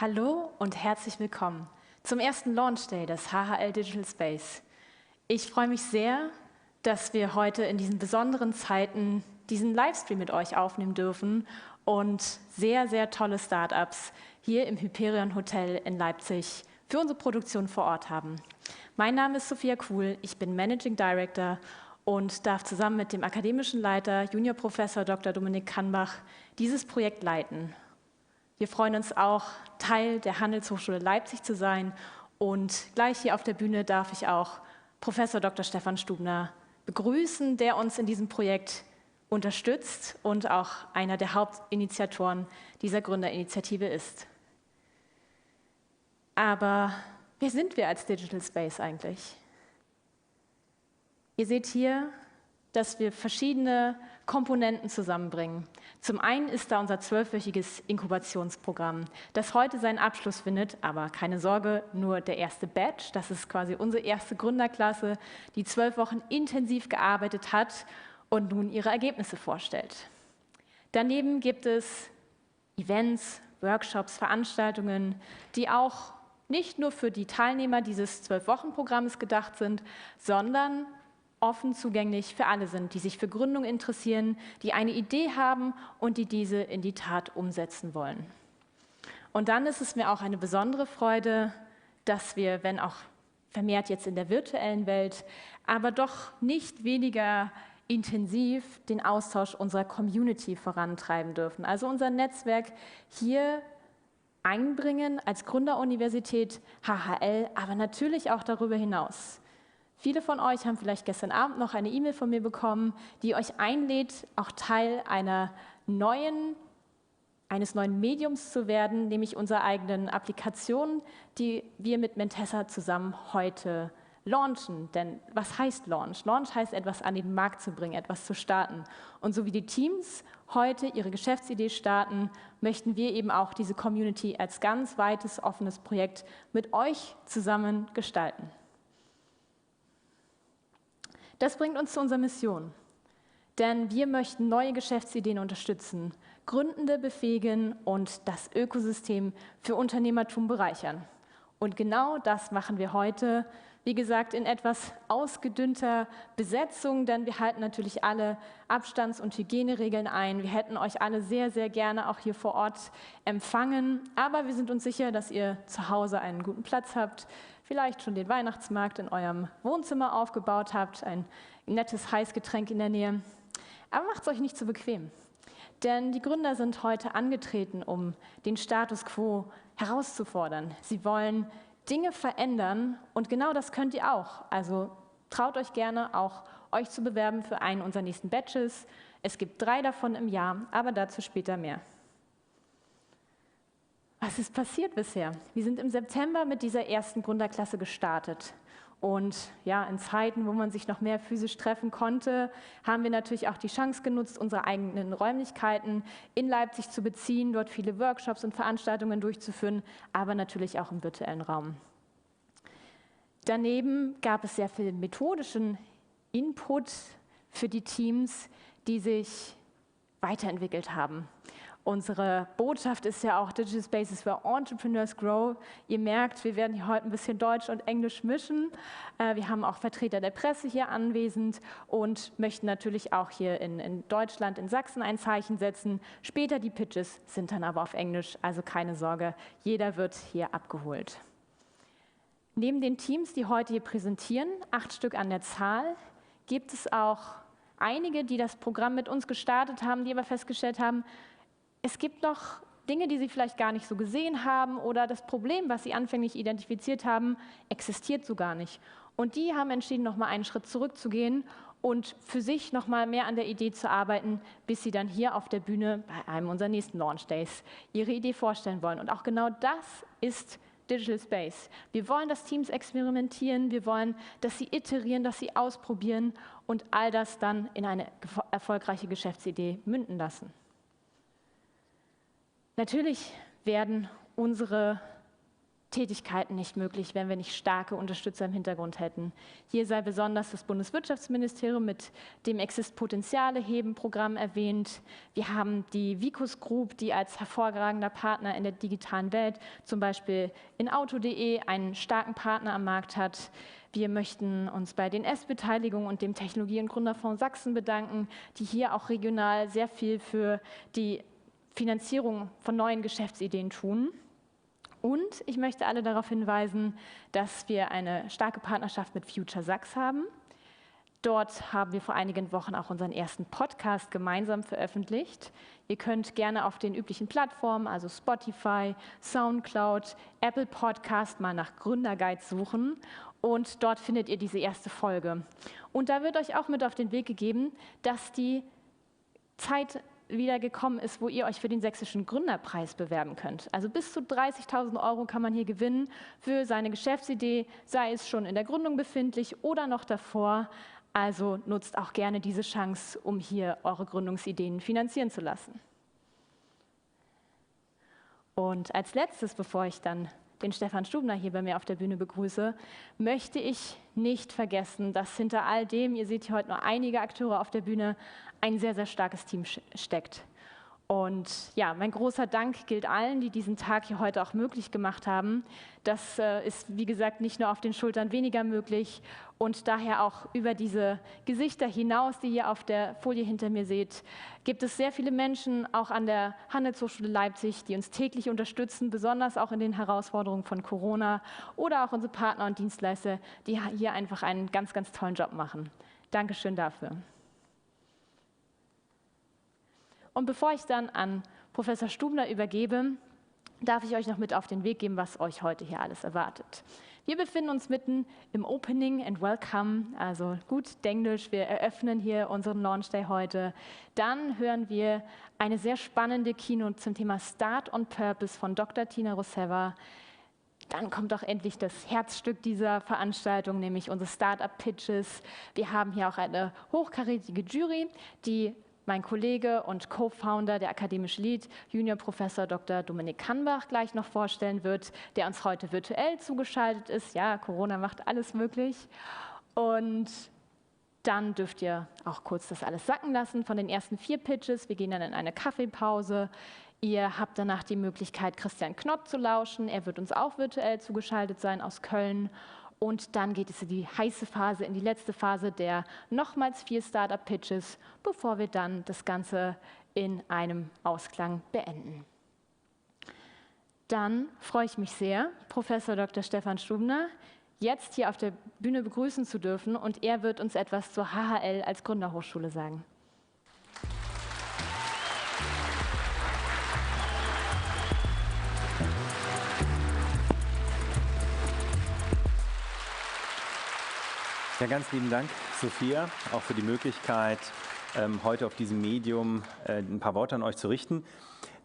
Hallo und herzlich willkommen zum ersten Launch Day des HHL Digital Space. Ich freue mich sehr, dass wir heute in diesen besonderen Zeiten diesen Livestream mit euch aufnehmen dürfen und sehr, sehr tolle Startups hier im Hyperion Hotel in Leipzig für unsere Produktion vor Ort haben. Mein Name ist Sophia Kuhl, ich bin Managing Director und darf zusammen mit dem akademischen Leiter Juniorprofessor Dr. Dominik Kanbach dieses Projekt leiten. Wir freuen uns auch, Teil der Handelshochschule Leipzig zu sein und gleich hier auf der Bühne darf ich auch Professor Dr. Stephan Stubner begrüßen, der uns in diesem Projekt unterstützt und auch einer der Hauptinitiatoren dieser Gründerinitiative ist. Aber wer sind wir als Digital Space eigentlich? Ihr seht hier, dass wir verschiedene Komponenten zusammenbringen. Zum einen ist da unser 12-wöchiges Inkubationsprogramm, das heute seinen Abschluss findet, aber keine Sorge, nur der erste Batch, das ist quasi unsere erste Gründerklasse, die 12 Wochen intensiv gearbeitet hat und nun ihre Ergebnisse vorstellt. Daneben gibt es Events, Workshops, Veranstaltungen, die auch nicht nur für die Teilnehmer dieses 12-Wochen-Programmes gedacht sind, sondern offen zugänglich für alle sind, die sich für Gründung interessieren, die eine Idee haben und die diese in die Tat umsetzen wollen. Und dann ist es mir auch eine besondere Freude, dass wir, wenn auch vermehrt jetzt in der virtuellen Welt, aber doch nicht weniger intensiv den Austausch unserer Community vorantreiben dürfen. Also unser Netzwerk hier einbringen als Gründeruniversität HHL, aber natürlich auch darüber hinaus. Viele von euch haben vielleicht gestern Abend noch eine E-Mail von mir bekommen, die euch einlädt, auch Teil eines neuen Mediums zu werden, nämlich unserer eigenen Applikation, die wir mit Mentessa zusammen heute launchen. Denn was heißt Launch? Launch heißt, etwas an den Markt zu bringen, etwas zu starten. Und so wie die Teams heute ihre Geschäftsidee starten, möchten wir eben auch diese Community als ganz weites, offenes Projekt mit euch zusammen gestalten. Das bringt uns zu unserer Mission, denn wir möchten neue Geschäftsideen unterstützen, Gründende befähigen und das Ökosystem für Unternehmertum bereichern. Und genau das machen wir heute, wie gesagt, in etwas ausgedünnter Besetzung, denn wir halten natürlich alle Abstands- und Hygieneregeln ein. Wir hätten euch alle sehr, sehr gerne auch hier vor Ort empfangen, aber wir sind uns sicher, dass ihr zu Hause einen guten Platz habt, vielleicht schon den Weihnachtsmarkt in eurem Wohnzimmer aufgebaut habt, ein nettes Heißgetränk in der Nähe. Aber macht es euch nicht zu bequem, denn die Gründer sind heute angetreten, um den Status quo herauszufordern. Sie wollen Dinge verändern und genau das könnt ihr auch. Also traut euch gerne auch, euch zu bewerben für einen unserer nächsten Batches. Es gibt 3 davon im Jahr, aber dazu später mehr. Was ist passiert bisher? Wir sind im September mit dieser ersten Gründerklasse gestartet. Und ja, in Zeiten, wo man sich noch mehr physisch treffen konnte, haben wir natürlich auch die Chance genutzt, unsere eigenen Räumlichkeiten in Leipzig zu beziehen, dort viele Workshops und Veranstaltungen durchzuführen, aber natürlich auch im virtuellen Raum. Daneben gab es sehr viel methodischen Input für die Teams, die sich weiterentwickelt haben. Unsere Botschaft ist ja auch Digital Spaces where Entrepreneurs grow. Ihr merkt, wir werden hier heute ein bisschen Deutsch und Englisch mischen. Wir haben auch Vertreter der Presse hier anwesend und möchten natürlich auch hier in Deutschland, in Sachsen ein Zeichen setzen. Später die Pitches sind dann aber auf Englisch, also keine Sorge, jeder wird hier abgeholt. Neben den Teams, die heute hier präsentieren, 8 Stück an der Zahl, gibt es auch einige, die das Programm mit uns gestartet haben, die aber festgestellt haben, es gibt noch Dinge, die sie vielleicht gar nicht so gesehen haben oder das Problem, was sie anfänglich identifiziert haben, existiert so gar nicht. Und die haben entschieden, noch mal einen Schritt zurückzugehen und für sich noch mal mehr an der Idee zu arbeiten, bis sie dann hier auf der Bühne bei einem unserer nächsten Launch Days ihre Idee vorstellen wollen. Und auch genau das ist Digital Space. Wir wollen, dass Teams experimentieren, wir wollen, dass sie iterieren, dass sie ausprobieren und all das dann in eine erfolgreiche Geschäftsidee münden lassen. Natürlich werden unsere Tätigkeiten nicht möglich, wenn wir nicht starke Unterstützer im Hintergrund hätten. Hier sei besonders das Bundeswirtschaftsministerium mit dem Exist-Potenziale heben Programm erwähnt. Wir haben die Vicus Group, die als hervorragender Partner in der digitalen Welt, zum Beispiel in auto.de, einen starken Partner am Markt hat. Wir möchten uns bei den S-Beteiligungen und dem Technologie- und Gründerfonds Sachsen bedanken, die hier auch regional sehr viel für die Finanzierung von neuen Geschäftsideen tun. Und ich möchte alle darauf hinweisen, dass wir eine starke Partnerschaft mit Future Sachs haben. Dort haben wir vor einigen Wochen auch unseren ersten Podcast gemeinsam veröffentlicht. Ihr könnt gerne auf den üblichen Plattformen, also Spotify, Soundcloud, Apple Podcast, mal nach Gründerguide suchen. Und dort findet ihr diese erste Folge. Und da wird euch auch mit auf den Weg gegeben, dass die Zeit wieder gekommen ist, wo ihr euch für den Sächsischen Gründerpreis bewerben könnt. Also bis zu 30.000 € kann man hier gewinnen für seine Geschäftsidee, sei es schon in der Gründung befindlich oder noch davor. Also nutzt auch gerne diese Chance, um hier eure Gründungsideen finanzieren zu lassen. Und als letztes, bevor ich dann den Stephan Stubner hier bei mir auf der Bühne begrüße, möchte ich nicht vergessen, dass hinter all dem, ihr seht hier heute nur einige Akteure auf der Bühne, ein sehr, sehr starkes Team steckt. Und ja, mein großer Dank gilt allen, die diesen Tag hier heute auch möglich gemacht haben. Das ist, wie gesagt, nicht nur auf den Schultern weniger möglich und daher auch über diese Gesichter hinaus, die ihr auf der Folie hinter mir seht, gibt es sehr viele Menschen, auch an der Handelshochschule Leipzig, die uns täglich unterstützen, besonders auch in den Herausforderungen von Corona oder auch unsere Partner und Dienstleister, die hier einfach einen ganz, ganz tollen Job machen. Dankeschön dafür. Und bevor ich dann an Professor Stubner übergebe, darf ich euch noch mit auf den Weg geben, was euch heute hier alles erwartet. Wir befinden uns mitten im Opening and Welcome, also gut Denglisch, wir eröffnen hier unseren Launch Day heute. Dann hören wir eine sehr spannende Keynote zum Thema Start on Purpose von Dr. Tina Ruseva. Dann kommt auch endlich das Herzstück dieser Veranstaltung, nämlich unsere Startup-Pitches. Wir haben hier auch eine hochkarätige Jury, die mein Kollege und Co-Founder, der akademische Lead, Juniorprofessor Dr. Dominik Kanbach, gleich noch vorstellen wird, der uns heute virtuell zugeschaltet ist. Ja, Corona macht alles möglich. Und dann dürft ihr auch kurz das alles sacken lassen von den ersten 4 Pitches. Wir gehen dann in eine Kaffeepause. Ihr habt danach die Möglichkeit, Christian Knott zu lauschen. Er wird uns auch virtuell zugeschaltet sein aus Köln. Und dann geht es in die heiße Phase, in die letzte Phase der nochmals 4 Startup-Pitches, bevor wir dann das Ganze in einem Ausklang beenden. Dann freue ich mich sehr, Professor Dr. Stephan Stubner jetzt hier auf der Bühne begrüßen zu dürfen. Und er wird uns etwas zur HHL als Gründerhochschule sagen. Ja, ganz lieben Dank, Sophia, auch für die Möglichkeit, heute auf diesem Medium ein paar Worte an euch zu richten.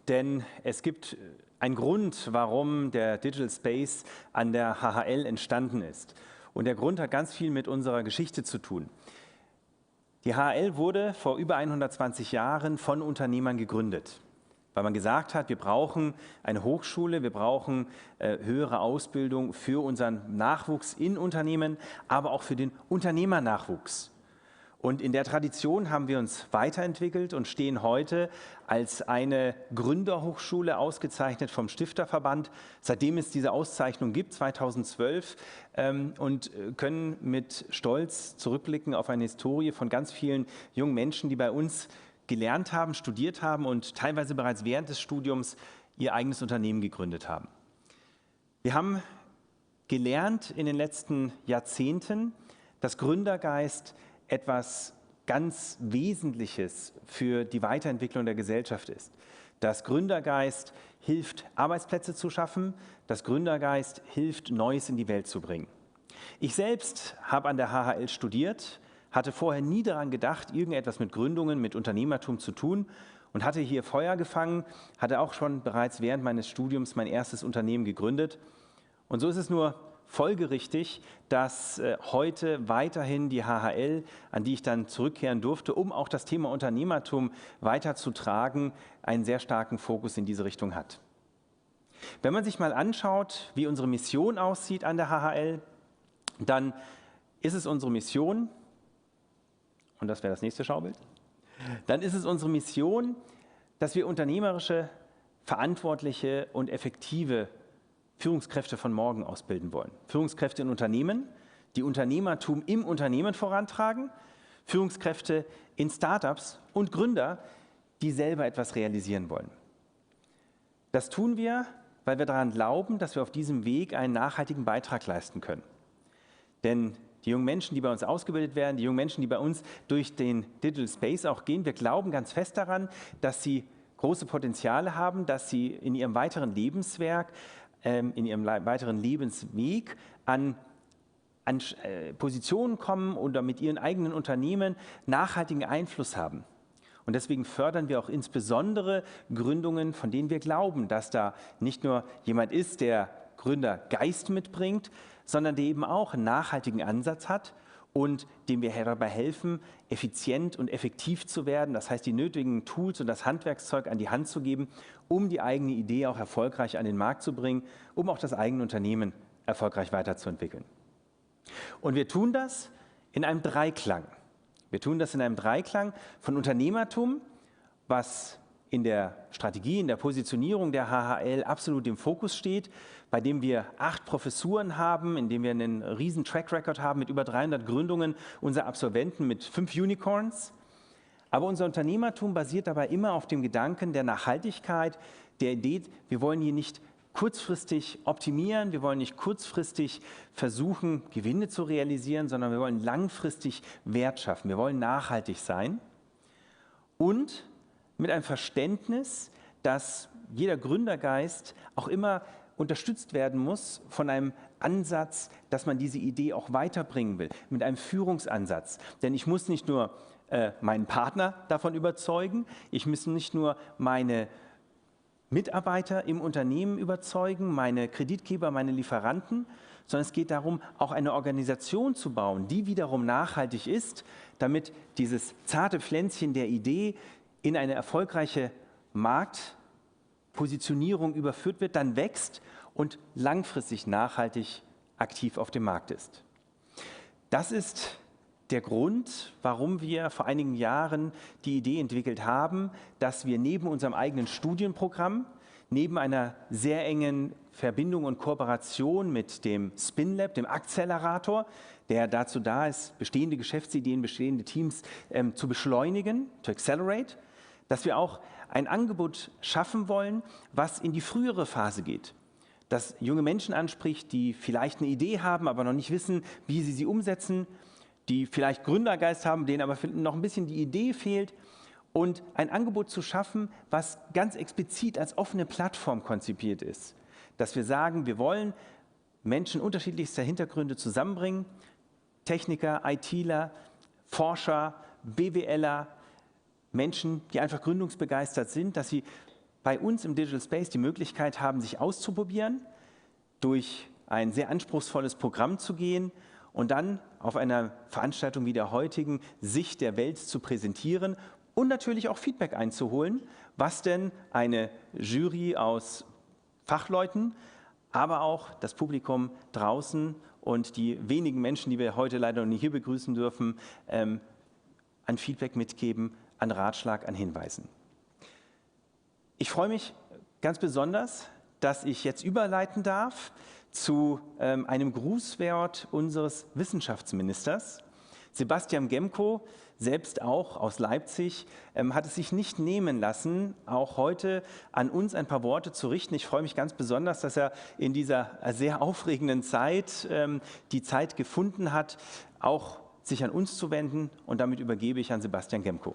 Denn es gibt einen Grund, warum der Digital Space an der HHL entstanden ist. Und der Grund hat ganz viel mit unserer Geschichte zu tun. Die HHL wurde vor über 120 Jahren von Unternehmern gegründet, weil man gesagt hat, wir brauchen eine Hochschule, wir brauchen höhere Ausbildung für unseren Nachwuchs in Unternehmen, aber auch für den Unternehmernachwuchs. Und in der Tradition haben wir uns weiterentwickelt und stehen heute als eine Gründerhochschule, ausgezeichnet vom Stifterverband, seitdem es diese Auszeichnung gibt, 2012, und können mit Stolz zurückblicken auf eine Historie von ganz vielen jungen Menschen, die bei uns gelernt haben, studiert haben und teilweise bereits während des Studiums ihr eigenes Unternehmen gegründet haben. Wir haben gelernt in den letzten Jahrzehnten, dass Gründergeist etwas ganz Wesentliches für die Weiterentwicklung der Gesellschaft ist. Dass Gründergeist hilft, Arbeitsplätze zu schaffen, dass Gründergeist hilft, Neues in die Welt zu bringen. Ich selbst habe an der HHL studiert, hatte vorher nie daran gedacht, irgendetwas mit Gründungen, mit Unternehmertum zu tun und hatte hier Feuer gefangen, hatte auch schon bereits während meines Studiums mein erstes Unternehmen gegründet. Und so ist es nur folgerichtig, dass heute weiterhin die HHL, an die ich dann zurückkehren durfte, um auch das Thema Unternehmertum weiterzutragen, einen sehr starken Fokus in diese Richtung hat. Wenn man sich mal anschaut, wie unsere Mission aussieht an der HHL, dann ist es unsere Mission, und das wäre das nächste Schaubild, dann ist es unsere Mission, dass wir unternehmerische, verantwortliche und effektive Führungskräfte von morgen ausbilden wollen. Führungskräfte in Unternehmen, die Unternehmertum im Unternehmen vorantragen, Führungskräfte in Startups und Gründer, die selber etwas realisieren wollen. Das tun wir, weil wir daran glauben, dass wir auf diesem Weg einen nachhaltigen Beitrag leisten können. Denn die jungen Menschen, die bei uns ausgebildet werden, die jungen Menschen, die bei uns durch den Digital Space auch gehen, wir glauben ganz fest daran, dass sie große Potenziale haben, dass sie in ihrem weiteren Lebenswerk, in ihrem weiteren Lebensweg an Positionen kommen oder mit ihren eigenen Unternehmen nachhaltigen Einfluss haben. Und deswegen fördern wir auch insbesondere Gründungen, von denen wir glauben, dass da nicht nur jemand ist, der Gründergeist mitbringt, sondern der eben auch einen nachhaltigen Ansatz hat und dem wir dabei helfen, effizient und effektiv zu werden. Das heißt, die nötigen Tools und das Handwerkszeug an die Hand zu geben, um die eigene Idee auch erfolgreich an den Markt zu bringen, um auch das eigene Unternehmen erfolgreich weiterzuentwickeln. Und wir tun das in einem Dreiklang. Wir tun das in einem Dreiklang von Unternehmertum, was in der Strategie, in der Positionierung der HHL absolut im Fokus steht, bei dem wir 8 Professuren haben, in dem wir einen riesen Track Record haben mit über 300 Gründungen unserer Absolventen mit 5 Unicorns. Aber unser Unternehmertum basiert dabei immer auf dem Gedanken der Nachhaltigkeit, der Idee, wir wollen hier nicht kurzfristig optimieren, wir wollen nicht kurzfristig versuchen, Gewinne zu realisieren, sondern wir wollen langfristig Wert schaffen, wir wollen nachhaltig sein und mit einem Verständnis, dass jeder Gründergeist auch immer unterstützt werden muss von einem Ansatz, dass man diese Idee auch weiterbringen will, mit einem Führungsansatz. Denn ich muss nicht nur meinen Partner davon überzeugen, ich muss nicht nur meine Mitarbeiter im Unternehmen überzeugen, meine Kreditgeber, meine Lieferanten, sondern es geht darum, auch eine Organisation zu bauen, die wiederum nachhaltig ist, damit dieses zarte Pflänzchen der Idee in eine erfolgreiche Marktpositionierung überführt wird, dann wächst und langfristig nachhaltig aktiv auf dem Markt ist. Das ist der Grund, warum wir vor einigen Jahren die Idee entwickelt haben, dass wir neben unserem eigenen Studienprogramm, neben einer sehr engen Verbindung und Kooperation mit dem SpinLab, dem Excelerator, der dazu da ist, bestehende Geschäftsideen, bestehende Teams zu beschleunigen, to accelerate, dass wir auch ein Angebot schaffen wollen, was in die frühere Phase geht, das junge Menschen anspricht, die vielleicht eine Idee haben, aber noch nicht wissen, wie sie umsetzen, die vielleicht Gründergeist haben, denen aber noch ein bisschen die Idee fehlt, und ein Angebot zu schaffen, was ganz explizit als offene Plattform konzipiert ist. Dass wir sagen, wir wollen Menschen unterschiedlichster Hintergründe zusammenbringen, Techniker, ITler, Forscher, BWLer, Menschen, die einfach gründungsbegeistert sind, dass sie bei uns im Digital Space die Möglichkeit haben, sich auszuprobieren, durch ein sehr anspruchsvolles Programm zu gehen und dann auf einer Veranstaltung wie der heutigen Sicht der Welt zu präsentieren und natürlich auch Feedback einzuholen, was denn eine Jury aus Fachleuten, aber auch das Publikum draußen und die wenigen Menschen, die wir heute leider noch nicht hier begrüßen dürfen, an Feedback mitgeben, an Ratschlag, an Hinweisen. Ich freue mich ganz besonders, dass ich jetzt überleiten darf zu einem Grußwort unseres Wissenschaftsministers. Sebastian Gemkow, selbst auch aus Leipzig, hat es sich nicht nehmen lassen, auch heute an uns ein paar Worte zu richten. Ich freue mich ganz besonders, dass er in dieser sehr aufregenden Zeit die Zeit gefunden hat, auch sich an uns zu wenden, und damit übergebe ich an Sebastian Gemkow.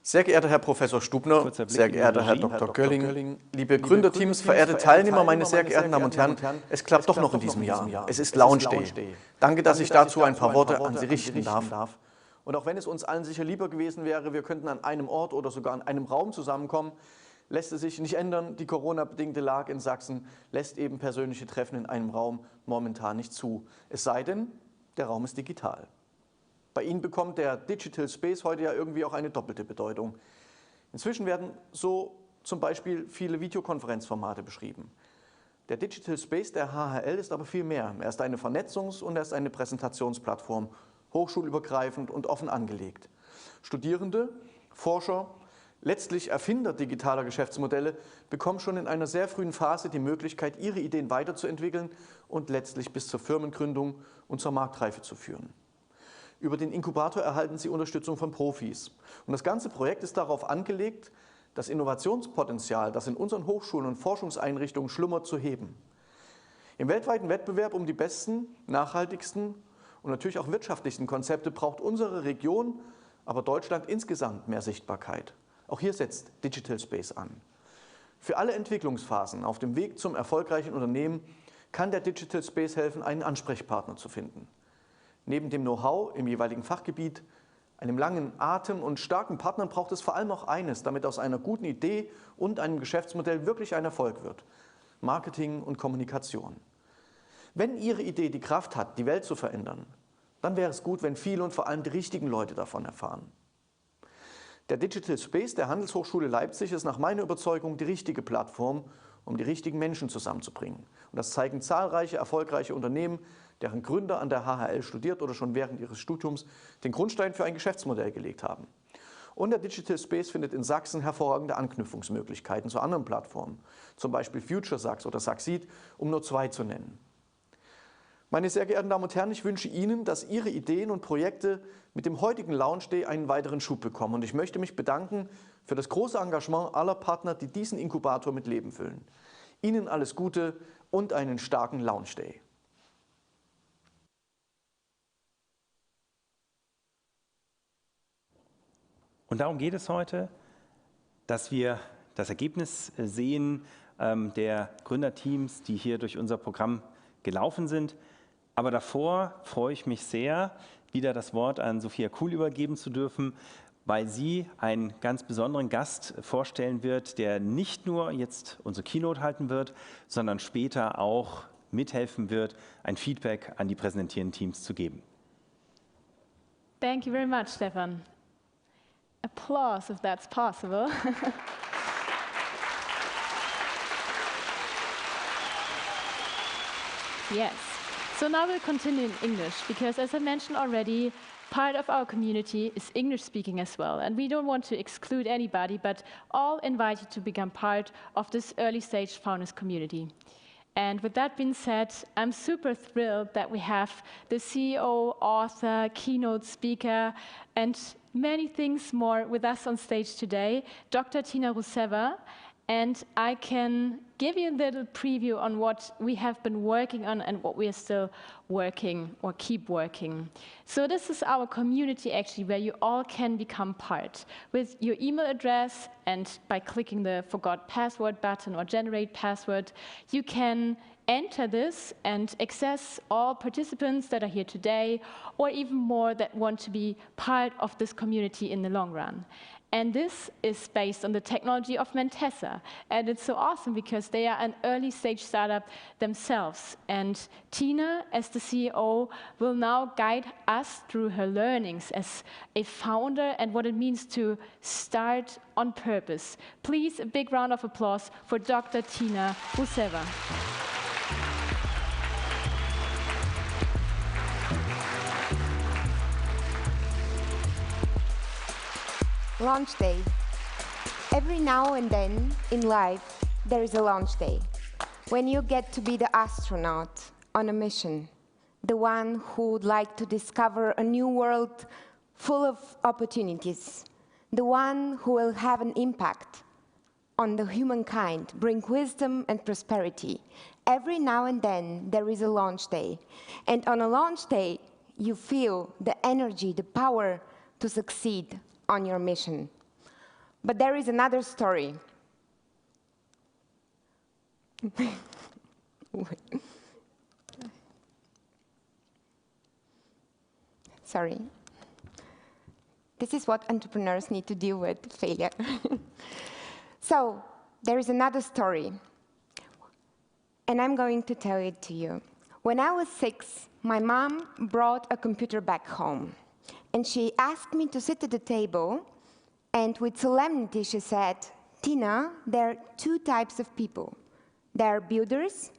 Sehr geehrter Herr Professor Stubner, sehr geehrter Herr Dr. Gölling, liebe Gründerteams, verehrte Teilnehmer, meine sehr geehrten Damen und Herren, es klappt doch noch in diesem Jahr. Es ist Launch Day. Danke, dass ich dazu ein paar Worte an Sie richten darf. Und auch wenn es uns allen sicher lieber gewesen wäre, wir könnten an einem Ort oder sogar an einem Raum zusammenkommen, lässt es sich nicht ändern. Die Corona-bedingte Lage in Sachsen lässt eben persönliche Treffen in einem Raum momentan nicht zu. Es sei denn, der Raum ist digital. Bei Ihnen bekommt der Digital Space heute ja irgendwie auch eine doppelte Bedeutung. Inzwischen werden so zum Beispiel viele Videokonferenzformate beschrieben. Der Digital Space der HHL ist aber viel mehr. Er ist eine Vernetzungs- und er ist eine Präsentationsplattform, hochschulübergreifend und offen angelegt. Studierende, Forscher, letztlich Erfinder digitaler Geschäftsmodelle bekommen schon in einer sehr frühen Phase die Möglichkeit, ihre Ideen weiterzuentwickeln und letztlich bis zur Firmengründung und zur Marktreife zu führen. Über den Inkubator erhalten Sie Unterstützung von Profis. Und das ganze Projekt ist darauf angelegt, das Innovationspotenzial, das in unseren Hochschulen und Forschungseinrichtungen schlummert, zu heben. Im weltweiten Wettbewerb um die besten, nachhaltigsten und natürlich auch wirtschaftlichsten Konzepte braucht unsere Region, aber Deutschland insgesamt mehr Sichtbarkeit. Auch hier setzt Digital Space an. Für alle Entwicklungsphasen auf dem Weg zum erfolgreichen Unternehmen kann der Digital Space helfen, einen Ansprechpartner zu finden. Neben dem Know-how im jeweiligen Fachgebiet, einem langen Atem und starken Partnern braucht es vor allem auch eines, damit aus einer guten Idee und einem Geschäftsmodell wirklich ein Erfolg wird: Marketing und Kommunikation. Wenn Ihre Idee die Kraft hat, die Welt zu verändern, dann wäre es gut, wenn viele und vor allem die richtigen Leute davon erfahren. Der Digital Space der Handelshochschule Leipzig ist nach meiner Überzeugung die richtige Plattform, um die richtigen Menschen zusammenzubringen. Und das zeigen zahlreiche erfolgreiche Unternehmen, deren Gründer an der HHL studiert oder schon während ihres Studiums den Grundstein für ein Geschäftsmodell gelegt haben. Und der Digital Space findet in Sachsen hervorragende Anknüpfungsmöglichkeiten zu anderen Plattformen, zum Beispiel FutureSachs oder Saxid, um nur zwei zu nennen. Meine sehr geehrten Damen und Herren, ich wünsche Ihnen, dass Ihre Ideen und Projekte mit dem heutigen Launch Day einen weiteren Schub bekommen. Und ich möchte mich bedanken für das große Engagement aller Partner, die diesen Inkubator mit Leben füllen. Ihnen alles Gute und einen starken Launch Day. Und darum geht es heute, dass wir das Ergebnis sehen der Gründerteams, die hier durch unser Programm gelaufen sind. Aber davor freue ich mich sehr, wieder das Wort an Sophia Kuhl übergeben zu dürfen, weil sie einen ganz besonderen Gast vorstellen wird, der nicht nur jetzt unsere Keynote halten wird, sondern später auch mithelfen wird, ein Feedback an die präsentierenden Teams zu geben. Thank you very much, Stephan. Applause if that's possible. Yes. So now we'll continue in English, because as I mentioned already, part of our community is English speaking as well. And we don't want to exclude anybody, but all invite you to become part of this early stage founders community. And with that being said, I'm super thrilled that we have the CEO, author, keynote speaker, and many things more with us on stage today, Dr. Tina Ruseva. And I can give you a little preview on what we have been working on and what we are still working or keep working. So this is our community actually, where you all can become part with your email address, and by clicking the Forgot Password button or Generate Password, you can enter this and access all participants that are here today, or even more that want to be part of this community in the long run. And this is based on the technology of Mentessa. And it's so awesome because they are an early stage startup themselves. And Tina, as the CEO, will now guide us through her learnings as a founder and what it means to start on purpose. Please, a big round of applause for Dr. Tina Ruseva. Launch day. Every now and then in life, there is a launch day, when you get to be the astronaut on a mission, the one who would like to discover a new world full of opportunities, the one who will have an impact on the humankind, bring wisdom and prosperity. Every now and then, there is a launch day. And on a launch day, you feel the energy, the power to succeed on your mission. But there is another story. Sorry. This is what entrepreneurs need to deal with, failure. So, there is another story, and I'm going to tell it to you. When I was 6, my mom brought a computer back home. and she asked me to sit at the table, and with solemnity she said, "Tina, there are two types of people. There are builders,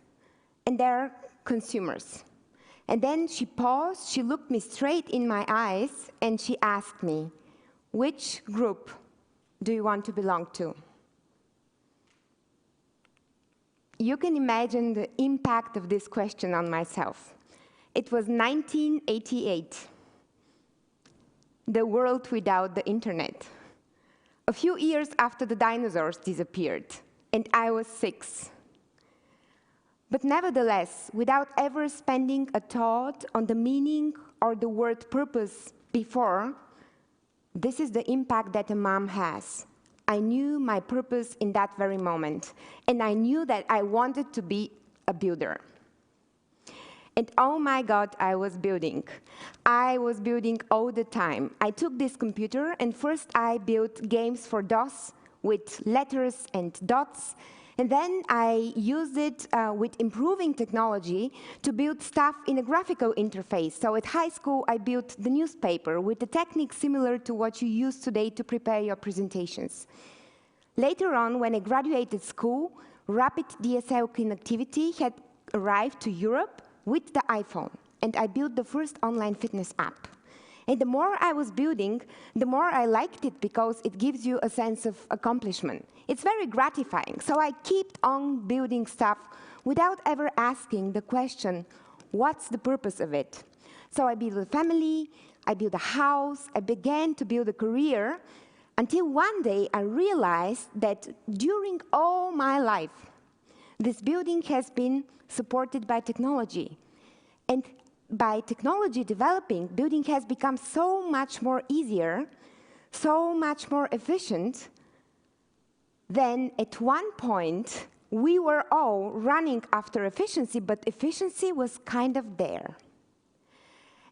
and there are consumers." And then she paused, she looked me straight in my eyes, and she asked me, "Which group do you want to belong to?" You can imagine the impact of this question on myself. It was 1988, the world without the internet. A few years after the dinosaurs disappeared, and I was 6. But nevertheless, without ever spending a thought on the meaning or the word purpose before, this is the impact that a mom has. I knew my purpose in that very moment, and I knew that I wanted to be a builder. And oh my God, I was building. I was building all the time. I took this computer, and first I built games for DOS with letters and dots, and then I used it with improving technology to build stuff in a graphical interface. So at high school, I built the newspaper with a technique similar to what you use today to prepare your presentations. Later on, when I graduated school, rapid DSL connectivity had arrived to Europe with the iPhone, and I built the first online fitness app. And the more I was building, the more I liked it because it gives you a sense of accomplishment. It's very gratifying. So I kept on building stuff without ever asking the question, what's the purpose of it? So I built a family, I built a house, I began to build a career, until one day I realized that during all my life, this building has been supported by technology. And by technology developing, building has become so much more easier, so much more efficient, then at one point, we were all running after efficiency, but efficiency was kind of there.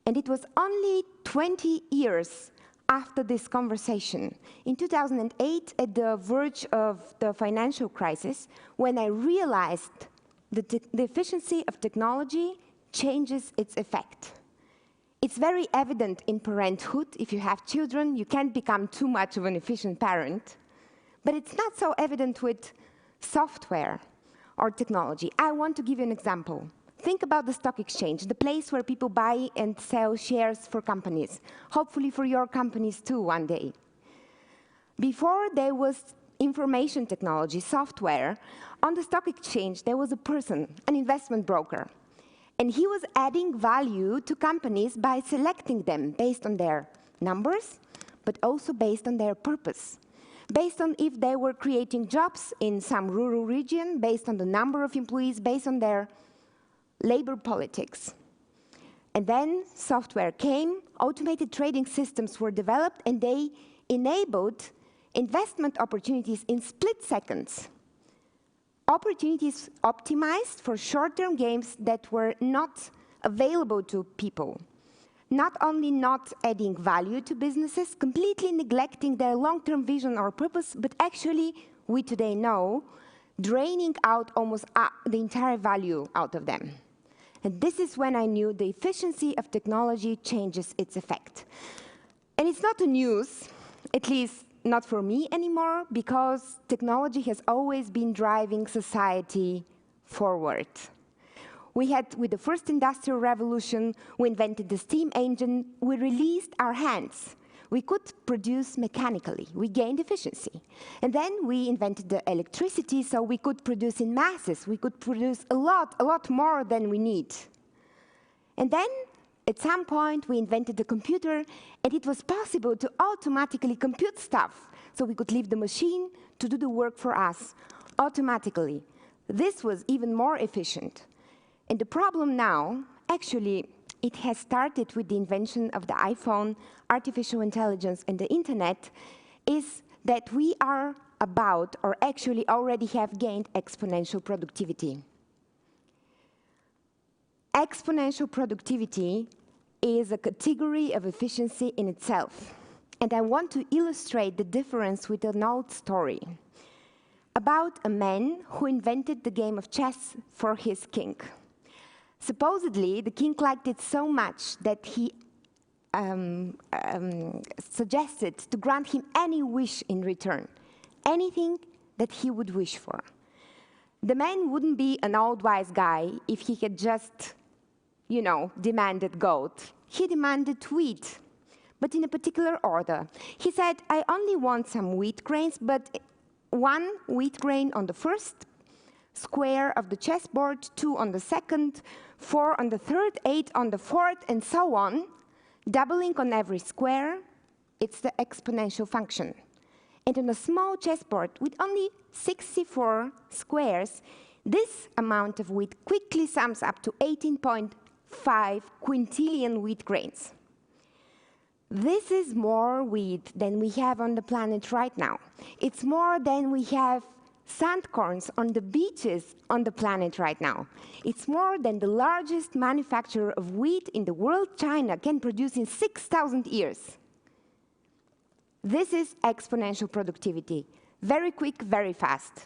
And it was only 20 years after this conversation, in 2008, at the verge of the financial crisis, when I realized that the efficiency of technology changes its effect. It's very evident in parenthood. If you have children, you can't become too much of an efficient parent. But it's not so evident with software or technology. I want to give you an example. Think about the stock exchange, the place where people buy and sell shares for companies, hopefully for your companies too one day. Before there was information technology, software, on the stock exchange there was a person, an investment broker. And he was adding value to companies by selecting them based on their numbers, but also based on their purpose. Based on if they were creating jobs in some rural region, based on the number of employees, based on their labor politics. And then software came, automated trading systems were developed, and they enabled investment opportunities in split seconds. Opportunities optimized for short-term gains that were not available to people. Not only not adding value to businesses, completely neglecting their long-term vision or purpose, but actually, we today know, draining out almost the entire value out of them. And this is when I knew the efficiency of technology changes its effect. And it's not a news, at least not for me anymore, because technology has always been driving society forward. We had, with the first industrial revolution, we invented the steam engine, we released our hands. We could produce mechanically, we gained efficiency. And then we invented the electricity, so we could produce in masses, we could produce a lot more than we need. And then, at some point, we invented the computer, and it was possible to automatically compute stuff, so we could leave the machine to do the work for us, automatically. This was even more efficient. And the problem now, actually, it has started with the invention of the iPhone, artificial intelligence, and the internet, is that we are about, or actually already have gained, exponential productivity. Exponential productivity is a category of efficiency in itself. And I want to illustrate the difference with an old story about a man who invented the game of chess for his king. Supposedly, the king liked it so much that he suggested to grant him any wish in return, anything that he would wish for. The man wouldn't be an old wise guy if he had just, you know, demanded gold. He demanded wheat, but in a particular order. He said, I only want some wheat grains, but 1 wheat grain on the first square of the chessboard, 2 on the second, 4 on the third, 8 on the fourth, and so on, doubling on every square. It's the exponential function. And on a small chessboard with only 64 squares, this amount of wheat quickly sums up to 18.5 quintillion wheat grains. This is more wheat than we have on the planet right now. It's more than we have sandcorns on the beaches on the planet right now. It's more than the largest manufacturer of wheat in the world, China, can produce in 6,000 years. This is exponential productivity. Very quick, very fast.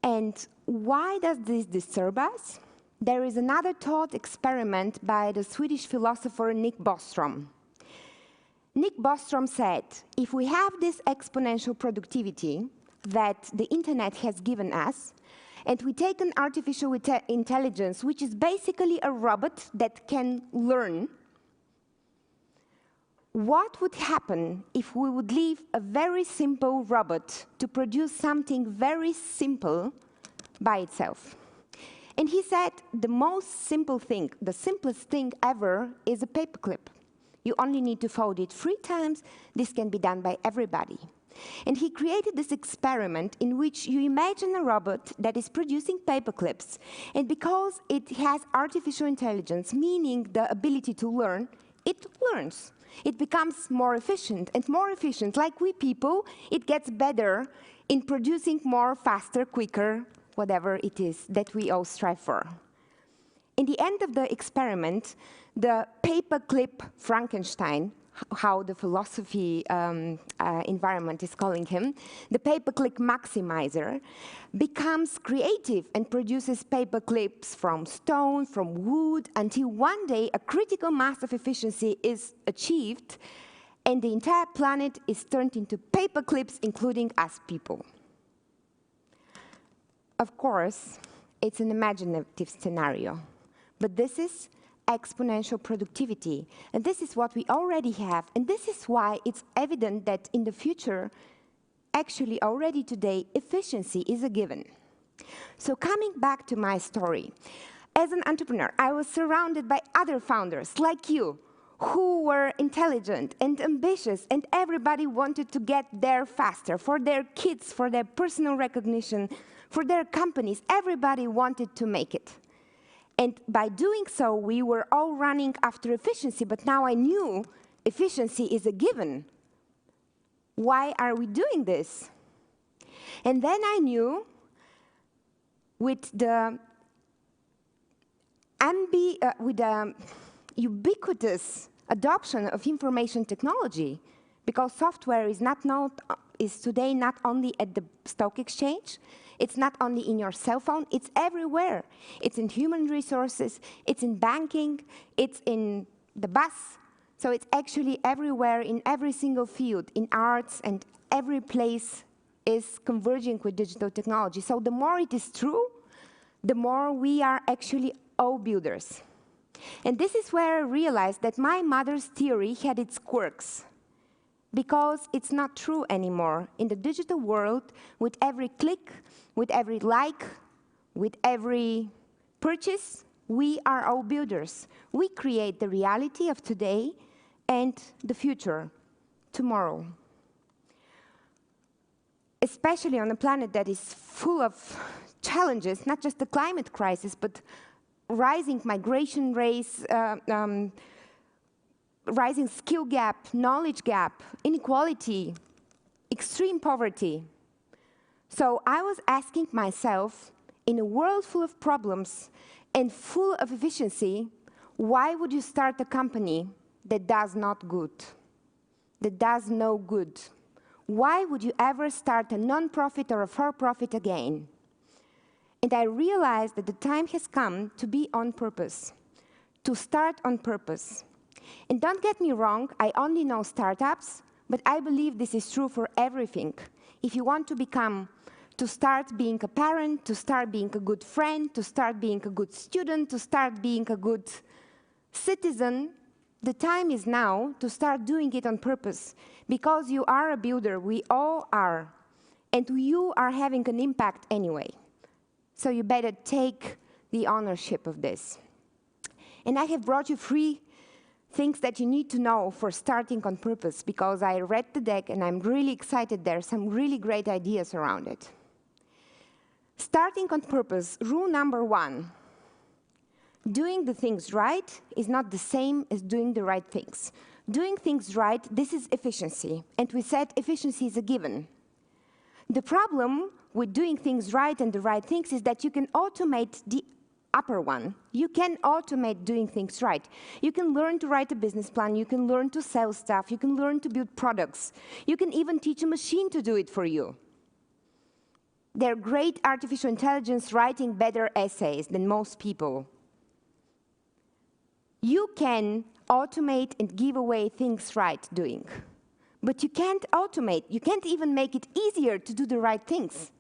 And why does this disturb us? There is another thought experiment by the Swedish philosopher Nick Bostrom. Nick Bostrom said, if we have this exponential productivity that the internet has given us, and we take an artificial intelligence, which is basically a robot that can learn, what would happen if we would leave a very simple robot to produce something very simple by itself? And he said the most simple thing, the simplest thing ever, is a paperclip. You only need to fold it 3 times. This can be done by everybody. And he created this experiment in which you imagine a robot that is producing paperclips, and because it has artificial intelligence, meaning the ability to learn, it learns. It becomes more efficient and more efficient. Like we people, it gets better in producing more, faster, quicker, whatever it is that we all strive for. In the end of the experiment, the paperclip Frankenstein, how the philosophy environment is calling him, the paperclip maximizer, becomes creative and produces paperclips from stone, from wood, until one day a critical mass of efficiency is achieved and the entire planet is turned into paperclips, including us people. Of course, it's an imaginative scenario, but this is exponential productivity. And this is what we already have. And this is why it's evident that in the future, actually already today, efficiency is a given. So coming back to my story, as an entrepreneur, I was surrounded by other founders like you, who were intelligent and ambitious, and everybody wanted to get there faster for their kids, for their personal recognition, for their companies. Everybody wanted to make it. And by doing so, we were all running after efficiency, but now I knew efficiency is a given. Why are we doing this? And then I knew with the ubiquitous adoption of information technology, because software is today not only at the stock exchange, it's not only in your cell phone, it's everywhere. It's in human resources, it's in banking, it's in the bus. So it's actually everywhere in every single field, in arts, and every place is converging with digital technology. So the more it is true, the more we are actually all builders. And this is where I realized that my mother's theory had its quirks, because it's not true anymore. In the digital world, with every click, with every like, with every purchase, we are all builders. We create the reality of today and the future, tomorrow. Especially on a planet that is full of challenges, not just the climate crisis, but rising migration rates, rising skill gap, knowledge gap, inequality, extreme poverty. So I was asking myself, in a world full of problems and full of efficiency, why would you start a company that does not good, that does no good? Why would you ever start a non-profit or a for-profit again? And I realized that the time has come to be on purpose, to start on purpose. And don't get me wrong, I only know startups, but I believe this is true for everything. If you want to start being a parent, to start being a good friend, to start being a good student, to start being a good citizen, the time is now to start doing it on purpose. Because you are a builder, we all are. And you are having an impact anyway. So you better take the ownership of this. And I have brought you 3 things that you need to know for starting on purpose, because I read the deck and I'm really excited. There are some really great ideas around it. Starting on purpose, rule number 1. Doing the things right is not the same as doing the right things. Doing things right, this is efficiency. And we said efficiency is a given. The problem with doing things right and the right things is that you can automate the upper one. You can automate doing things right. You can learn to write a business plan. You can learn to sell stuff. You can learn to build products. You can even teach a machine to do it for you. They're great artificial intelligence writing better essays than most people. You can automate and give away things right doing. But you can't automate. You can't even make it easier to do the right things.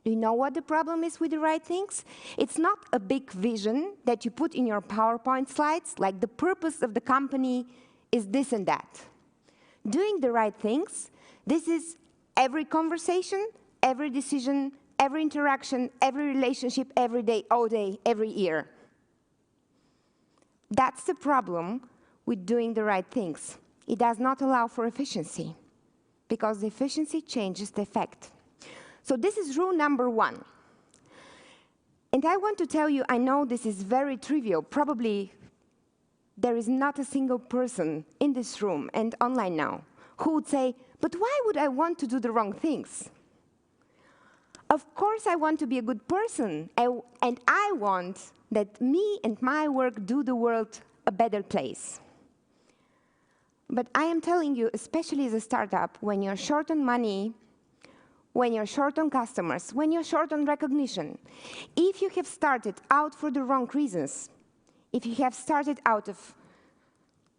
Do you know what the problem is with the right things? It's not a big vision that you put in your PowerPoint slides, like the purpose of the company is this and that. Doing the right things, this is every conversation, every decision, every interaction, every relationship, every day, all day, every year. That's the problem with doing the right things. It does not allow for efficiency, because the efficiency changes the effect. So this is rule number 1. And I want to tell you, I know this is very trivial. Probably there is not a single person in this room and online now who would say, but why would I want to do the wrong things? Of course I want to be a good person, and I want that me and my work do the world a better place. But I am telling you, especially as a startup, when you're short on money, when you're short on customers, when you're short on recognition, if you have started out for the wrong reasons, if you have started out of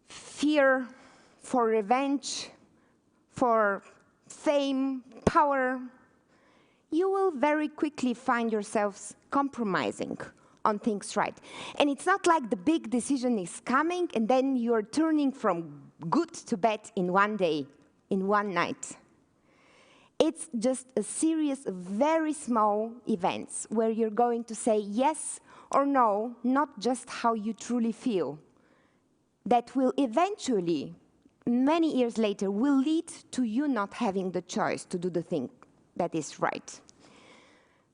fear, for revenge, for fame, power, you will very quickly find yourselves compromising on things right. And it's not like the big decision is coming and then you're turning from good to bad in one day, in one night. It's just a series of very small events where you're going to say yes or no, not just how you truly feel. That will eventually, many years later, will lead to you not having the choice to do the thing that is right.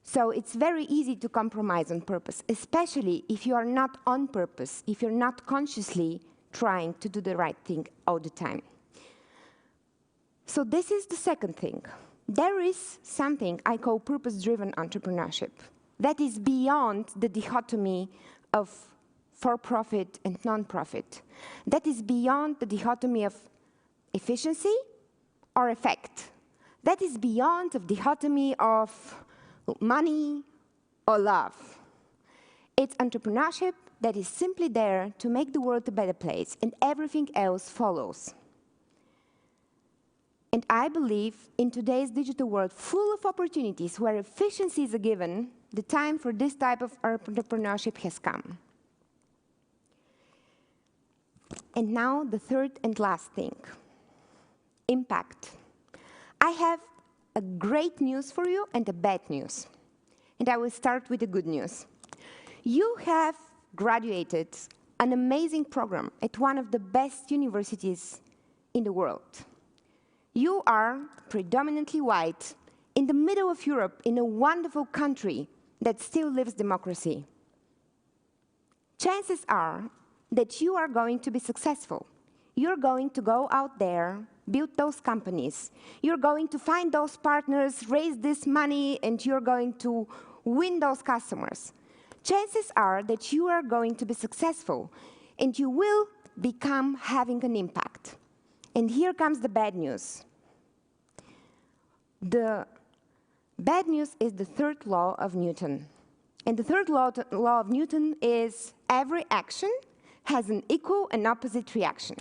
So it's very easy to compromise on purpose, especially if you are not on purpose, if you're not consciously trying to do the right thing all the time. So this is the second thing. There is something I call purpose-driven entrepreneurship that is beyond the dichotomy of for-profit and non-profit. That is beyond the dichotomy of efficiency or effect. That is beyond the dichotomy of money or love. It's entrepreneurship that is simply there to make the world a better place, and everything else follows. And I believe in today's digital world full of opportunities where efficiency is a given, the time for this type of entrepreneurship has come. And now the third and last thing, impact. I have a great news for you and a bad news. And I will start with the good news. You have graduated an amazing program at one of the best universities in the world. You are predominantly white, in the middle of Europe, in a wonderful country that still lives democracy. Chances are that you are going to be successful. You're going to go out there, build those companies. You're going to find those partners, raise this money, and you're going to win those customers. Chances are that you are going to be successful, and you will become having an impact. And here comes the bad news. The bad news is the third law of Newton. And the third law of Newton is every action has an equal and opposite reaction,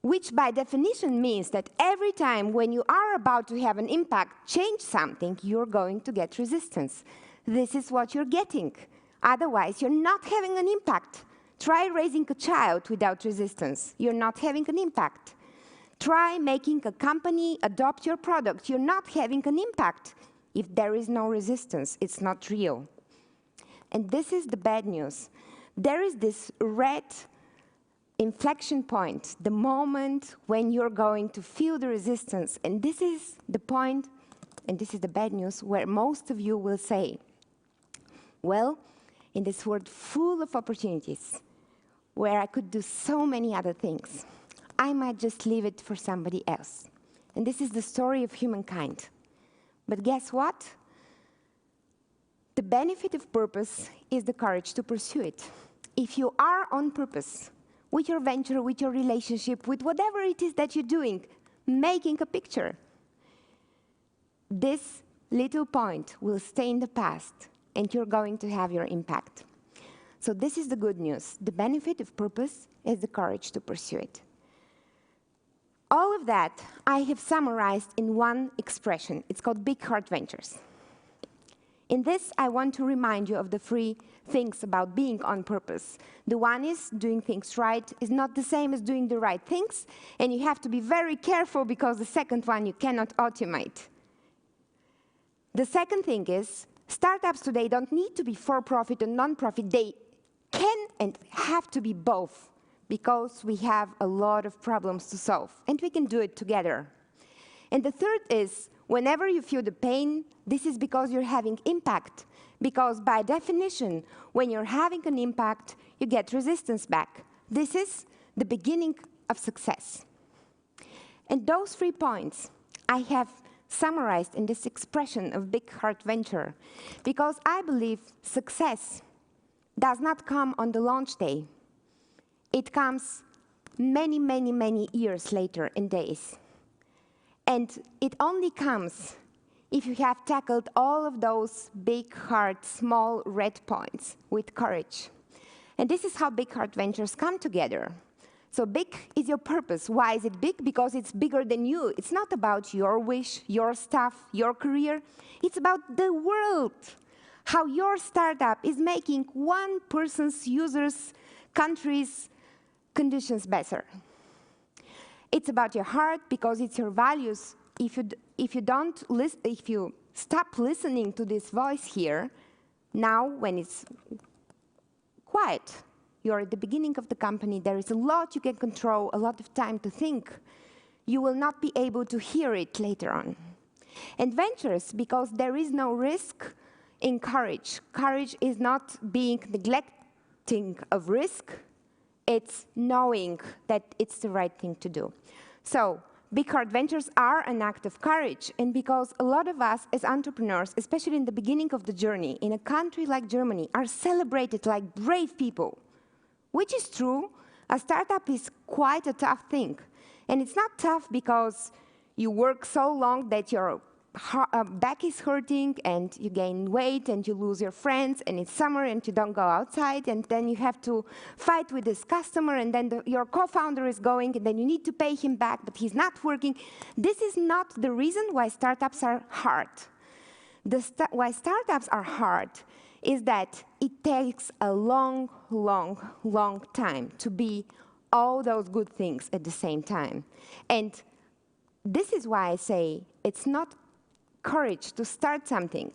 which by definition means that every time when you are about to have an impact, change something, you're going to get resistance. This is what you're getting. Otherwise, you're not having an impact. Try raising a child without resistance. You're not having an impact. Try making a company adopt your product. You're not having an impact. If there is no resistance, it's not real. And this is the bad news. There is this red inflection point, the moment when you're going to feel the resistance. And this is the point, and this is the bad news, where most of you will say, well, in this world full of opportunities, where I could do so many other things, I might just leave it for somebody else. And this is the story of humankind. But guess what? The benefit of purpose is the courage to pursue it. If you are on purpose, with your venture, with your relationship, with whatever it is that you're doing, making a picture, this little point will stay in the past, and you're going to have your impact. So this is the good news. The benefit of purpose is the courage to pursue it. All of that I have summarized in one expression. It's called Big Heart Ventures. In this, I want to remind you of the three things about being on purpose. The one is doing things right is not the same as doing the right things, and you have to be very careful because the second one you cannot automate. The second thing is startups today don't need to be for-profit or non-profit. They can and have to be both because we have a lot of problems to solve, and we can do it together. And the third is, whenever you feel the pain, this is because you're having impact. Because by definition, when you're having an impact, you get resistance back. This is the beginning of success. And those 3 points I have summarized in this expression of Big Heart Venture, because I believe success does not come on the launch day. It comes many, many, many years later and days. And it only comes if you have tackled all of those big, hard, small red points with courage. And this is how Big Heart Ventures come together. So big is your purpose. Why is it big? Because it's bigger than you. It's not about your wish, your stuff, your career. It's about the world. How your startup is making one person's users, countries, conditions better. It's about your heart because it's your values. If you stop listening to this voice here, now when it's quiet, you're at the beginning of the company, there is a lot you can control, a lot of time to think. You will not be able to hear it later on. And ventures, because there is no risk in courage. Courage is not being neglecting of risk, it's knowing that it's the right thing to do. So, Big Heart Ventures are an act of courage, and because a lot of us as entrepreneurs, especially in the beginning of the journey, in a country like Germany, are celebrated like brave people, which is true. A startup is quite a tough thing. And it's not tough because you work so long that your back is hurting and you gain weight and you lose your friends and it's summer and you don't go outside and then you have to fight with this customer and then your co-founder is going and then you need to pay him back but he's not working. This is not the reason why startups are hard. Why startups are hard is that it takes a long, long, long time to be all those good things at the same time. And this is why I say it's not courage to start something.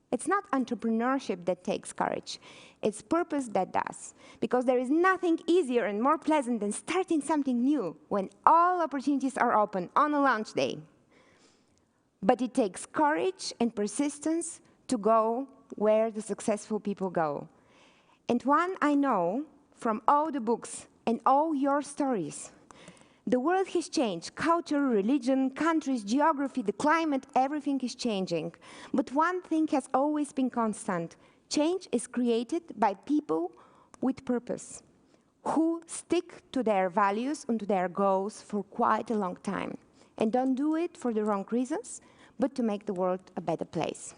It's not entrepreneurship that takes courage. It's purpose that does. Because there is nothing easier and more pleasant than starting something new when all opportunities are open on a launch day. But it takes courage and persistence to go where the successful people go. And one I know from all the books and all your stories, the world has changed. Culture, religion, countries, geography, the climate, everything is changing. But one thing has always been constant. Change is created by people with purpose, who stick to their values and to their goals for quite a long time, and don't do it for the wrong reasons, but to make the world a better place.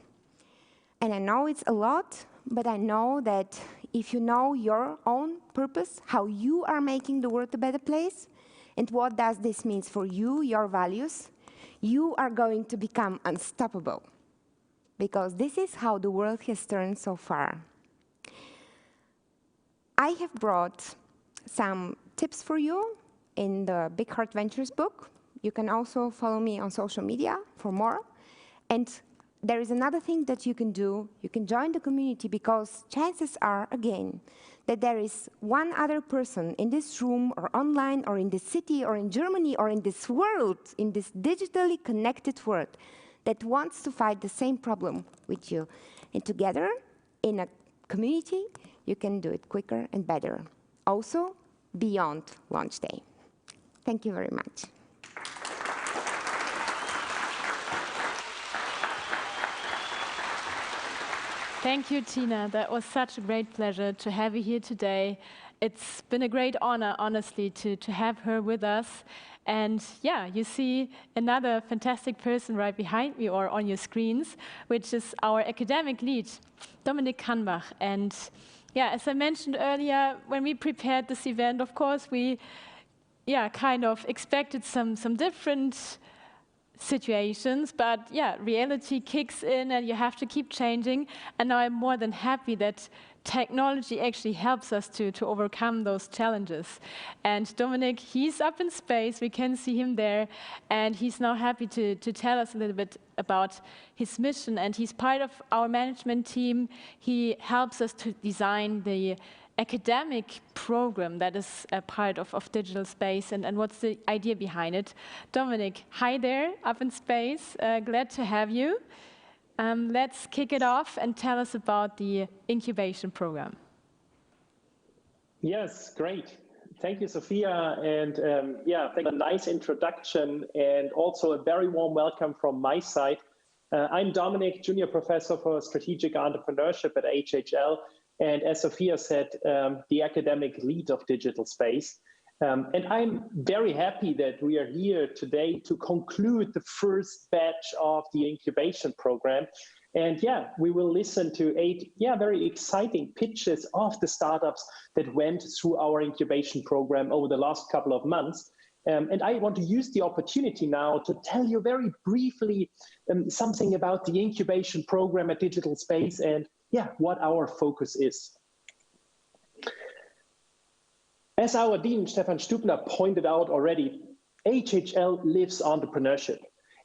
And I know it's a lot, but I know that if you know your own purpose, how you are making the world a better place, and what does this mean for you, your values, you are going to become unstoppable. Because this is how the world has turned so far. I have brought some tips for you in the Big Heart Ventures book. You can also follow me on social media for more. And there is another thing that you can do. You can join the community, because chances are, again, that there is one other person in this room or online or in this city or in Germany or in this world, in this digitally connected world, that wants to fight the same problem with you. And together, in a community, you can do it quicker and better. Also, beyond launch day. Thank you very much. Thank you, Tina. That was such a great pleasure to have you here today. It's been a great honor, honestly, to have her with us. And yeah, you see another fantastic person right behind me or on your screens, which is our academic lead, Dominik Kanbach. And yeah, as I mentioned earlier, when we prepared this event, of course, we kind of expected some different situations, but yeah, reality kicks in and you have to keep changing. And now I'm more than happy that technology actually helps us to overcome those challenges. And Dominik, he's up in space, we can see him there, and he's now happy to tell us a little bit about his mission, and he's part of our management team. He helps us to design the academic program that is a part of Digital Space, and what's the idea behind it. Dominik, hi there, up in space. Glad to have you. Let's kick it off and tell us about the incubation program. Yes, great. Thank you, Sophia. And thank you for a nice introduction and also a very warm welcome from my side. I'm Dominik, Junior Professor for Strategic Entrepreneurship at HHL. And as Sophia said, the academic lead of Digital Space. And I'm very happy that we are here today to conclude the first batch of the incubation program. And yeah, we will listen to 8 very exciting pitches of the startups that went through our incubation program over the last couple of months. And I want to use the opportunity now to tell you very briefly something about the incubation program at Digital Space and what our focus is. As our Dean, Stephan Stubner, pointed out already, HHL lives entrepreneurship.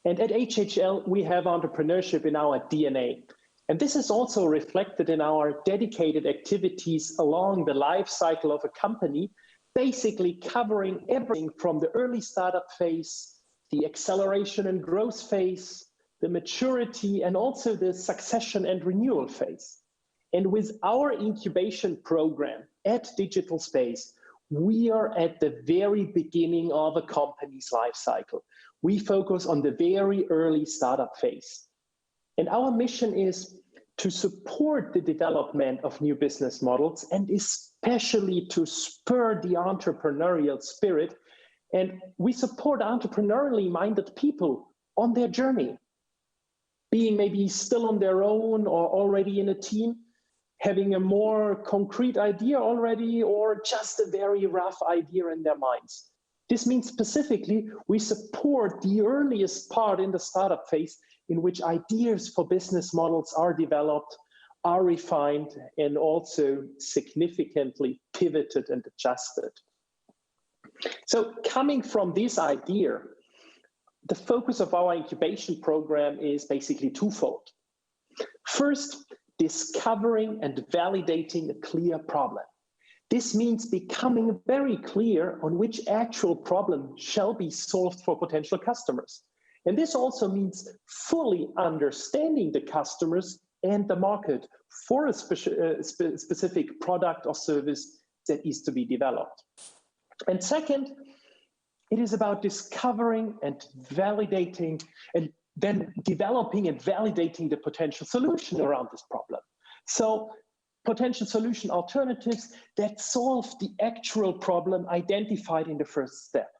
And at HHL, we have entrepreneurship in our DNA. And this is also reflected in our dedicated activities along the life cycle of a company, basically covering everything from the early startup phase, the acceleration and growth phase, the maturity, and also the succession and renewal phase. And with our incubation program at Digital Space, we are at the very beginning of a company's life cycle. We focus on the very early startup phase. And our mission is to support the development of new business models and especially to spur the entrepreneurial spirit. And we support entrepreneurially minded people on their journey, being maybe still on their own or already in a team, having a more concrete idea already, or just a very rough idea in their minds. This means specifically, we support the earliest part in the startup phase in which ideas for business models are developed, are refined, and also significantly pivoted and adjusted. So coming from this idea, the focus of our incubation program is basically twofold. First, discovering and validating a clear problem. This means becoming very clear on which actual problem shall be solved for potential customers. And this also means fully understanding the customers and the market for a specific product or service that is to be developed. And second, it is about discovering and validating and then developing and validating the potential solution around this problem. So potential solution alternatives that solve the actual problem identified in the first step,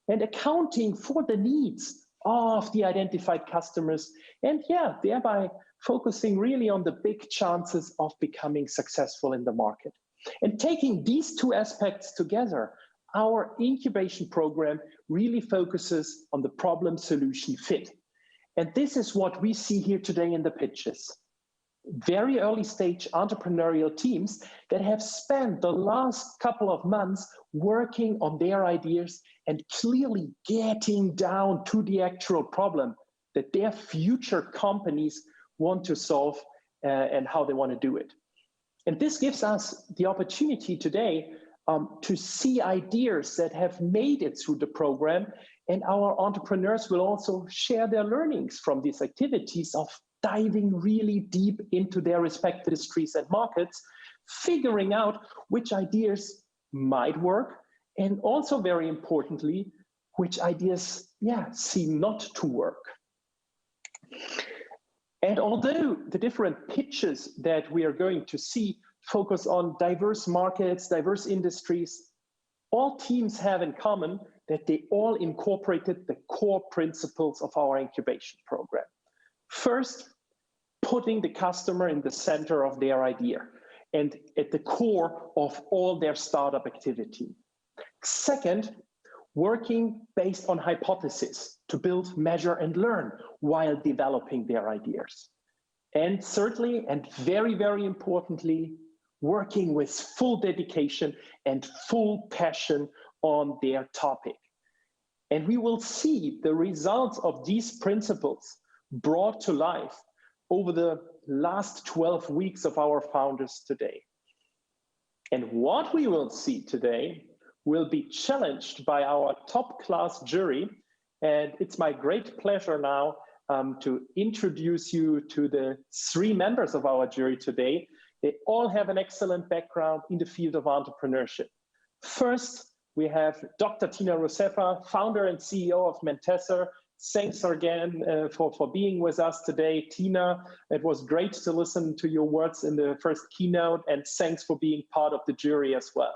and accounting for the needs of the identified customers, and thereby focusing really on the big chances of becoming successful in the market. And taking these two aspects together, our incubation program really focuses on the problem-solution fit. And this is what we see here today in the pitches. Very early stage entrepreneurial teams that have spent the last couple of months working on their ideas and clearly getting down to the actual problem that their future companies want to solve and how they want to do it. And this gives us the opportunity today to see ideas that have made it through the program, and our entrepreneurs will also share their learnings from these activities of diving really deep into their respective industries and markets, figuring out which ideas might work, and also very importantly, which ideas, seem not to work. And although the different pitches that we are going to see focus on diverse markets, diverse industries, all teams have in common that they all incorporated the core principles of our incubation program. First, putting the customer in the center of their idea and at the core of all their startup activity. Second, working based on hypotheses to build, measure, and learn while developing their ideas. And thirdly, and very, very importantly, working with full dedication and full passion on their topic. And we will see the results of these principles brought to life over the last 12 weeks of our founders today. And what we will see today will be challenged by our top-class jury. And it's my great pleasure now to introduce you to the 3 members of our jury today. They all have an excellent background in the field of entrepreneurship. First, we have Dr. Tina Ruseva, founder and CEO of Mentessa. Thanks again for being with us today, Tina. It was great to listen to your words in the first keynote, and thanks for being part of the jury as well.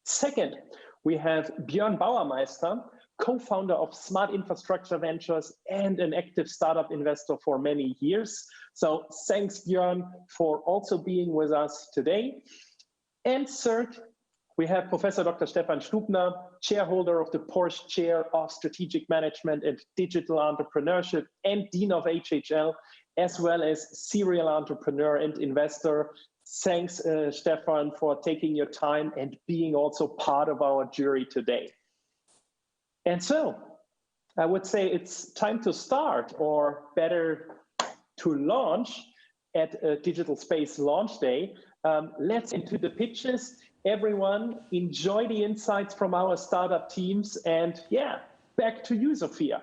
Second, we have Björn Bauermeister, co-founder of Smart Infrastructure Ventures and an active startup investor for many years. So thanks, Björn, for also being with us today. And third, we have Professor Dr. Stephan Stubner, chairholder of the Porsche Chair of Strategic Management and Digital Entrepreneurship and Dean of HHL, as well as serial entrepreneur and investor. Thanks, Stephan, for taking your time and being also part of our jury today. And so I would say it's time to start, or better, to launch at Digital Space Launch Day. Let's into the pitches. Everyone, enjoy the insights from our startup teams. And back to you, Sophia.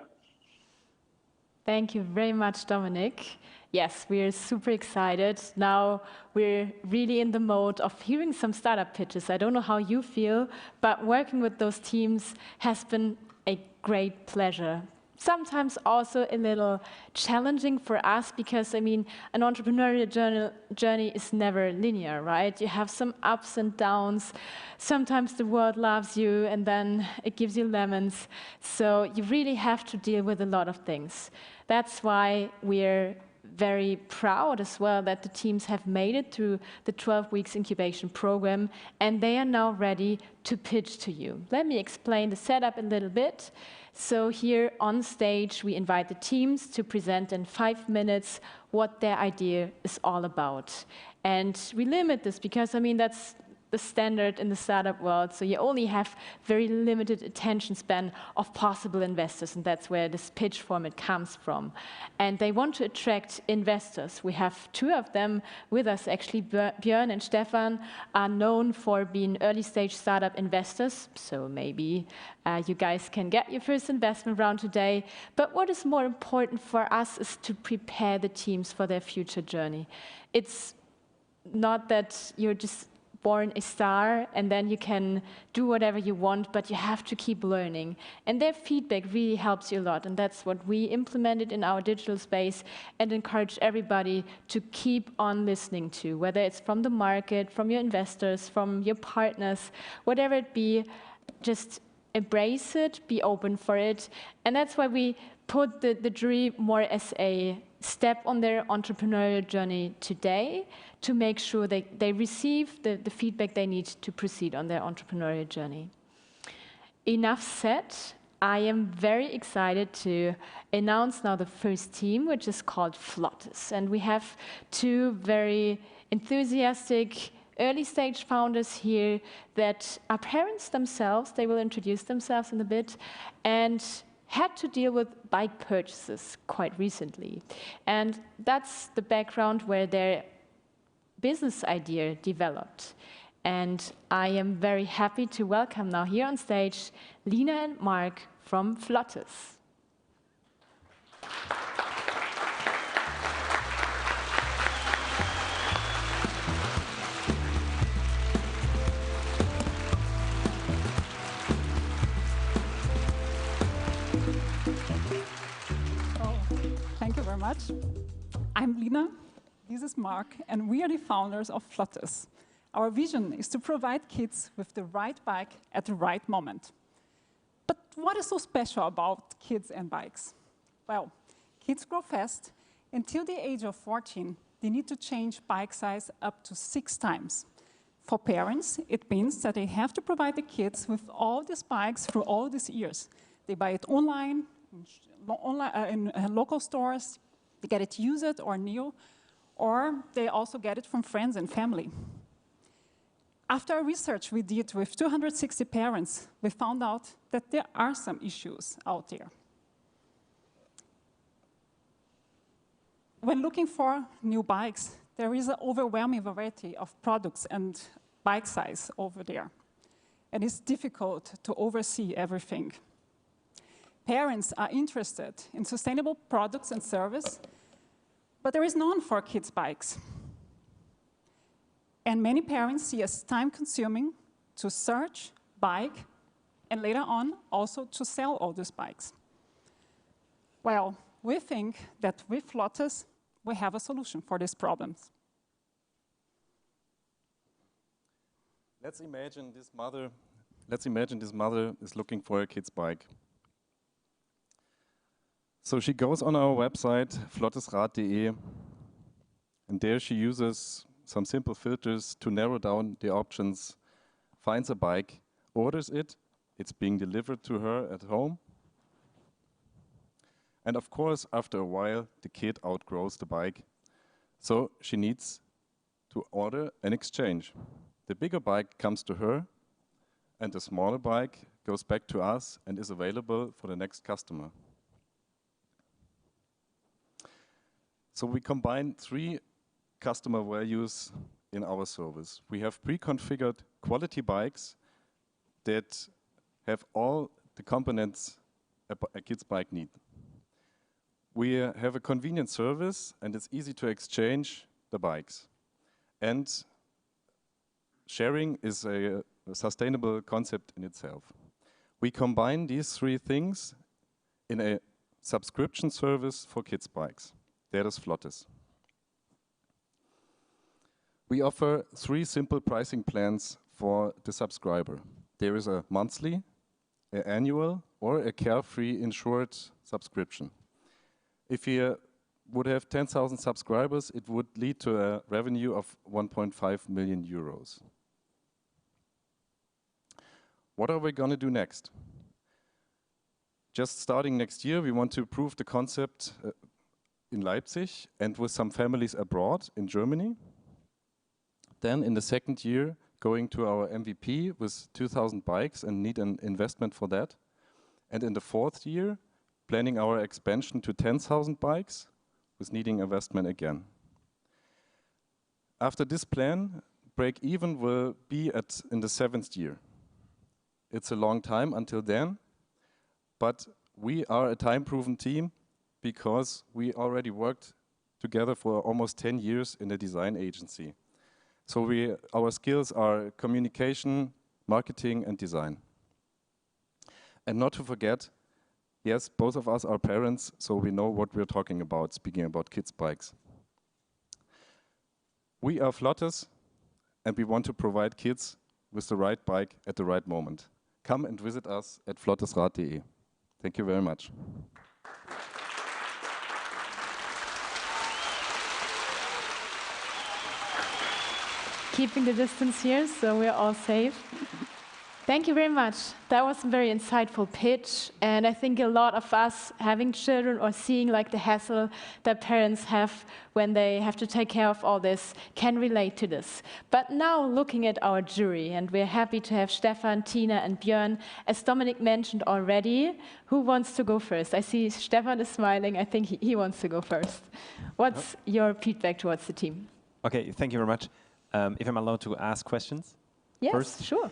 Thank you very much, Dominik. Yes, we're super excited. Now we're really in the mode of hearing some startup pitches. I don't know how you feel, but working with those teams has been a great pleasure. Sometimes also a little challenging for us because, I mean, an entrepreneurial journey is never linear, right? You have some ups and downs. Sometimes the world loves you and then it gives you lemons. So you really have to deal with a lot of things. That's why we're very proud as well that the teams have made it through the 12 weeks incubation program, and they are now ready to pitch to you. Let me explain the setup a little bit. So here on stage, we invite the teams to present in 5 minutes what their idea is all about. And we limit this because, I mean, that's the standard in the startup world. So you only have very limited attention span of possible investors, and that's where this pitch format comes from. And they want to attract investors. We have 2 of them with us, actually. Björn and Stephan are known for being early stage startup investors. So maybe you guys can get your first investment round today. But what is more important for us is to prepare the teams for their future journey. It's not that you're just born a star and then you can do whatever you want, but you have to keep learning. And their feedback really helps you a lot. And that's what we implemented in our digital space and encourage everybody to keep on listening to, whether it's from the market, from your investors, from your partners, whatever it be, just embrace it, be open for it. And that's why we put the jury more as a step on their entrepreneurial journey today to make sure they receive the feedback they need to proceed on their entrepreneurial journey. Enough said. I am very excited to announce now the first team, which is called Flottes. And we have two very enthusiastic early-stage founders here that are parents themselves. They will introduce themselves in a bit, and had to deal with bike purchases quite recently. And that's the background where their business idea developed. And I am very happy to welcome now here on stage Lina and Mark from Flottes. Thank you very much. I'm Lina, this is Mark, and we are the founders of Flottes. Our vision is to provide kids with the right bike at the right moment. But what is so special about kids and bikes? Well, kids grow fast. Until the age of 14, they need to change bike size up to 6 times. For parents, it means that they have to provide the kids with all these bikes through all these years. They buy it online, in local stores, they get it used or new, or they also get it from friends and family. After research we did with 260 parents, we found out that there are some issues out there. When looking for new bikes, there is an overwhelming variety of products and bike size over there. And it's difficult to oversee everything. Parents are interested in sustainable products and service, but there is none for kids' bikes. And many parents see it as time-consuming to search, bike, and later on also to sell all these bikes. Well, we think that with Flottes, we have a solution for these problems. Let's imagine this mother is looking for a kid's bike. So she goes on our website, flottesrad.de, and there she uses some simple filters to narrow down the options, finds a bike, orders it, it's being delivered to her at home. And of course, after a while, the kid outgrows the bike. So she needs to order an exchange. The bigger bike comes to her, and the smaller bike goes back to us and is available for the next customer. So we combine 3 customer values in our service. We have pre-configured quality bikes that have all the components a kid's bike needs. We have a convenient service, and it's easy to exchange the bikes. And sharing is a sustainable concept in itself. We combine these 3 things in a subscription service for kids' bikes. That is Flottes. We offer 3 simple pricing plans for the subscriber. There is a monthly, an annual, or a carefree insured subscription. If you would have 10,000 subscribers, it would lead to a revenue of 1.5 million euros. What are we going to do next? Just starting next year, we want to prove the concept in Leipzig and with some families abroad in Germany. Then in the second year, going to our MVP with 2,000 bikes and need an investment for that. And in the 4th year, planning our expansion to 10,000 bikes with needing investment again. After this plan, break even will be in the 7th year. It's a long time until then, but we are a time-proven team because we already worked together for almost 10 years in a design agency. So our skills are communication, marketing, and design. And not to forget, yes, both of us are parents, so we know what we're talking about, speaking about kids' bikes. We are Flottes, and we want to provide kids with the right bike at the right moment. Come and visit us at flottesrad.de. Thank you very much. keeping the distance here, so we're all safe. Thank you very much. That was a very insightful pitch, and I think a lot of us having children or seeing like the hassle that parents have when they have to take care of all this can relate to this. But now looking at our jury, and we're happy to have Stephan, Tina, and Björn, as Dominik mentioned already. Who wants to go first? I see Stephan is smiling. I think he wants to go first. What's your feedback towards the team? Okay, thank you very much. If I'm allowed to ask questions? Yes, first? Sure.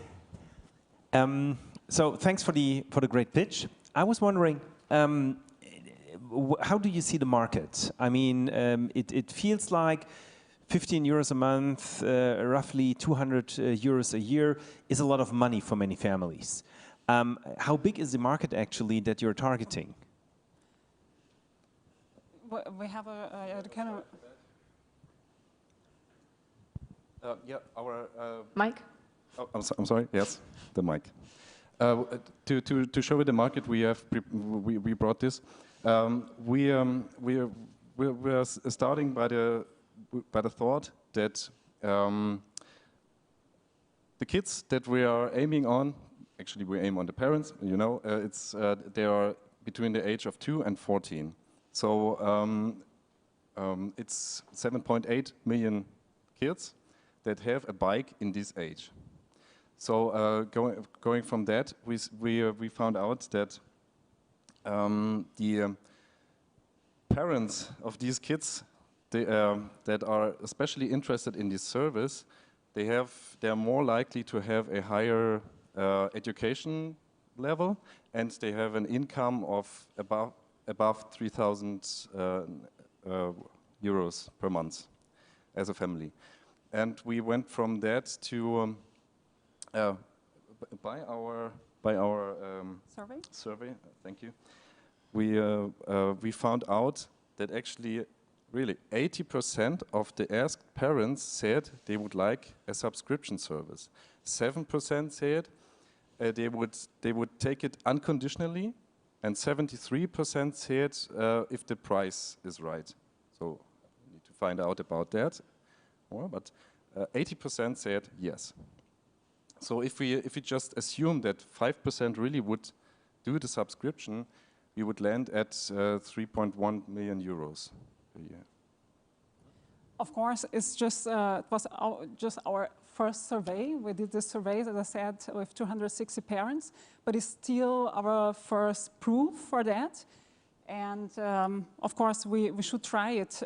So thanks for the great pitch. I was wondering, how do you see the market? I mean, it feels like 15 euros a month, roughly 200 euros a year is a lot of money for many families. How big is the market actually that you're targeting? We have a kind of... yeah, our... Mike? Oh, I'm sorry. Yes, the mic. To show you the market, we brought this. We are starting by the thought that the kids that we are aiming on, actually we aim on the parents. You know, they are between the age of 2 and 14. So it's 7.8 million kids that have a bike in this age. So going from that, we found out that the parents of these kids that are especially interested in this service, they are more likely to have a higher education level, and they have an income of above 3,000 euros per month as a family. And we went from that to by our survey, thank you. We found out that actually, really, 80% of the asked parents said they would like a subscription service. 7% said they would take it unconditionally, and 73% said if the price is right. So we need to find out about that more, but 80% said yes. So if we just assume that 5% really would do the subscription, we would land at 3.1 million euros per year. Of course, it's just it was just our first survey. We did this survey, as I said, with 260 parents, but it's still our first proof for that. And of course, we should try it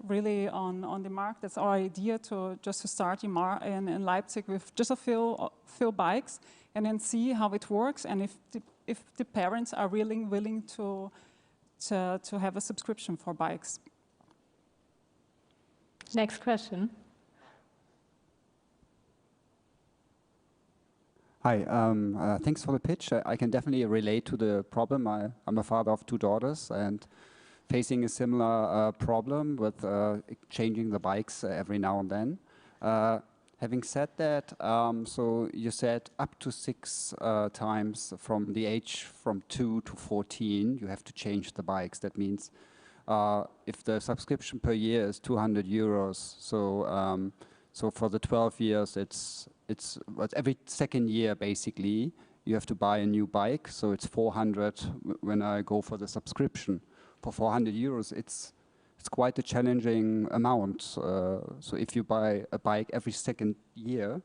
really on the market. That's our idea, to start in Leipzig with just a few bikes, and then see how it works, and if the parents are really willing to have a subscription for bikes. Next question. Hi, thanks for the pitch. I can definitely relate to the problem. I'm a father of 2 daughters and facing a similar problem with changing the bikes every now and then. Having said that, so you said up to 6 times from the age from 2 to 14, you have to change the bikes. That means if the subscription per year is 200 euros, so for the 12 years, it's every second year, basically, you have to buy a new bike. So it's 400 when I go for the subscription. For 400 euros, it's quite a challenging amount. So if you buy a bike every second year,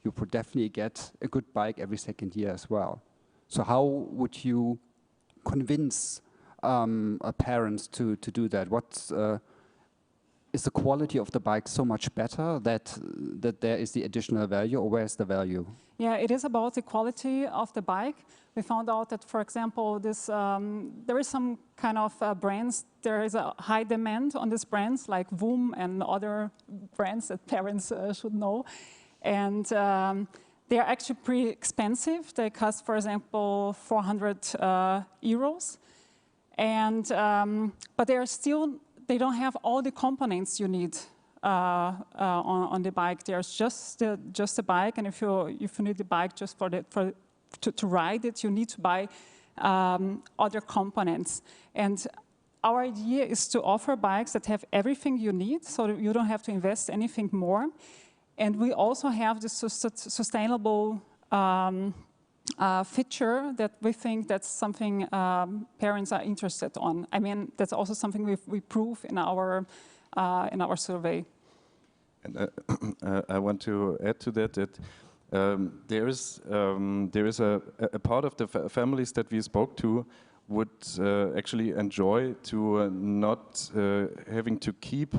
you would definitely get a good bike every second year as well. So how would you convince parents to do that? Is the quality of the bike so much better that there is the additional value, or where's the value? Yeah, it is about the quality of the bike. We found out that, for example, there is some kind of brands, there is a high demand on these brands, like Voom and other brands that parents should know. And they are actually pretty expensive. They cost, for example, 400 euros. And, but they don't have all the components you need on the bike. There's just a bike, and if you need the bike just to ride it, you need to buy other components. And our idea is to offer bikes that have everything you need, so that you don't have to invest anything more. And we also have this sustainable feature that we think that's something parents are interested on. I mean, that's also something we prove in our survey. And I want to add to that there is a part of the families that we spoke to would actually enjoy to not having to keep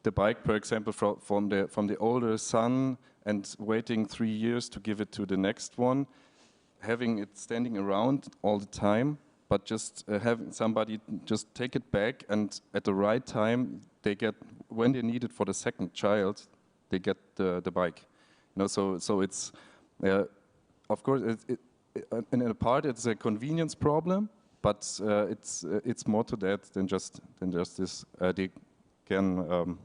the bike, for example, from the older son and waiting 3 years to give it to the next one, having it standing around all the time, but just having somebody just take it back, and at the right time they get, when they need it for the second child, they get the bike. You know, so it's of course in a part it's a convenience problem, but it's more to that than just this. They can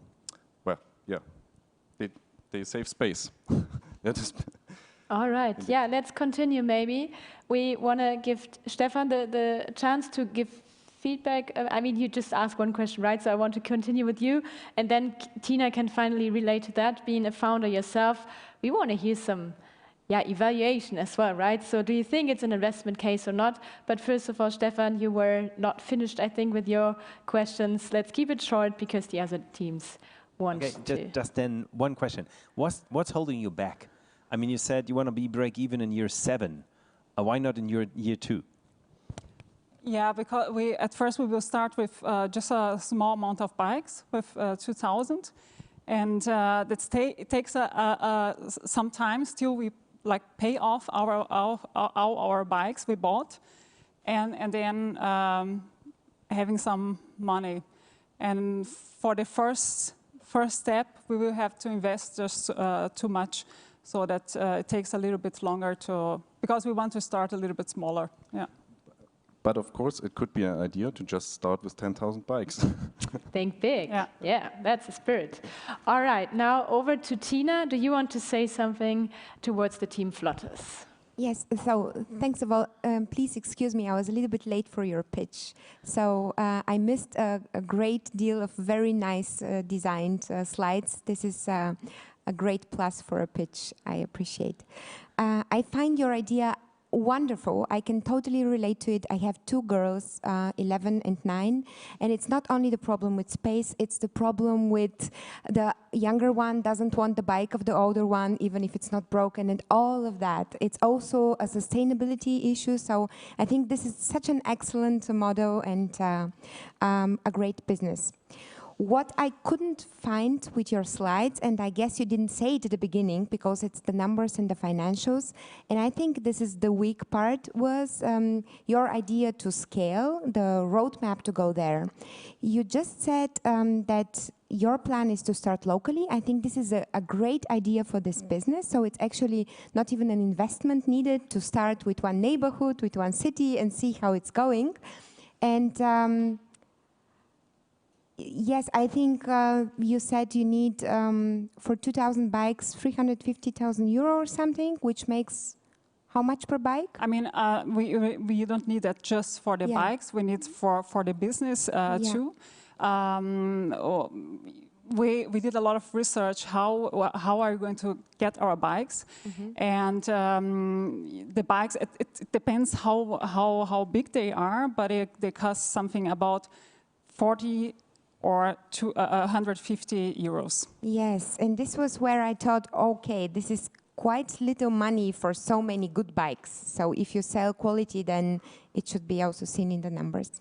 they save space. All right, yeah, let's continue maybe. We want to give Stephan the chance to give feedback. I mean, you just asked one question, right? So I want to continue with you. And then Tina can finally relate to that. Being a founder yourself, we want to hear some evaluation as well, right? So do you think it's an investment case or not? But first of all, Stephan, you were not finished, I think, with your questions. Let's keep it short because the other teams want to. Just then, one question. What's holding you back? I mean, you said you want to be break even in year 7. Why not in year 2? Yeah, because at first we will start with just a small amount of bikes with 2,000, and it takes some time. Still, we pay off our bikes we bought, and then having some money. And for the first step, we will have to invest just too much, so that it takes a little bit longer because we want to start a little bit smaller. Yeah. But of course, it could be an idea to just start with 10,000 bikes. Think big. Yeah, that's the spirit. All right, now over to Tina. Do you want to say something towards the team Flottes? Yes, so thanks of all. Please excuse me, I was a little bit late for your pitch. So I missed a great deal of very nice designed slides. This is a great plus for a pitch, I appreciate. I find your idea wonderful. I can totally relate to it. I have 2 girls, 11 and 9, and it's not only the problem with space, it's the problem with the younger one doesn't want the bike of the older one, even if it's not broken, and all of that. It's also a sustainability issue, so I think this is such an excellent model and a great business. What I couldn't find with your slides, and I guess you didn't say it at the beginning because it's the numbers and the financials, and I think this is the weak part, was your idea to scale, the roadmap to go there. You just said that your plan is to start locally. I think this is a great idea for this business, so it's actually not even an investment needed to start with one neighborhood, with one city, and see how it's going. And yes, I think you said you need, for 2,000 bikes, 350,000 euro or something, which makes how much per bike? I mean, we don't need that just for the bikes. We need for the business too. We did a lot of research. How are we going to get our bikes? And the bikes, it depends how big they are, but they cost something about 40 or 150 euros. Yes, and this was where I thought, okay, this is quite little money for so many good bikes. So if you sell quality, then it should be also seen in the numbers.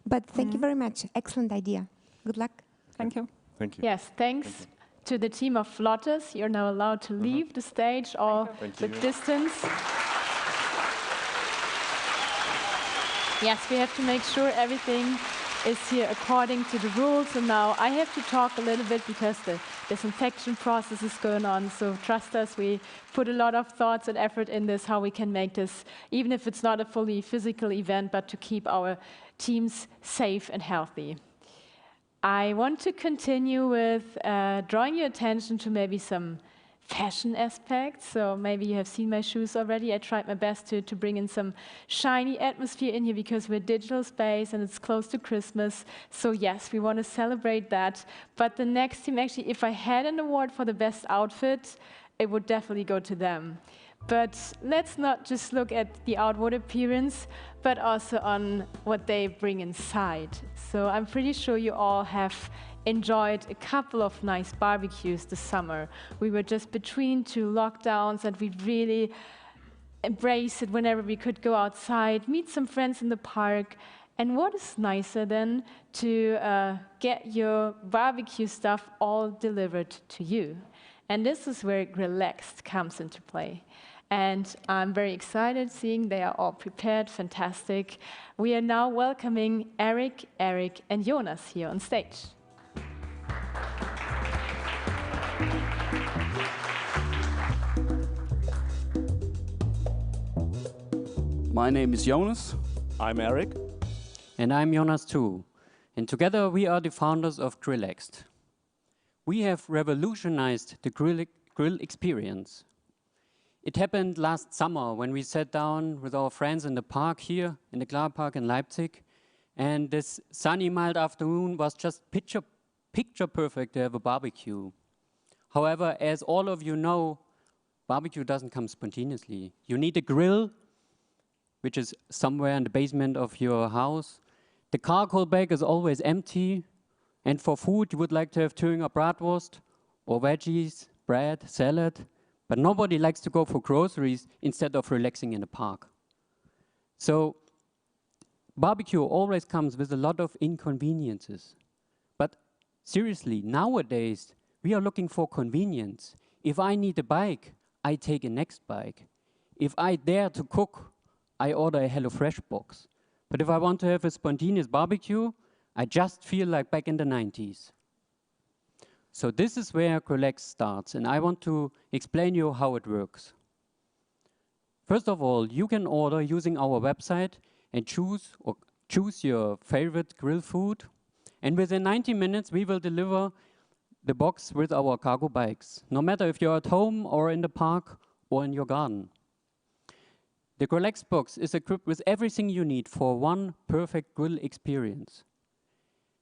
But thank you very much. Excellent idea. Good luck. Thank you. Thank you. Yes, thanks to the team of Flottes. You're now allowed to leave the stage or the distance. Yes, we have to make sure everything is here according to the rules. And now I have to talk a little bit because the disinfection process is going on. So trust us, we put a lot of thoughts and effort in this, how we can make this, even if it's not a fully physical event, but to keep our teams safe and healthy. I want to continue with drawing your attention to maybe some fashion aspect. So maybe you have seen my shoes already. I tried my best to bring in some shiny atmosphere in here because we're digital space and it's close to Christmas. So yes, we want to celebrate that. But the next team, actually, if I had an award for the best outfit, it would definitely go to them. But let's not just look at the outward appearance, but also on what they bring inside. So I'm pretty sure you all have enjoyed a couple of nice barbecues this summer. We were just between 2 lockdowns and we really embraced it whenever we could go outside, meet some friends in the park. And what is nicer than to get your barbecue stuff all delivered to you? And this is where Grillaxed comes into play. And I'm very excited seeing they are all prepared, fantastic. We are now welcoming Eric, and Jonas here on stage. My name is Jonas. I'm Eric. And I'm Jonas too. And together we are the founders of Grillaxed. We have revolutionized the grill experience. It happened last summer when we sat down with our friends in the park here, in the Klar Park in Leipzig. And this sunny, mild afternoon was just picture perfect to have a barbecue. However, as all of you know, barbecue doesn't come spontaneously. You need a grill, which is somewhere in the basement of your house. The charcoal bag is always empty. And for food, you would like to have Thüringer Bratwurst or veggies, bread, salad. But nobody likes to go for groceries instead of relaxing in the park. So barbecue always comes with a lot of inconveniences. But seriously, nowadays, we are looking for convenience. If I need a bike, I take a next bike. If I dare to cook, I order a HelloFresh box. But if I want to have a spontaneous barbecue, I just feel like back in the 90s. So this is where Grillaxed starts, and I want to explain you how it works. First of all, you can order using our website and choose your favorite grill food. And within 90 minutes, we will deliver the box with our cargo bikes, no matter if you're at home or in the park or in your garden. The Grillaxed box is equipped with everything you need for one perfect grill experience.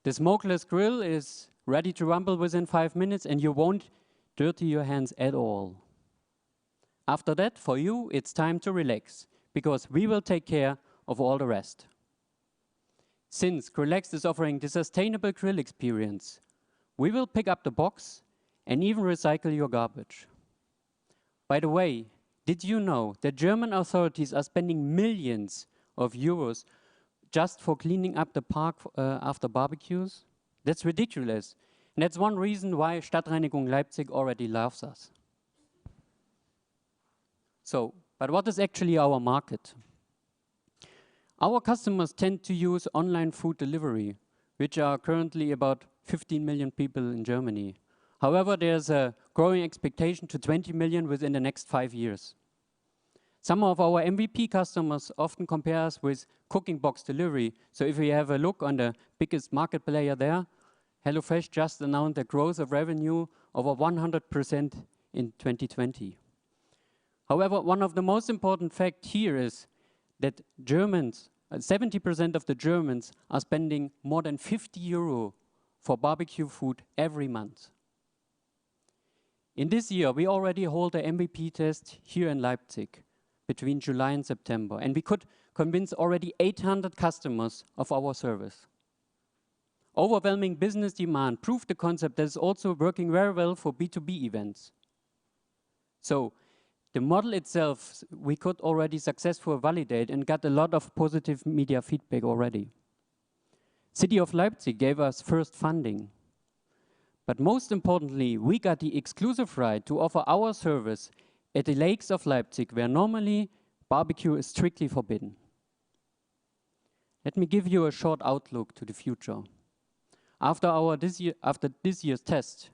The smokeless grill is ready to rumble within 5 minutes, and you won't dirty your hands at all. After that, for you, it's time to relax, because we will take care of all the rest. Since Grillaxed is offering the sustainable grill experience, we will pick up the box and even recycle your garbage. By the way, did you know that German authorities are spending millions of euros just for cleaning up the park after barbecues? That's ridiculous. And that's one reason why Stadtreinigung Leipzig already loves us. So, but what is actually our market? Our customers tend to use online food delivery, which are currently about 15 million people in Germany. However, there's a growing expectation to 20 million within the next 5 years. Some of our MVP customers often compare us with cooking box delivery. So if we have a look on the biggest market player there, HelloFresh just announced a growth of revenue over 100% in 2020. However, one of the most important facts here is that Germans, 70% of the Germans are spending more than 50 euro for barbecue food every month. In this year, we already hold an MVP test here in Leipzig between July and September, and we could convince already 800 customers of our service. Overwhelming business demand proved the concept that is also working very well for B2B events. So the model itself, we could already successfully validate and got a lot of positive media feedback already. City of Leipzig gave us first funding. But most importantly, we got the exclusive right to offer our service at the lakes of Leipzig, where normally barbecue is strictly forbidden. Let me give you a short outlook to the future. After this year's test,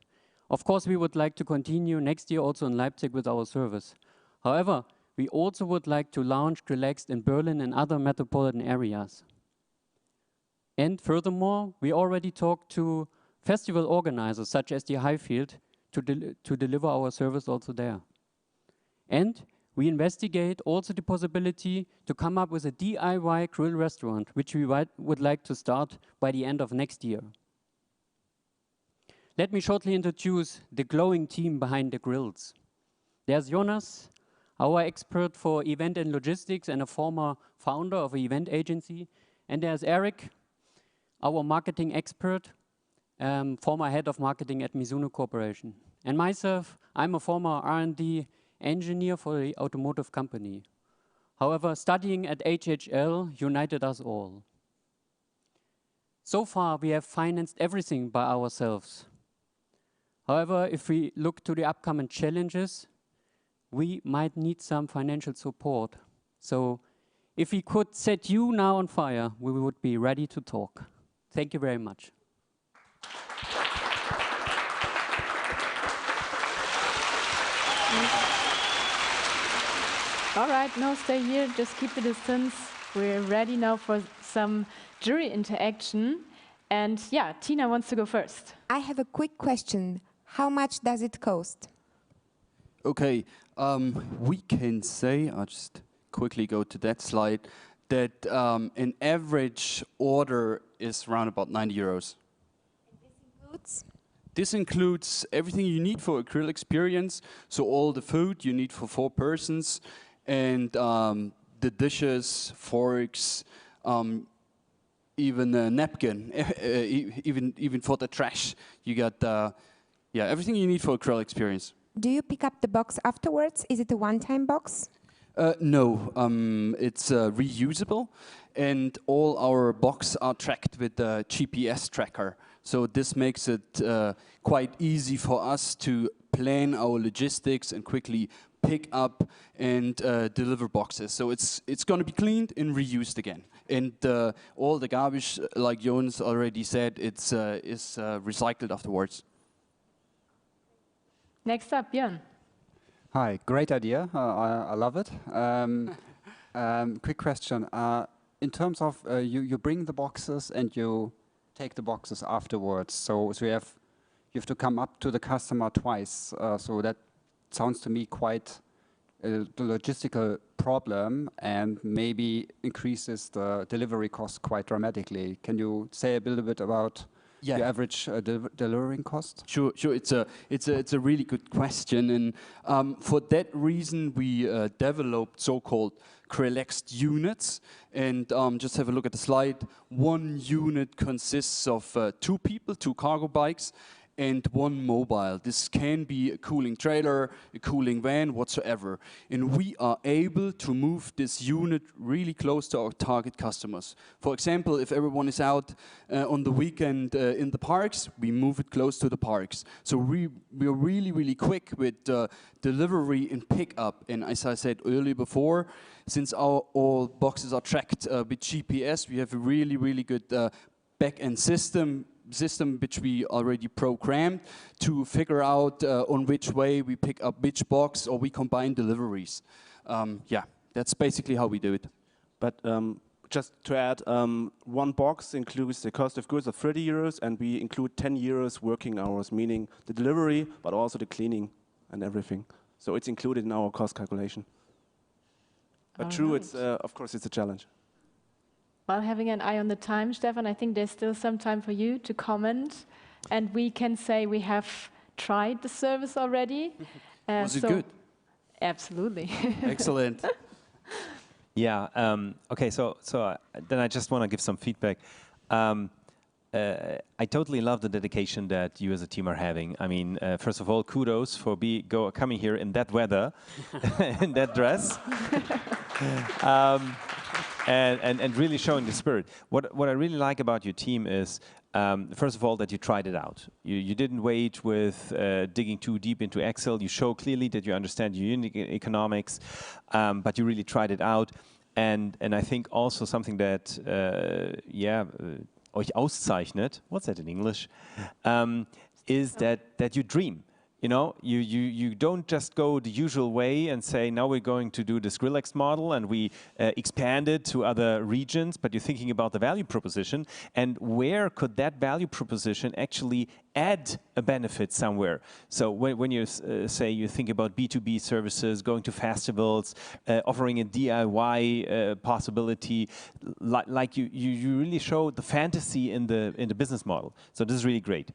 of course, we would like to continue next year also in Leipzig with our service. However, we also would like to launch Grillaxed in Berlin and other metropolitan areas. And furthermore, we already talked to festival organizers such as the Highfield to deliver our service also there. And we investigate also the possibility to come up with a DIY grill restaurant, which we would like to start by the end of next year. Let me shortly introduce the glowing team behind the grills. There's Jonas, our expert for event and logistics and a former founder of an event agency. And there's Eric, our marketing expert, former head of marketing at Mizuno Corporation. And myself, I'm a former R&D engineer for the automotive company. However, studying at HHL united us all. So far, we have financed everything by ourselves. However, if we look to the upcoming challenges, we might need some financial support. So if we could set you now on fire, we would be ready to talk. Thank you very much. All right, no, stay here, just keep the distance. We're ready now for some jury interaction. And yeah, Tina wants to go first. I have a quick question. How much does it cost? Okay, we can say, I'll just quickly go to that slide, that an average order is around about 90 euros. This includes everything you need for a grill experience, so all the food you need for 4 persons, and the dishes, forks, even a napkin, even for the trash. You got yeah, everything you need for a grill experience. Do you pick up the box afterwards? Is it a one-time box? No, it's reusable, and all our boxes are tracked with a GPS tracker. So this makes it quite easy for us to plan our logistics and quickly pick up and deliver boxes. So it's going to be cleaned and reused again. And all the garbage, like Jonas already said, is recycled afterwards. Next up, Björn. Hi, great idea. I love it. Quick question. In terms of you bring the boxes and you take the boxes afterwards. So you have to come up to the customer twice. So that sounds to me quite the logistical problem and maybe increases the delivery cost quite dramatically. Can you say a little bit about the average delivering cost? Sure. It's a really good question, and for that reason we developed so-called Grillaxed units. And just have a look at the slide. One unit consists of 2 people, 2 cargo bikes, and 1 mobile. This can be a cooling trailer, a cooling van, whatsoever. And we are able to move this unit really close to our target customers. For example, if everyone is out on the weekend in the parks, we move it close to the parks. So we're really, really quick with delivery and pickup. And as I said earlier before, since all boxes are tracked with GPS, we have a really, really good back-end system which we already programmed to figure out on which way we pick up which box or we combine deliveries. Yeah, that's basically how we do it. But just to add, 1 box includes the cost of goods of 30 euros and we include 10 euros working hours, meaning the delivery, but also the cleaning and everything. So it's included in our cost calculation. But true, it's of course it's a challenge. While having an eye on the time, Stephan, I think there's still some time for you to comment. And we can say we have tried the service already. Was it good? Absolutely. Excellent. Yeah, okay, so then I just want to give some feedback. I totally love the dedication that you as a team are having. I mean, first of all, kudos for coming here in that weather, in that dress. And really showing the spirit. What I really like about your team is, first of all, that you tried it out. You didn't wait with digging too deep into Excel. You show clearly that you understand your unit economics, but you really tried it out. And I think also something that, euch auszeichnet, what's that in English, is that you dream. you know, you don't just go the usual way and say, now we're going to do this Grillaxed model and we expand it to other regions, but you're thinking about the value proposition and where could that value proposition actually add a benefit somewhere. So when you say you think about B2B services, going to festivals, offering a DIY possibility, like you really show the fantasy in the business model. So this is really great.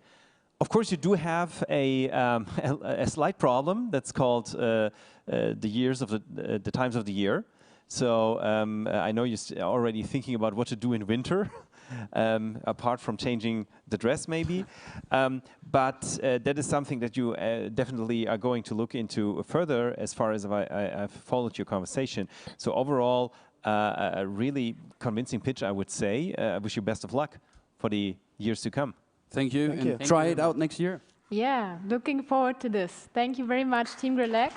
Of course, you do have a slight problem that's called the times of the year. So I know you're already thinking about what to do in winter. Apart from changing the dress maybe, but that is something that you definitely are going to look into further as far as I've followed your conversation. So overall, a really convincing pitch, I would say. I wish you best of luck for the years to come. Thank you. Thank you. Try it out next year. Yeah, looking forward to this. Thank you very much, Team Grillaxed.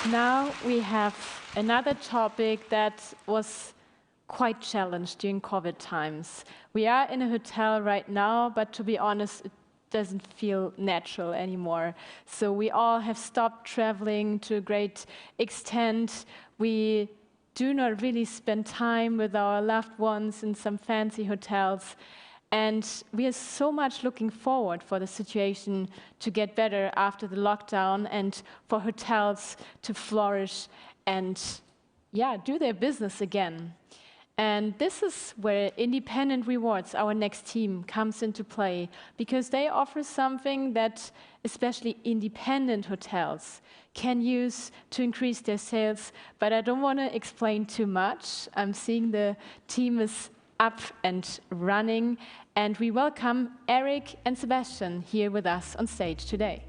Now we have another topic that was quite challenged during COVID times. We are in a hotel right now, but to be honest, it doesn't feel natural anymore. So we all have stopped traveling to a great extent. We do not really spend time with our loved ones in some fancy hotels. And we are so much looking forward for the situation to get better after the lockdown and for hotels to flourish and, yeah, do their business again. And this is where Independent Rewards, our next team, comes into play, because they offer something that especially independent hotels can use to increase their sales. But I don't want to explain too much. I'm seeing the team is up and running, and we welcome Eric and Sebastian here with us on stage today.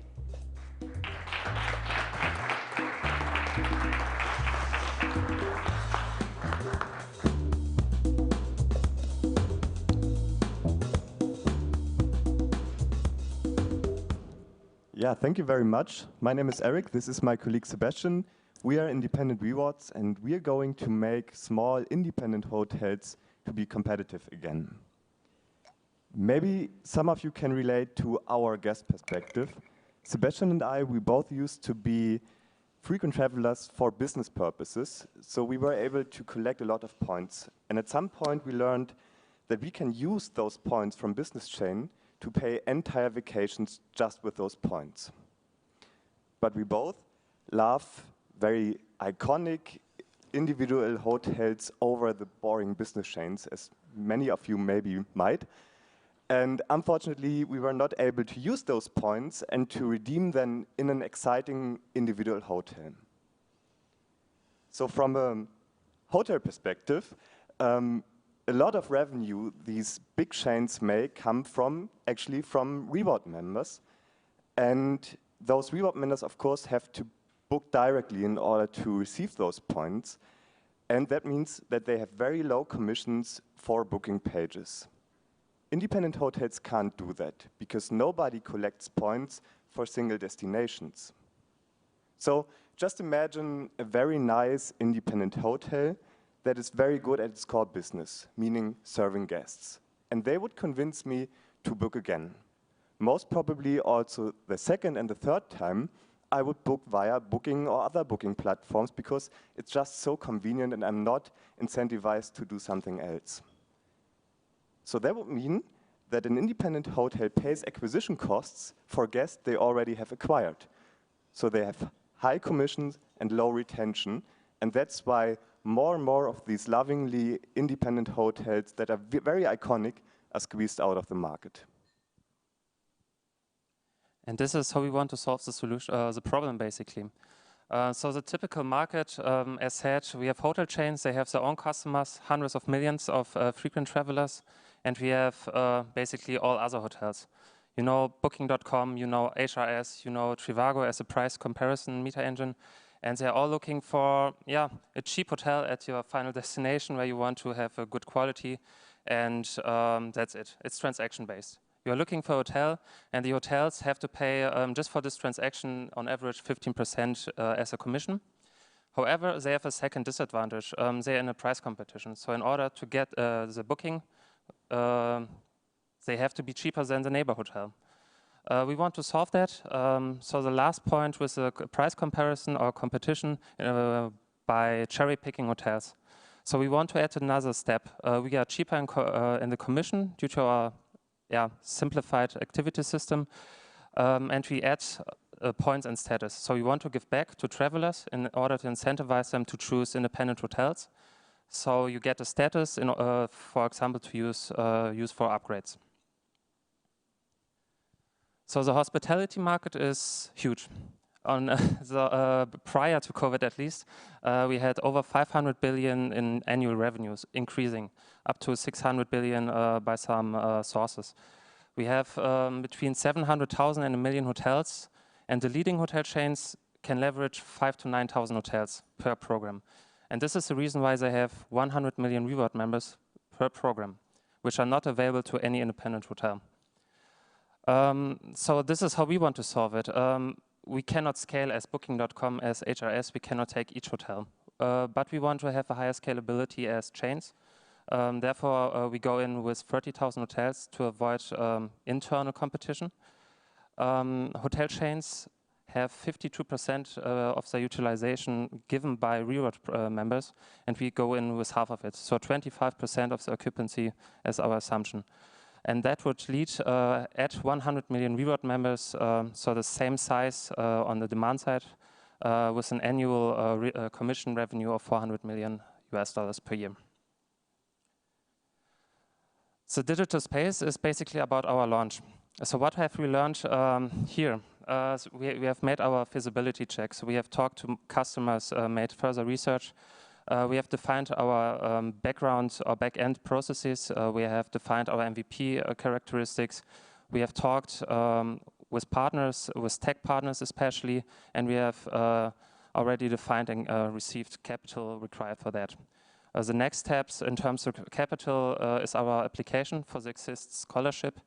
Yeah, thank you very much. My name is Eric. This is my colleague Sebastian. We are Independent Rewards, and we are going to make small independent hotels to be competitive again. Maybe some of you can relate to our guest perspective. Sebastian and I, we both used to be frequent travelers for business purposes, so we were able to collect a lot of points. And at some point we learned that we can use those points from business chain to pay entire vacations just with those points. But we both love very iconic individual hotels over the boring business chains, as many of you maybe might. And unfortunately, we were not able to use those points and to redeem them in an exciting individual hotel. So from a hotel perspective, a lot of revenue these big chains make come actually from reward members. And those reward members, of course, have to book directly in order to receive those points. And that means that they have very low commissions for booking pages. Independent hotels can't do that because nobody collects points for single destinations. So just imagine a very nice independent hotel that is very good at its core business, meaning serving guests. And they would convince me to book again. Most probably also the second and the third time, I would book via Booking or other booking platforms because it's just so convenient and I'm not incentivized to do something else. So that would mean that an independent hotel pays acquisition costs for guests they already have acquired. So they have high commissions and low retention, and that's why more and more of these lovingly independent hotels that are very iconic are squeezed out of the market. And this is how we want to solve the solution, the problem basically. So the typical market, as said, we have hotel chains, they have their own customers, hundreds of millions of frequent travelers, and we have basically all other hotels. You know Booking.com, you know HRS, you know Trivago as a price comparison meter engine, and they're all looking for a cheap hotel at your final destination where you want to have a good quality, and that's it. It's transaction-based. You're looking for a hotel, and the hotels have to pay, just for this transaction, on average 15% as a commission. However, they have a second disadvantage. They're in a price competition. So in order to get the booking, they have to be cheaper than the neighbor hotel. We want to solve that. So the last point was a price comparison or competition by cherry-picking hotels. So we want to add another step. We are cheaper in the commission due to our simplified activity system, and we add points and status. So we want to give back to travelers in order to incentivize them to choose independent hotels. So you get a status, for example, to use for upgrades. So the hospitality market is huge. Prior to COVID, at least, we had over 500 billion in annual revenues, increasing up to 600 billion by some sources. We have between 700,000 and 1 million hotels, and the leading hotel chains can leverage 5,000 to 9,000 hotels per program. And this is the reason why they have 100 million reward members per program, which are not available to any independent hotel. So this is how we want to solve it. We cannot scale as Booking.com, as HRS, we cannot take each hotel. But we want to have a higher scalability as chains. Therefore, we go in with 30,000 hotels to avoid internal competition. Hotel chains have 52% of their utilization given by reward members, and we go in with half of it. So 25% of the occupancy as our assumption. And that would lead at 100 million reward members, so the same size on the demand side, with an annual commission revenue of $400 million per year. So digital space is basically about our launch. So what have we learned here? So we have made our feasibility checks. We have talked to customers, made further research. We have defined our background or back-end processes. We have defined our MVP characteristics. We have talked with partners, with tech partners especially, and we have already defined and received capital required for that. The next steps in terms of capital is our application for the Exist scholarship.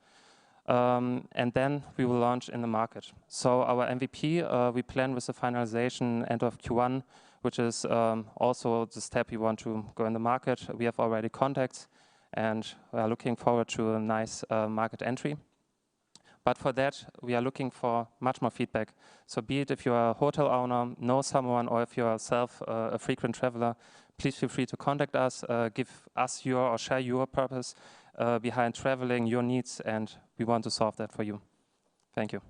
And then we will launch in the market. So our MVP, we plan with the finalization end of Q1, which is also the step we want to go in the market. We have already contacts, and we are looking forward to a nice market entry. But for that, we are looking for much more feedback. So be it if you are a hotel owner, know someone, or if you are yourself a frequent traveler, please feel free to contact us, give us your or share your purpose behind traveling, your needs, and we want to solve that for you. Thank you.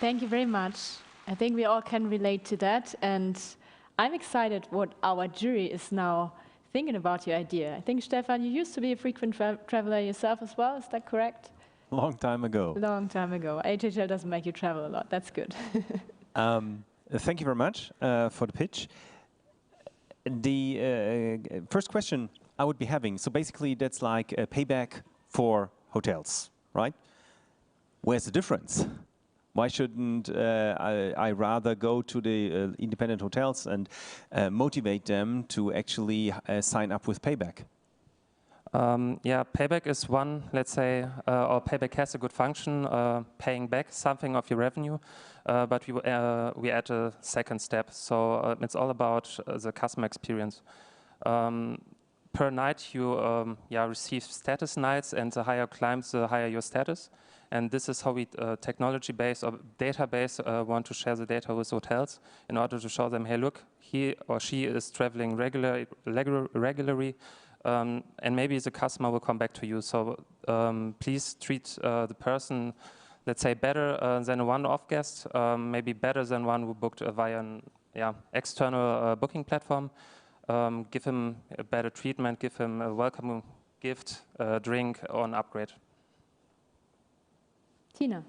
Thank you very much. I think we all can relate to that, and I'm excited what our jury is now thinking about your idea. I think, Stephan, you used to be a frequent traveler yourself as well, is that correct? Long time ago. Long time ago. HHL doesn't make you travel a lot, that's good. Thank you very much for the pitch. The first question I would be having, so basically that's like a payback for hotels, right? Where's the difference? Why shouldn't I rather go to the independent hotels and motivate them to actually sign up with payback? Yeah, payback is one, let's say, or payback has a good function, paying back something of your revenue, but we add a second step. So it's all about the customer experience. Per night, you receive status nights, and the higher climbs, the higher your status. And this is how we, technology-based or database, want to share the data with hotels in order to show them, hey, look, he or she is traveling regularly, and maybe the customer will come back to you. So please treat the person, let's say, better than a one-off guest, maybe better than one who booked via an external booking platform. Give him a better treatment, give him a welcome gift, drink, or an upgrade. Tina.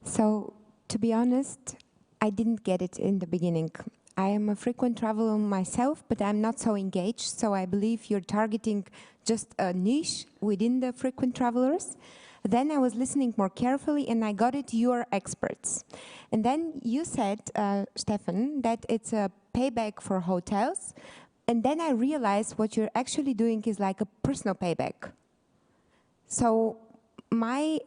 So, to be honest, I didn't get it in the beginning. I am a frequent traveler myself, but I'm not so engaged, so I believe you're targeting just a niche within the frequent travelers. Then I was listening more carefully, and I got it, you're experts. And then you said, Stephan, that it's a payback for hotels, and then I realized what you're actually doing is like a personal payback. So my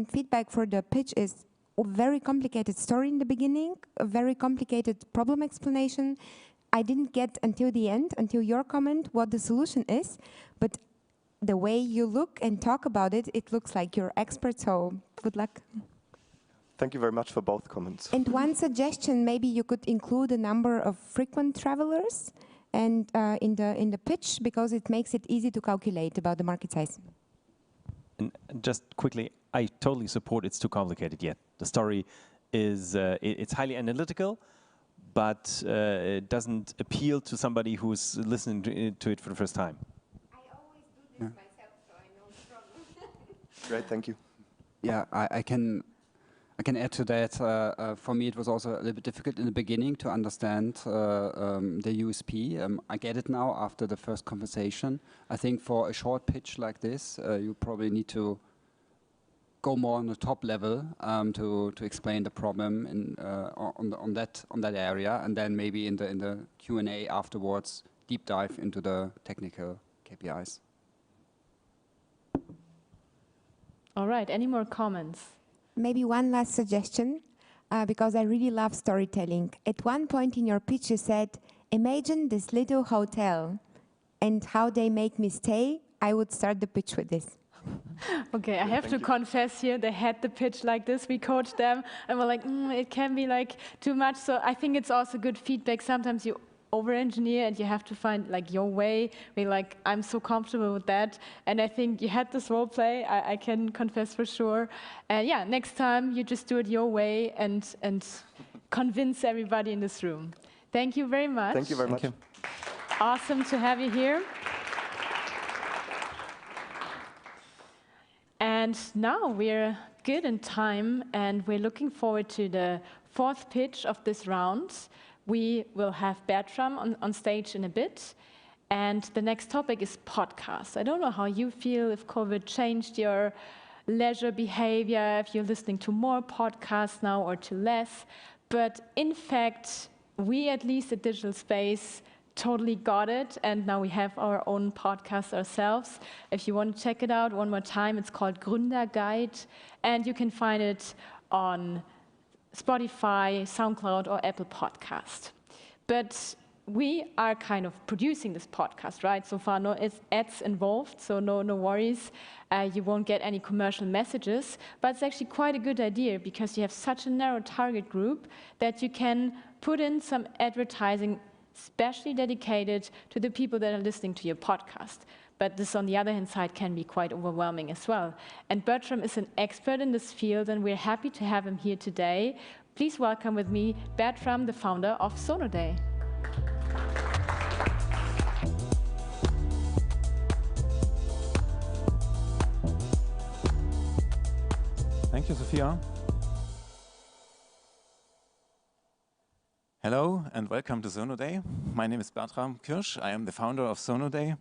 feedback for the pitch is, very complicated story in the beginning, a very complicated problem explanation. I didn't get until the end, until your comment, what the solution is, but the way you look and talk about it, it looks like you're expert, so good luck. Thank you very much for both comments. And one suggestion, maybe you could include a number of frequent travelers and in the pitch, because it makes it easy to calculate about the market size. And just quickly, I totally support it's too complicated yet. The story is, it's highly analytical, but it doesn't appeal to somebody who's listening to it for the first time. I always do this myself, so I know the problem. Great, thank you. Yeah, I can add to that. For me, it was also a little bit difficult in the beginning to understand the USP. I get it now after the first conversation. I think for a short pitch like this, you probably need to go more on the top level to explain the problem on that area, and then maybe in the Q&A afterwards, deep dive into the technical KPIs. All right. Any more comments? Maybe one last suggestion, because I really love storytelling. At one point in your pitch you said, imagine this little hotel and how they make me stay. I would start the pitch with this. Okay, I have to confess here, they had the pitch like this, we coached them, and we're like, it can be like too much. So I think it's also good feedback. Sometimes you over-engineer and you have to find like your way. We're like, I'm so comfortable with that. And I think you had this role play, I can confess for sure. And yeah, next time you just do it your way and convince everybody in this room. Thank you very much. Thank you very much. Awesome to have you here. And now we're good in time, and we're looking forward to the fourth pitch of this round. We will have Bertram on stage in a bit, and the next topic is podcasts. I don't know how you feel, if COVID changed your leisure behavior, if you're listening to more podcasts now or to less, but in fact, we at least at Digital Space totally got it, and now we have our own podcast ourselves. If you want to check it out one more time, it's called Gründerguide, and you can find it on Spotify, SoundCloud, or Apple Podcast. But we are kind of producing this podcast, right? So far, no ads involved, so no worries. You won't get any commercial messages, but it's actually quite a good idea because you have such a narrow target group that you can put in some advertising specially dedicated to the people that are listening to your podcast. But this, on the other hand side, can be quite overwhelming as well. And Bertram is an expert in this field, and we're happy to have him here today. Please welcome with me Bertram, the founder of Sonoday. Thank you, Sophia. Hello and welcome to Sonoday. My name is Bertram Kirsch. I am the founder of Sonoday,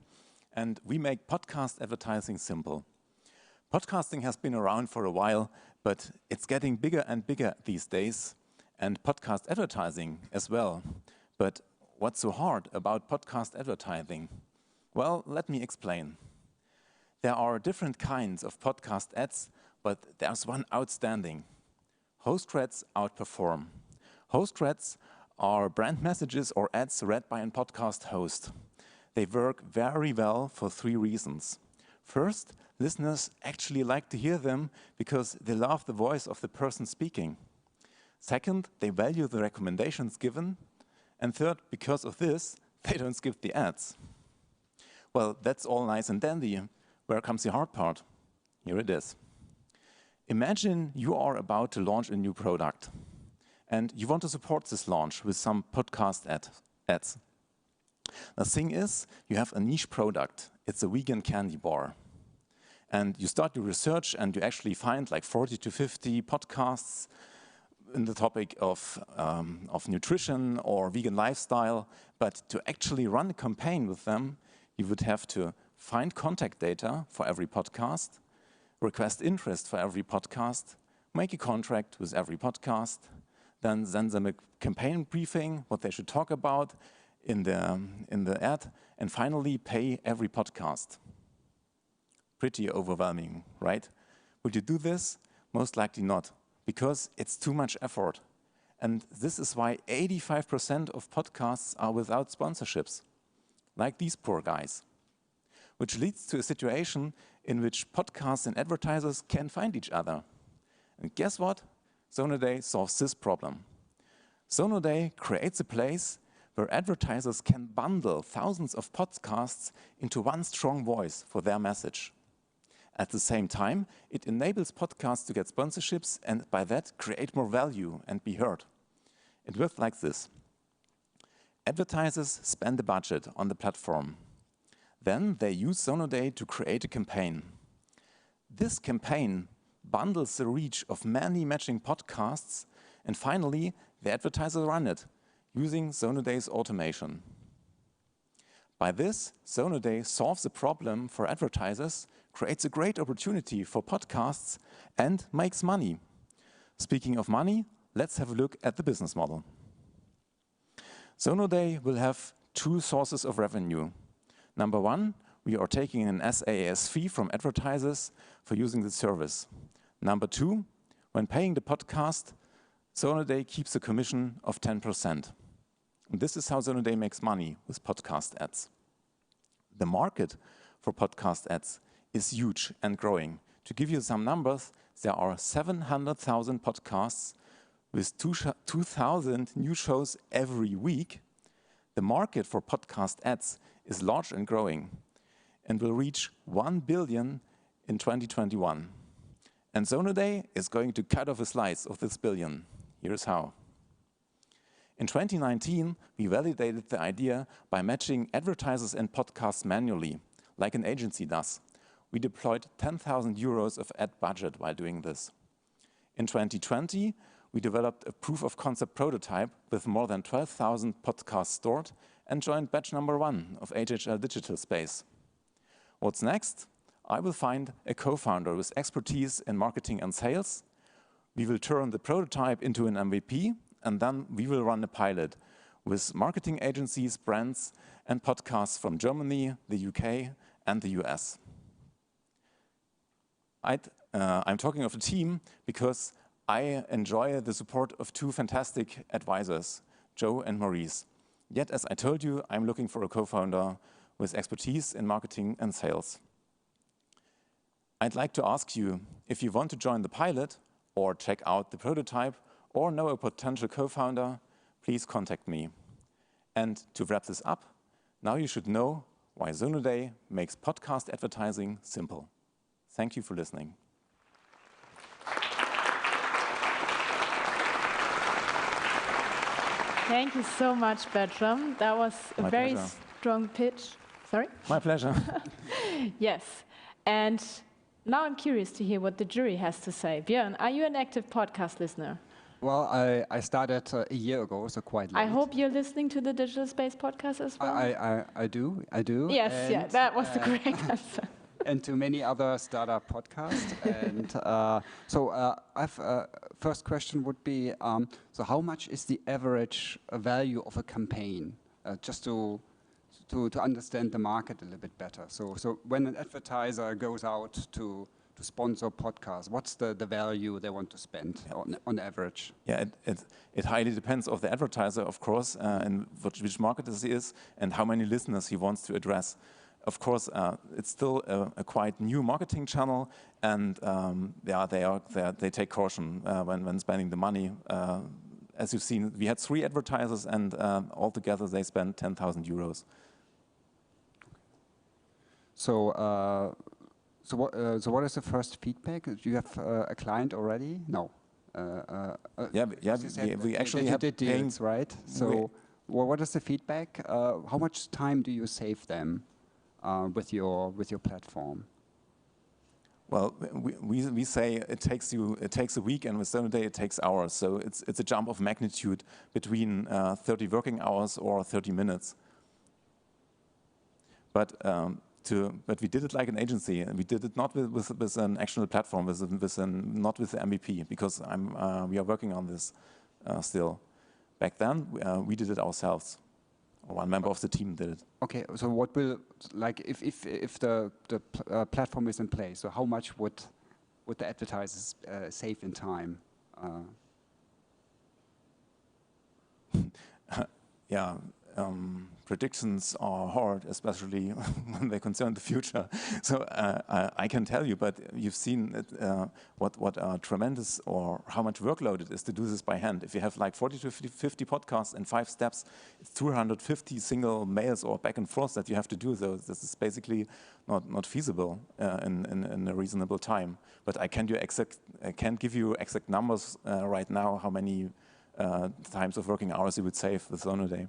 and we make podcast advertising simple. Podcasting has been around for a while, but it's getting bigger and bigger these days, and podcast advertising as well. But what's so hard about podcast advertising? Well, let me explain. There are different kinds of podcast ads, but there's one outstanding. Host threads outperform. Host threads are brand messages or ads read by a podcast host. They work very well for 3 reasons. First, listeners actually like to hear them because they love the voice of the person speaking. Second, they value the recommendations given. And third, because of this, they don't skip the ads. Well, that's all nice and dandy. Where comes the hard part? Here it is. Imagine you are about to launch a new product, and you want to support this launch with some podcast ads. The thing is, you have a niche product. It's a vegan candy bar. And you start your research, and you actually find like 40 to 50 podcasts in the topic of nutrition or vegan lifestyle. But to actually run a campaign with them, you would have to find contact data for every podcast, request interest for every podcast, make a contract with every podcast, then send them a campaign briefing, what they should talk about in the ad, and finally pay every podcast. Pretty overwhelming, right? Would you do this? Most likely not. because it's too much effort. And this is why 85% of podcasts are without sponsorships, like these poor guys, which leads to a situation in which podcasts and advertisers can find each other. And guess what? Sonoday solves this problem. Sonoday creates a place where advertisers can bundle thousands of podcasts into one strong voice for their message. At the same time, it enables podcasts to get sponsorships and by that create more value and be heard. It works like this. Advertisers spend a budget on the platform. Then they use Sonoday to create a campaign. This campaign bundles the reach of many matching podcasts, and finally, the advertisers run it, using Sonoday's automation. By this, Sonoday solves a problem for advertisers, creates a great opportunity for podcasts, and makes money. Speaking of money, let's have a look at the business model. Sonoday will have two sources of revenue. Number one, we are taking an SaaS fee from advertisers for using the service. Number two, when paying the podcast, Sonoday keeps a commission of 10%. And this is how Sonoday makes money with podcast ads. The market for podcast ads is huge and growing. To give you some numbers, there are 700,000 podcasts with 2,000 new shows every week. The market for podcast ads is large and growing and will reach 1 billion in 2021. And Sonoday is going to cut off a slice of this billion. Here's how. In 2019, we validated the idea by matching advertisers and podcasts manually, like an agency does. We deployed 10,000 euros of ad budget while doing this. In 2020, we developed a proof of concept prototype with more than 12,000 podcasts stored and joined batch number 1 of HHL Digital Space. What's next? I will find a co-founder with expertise in marketing and sales. We will turn the prototype into an MVP, and then we will run a pilot with marketing agencies, brands, and podcasts from Germany, the UK, and the US. I'm talking of a team because I enjoy the support of two fantastic advisors, Joe and Maurice. Yet, as I told you, I'm looking for a co-founder with expertise in marketing and sales. I'd like to ask you, if you want to join the pilot or check out the prototype or know a potential co-founder, please contact me. And to wrap this up, now you should know why Sonoday makes podcast advertising simple. Thank you for listening. Thank you so much, Bertram. That was a very strong pitch. Sorry? My pleasure. Yes. And now I'm curious to hear what the jury has to say. Björn, are you an active podcast listener? Well, I started a year ago, so quite late. I hope you're listening to the Digital Space podcast as well. I do. Yes, and yeah, that was the correct answer. And to many other startup podcasts. And I've first question would be, so how much is the average value of a campaign? Just to understand the market a little bit better. So when an advertiser goes out to sponsor podcasts, what's the value they want to spend on average? Yeah, it highly depends on the advertiser, of course, and which market this is and how many listeners he wants to address. Of course, it's still a quite new marketing channel, and they take caution when spending the money. As you've seen, we had 3 advertisers, and altogether they spent 10,000 euros. So what is the first feedback? Do you have a client already? No. We actually have did deals, right? So what is the feedback? How much time do you save them with your platform? Well, we say it takes a week, and with Sonoday it takes hours. So it's a jump of magnitude between 30 working hours or 30 minutes. But we did it like an agency, and we did it not with an actual platform, not with the MVP, because we are working on this still. Back then, we did it ourselves. One member of the team did it. Okay, so what will, like, if the platform is in place, so how much would the advertisers save in time Yeah, predictions are hard, especially when they concern the future. So I can tell you, but you've seen what a tremendous or how much workload it is to do this by hand. If you have like 40 to 50 podcasts in 5 steps, it's 250 single mails or back and forth that you have to do. So this is basically not feasible in a reasonable time. But I can't give you exact numbers right now, how many times of working hours you would save with Sonoday.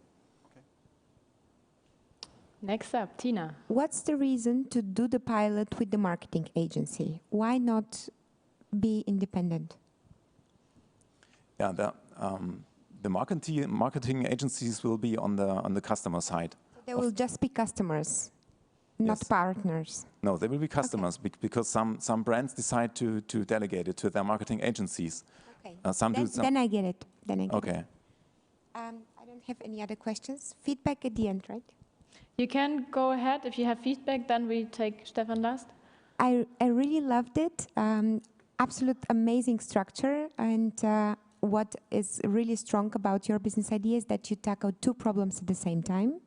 Next up, Tina. What's the reason to do the pilot with the marketing agency? Why not be independent? Yeah, the marketing agencies will be on the customer side. So they will just be customers, not partners. No, they will be customers because some brands decide to delegate it to their marketing agencies. Okay. Then I get it. Okay. I don't have any other questions. Feedback at the end, right? You can go ahead. If you have feedback, then we take Stephan last. I really loved it. Absolute amazing structure. And what is really strong about your business idea is that you tackle 2 problems at the same time.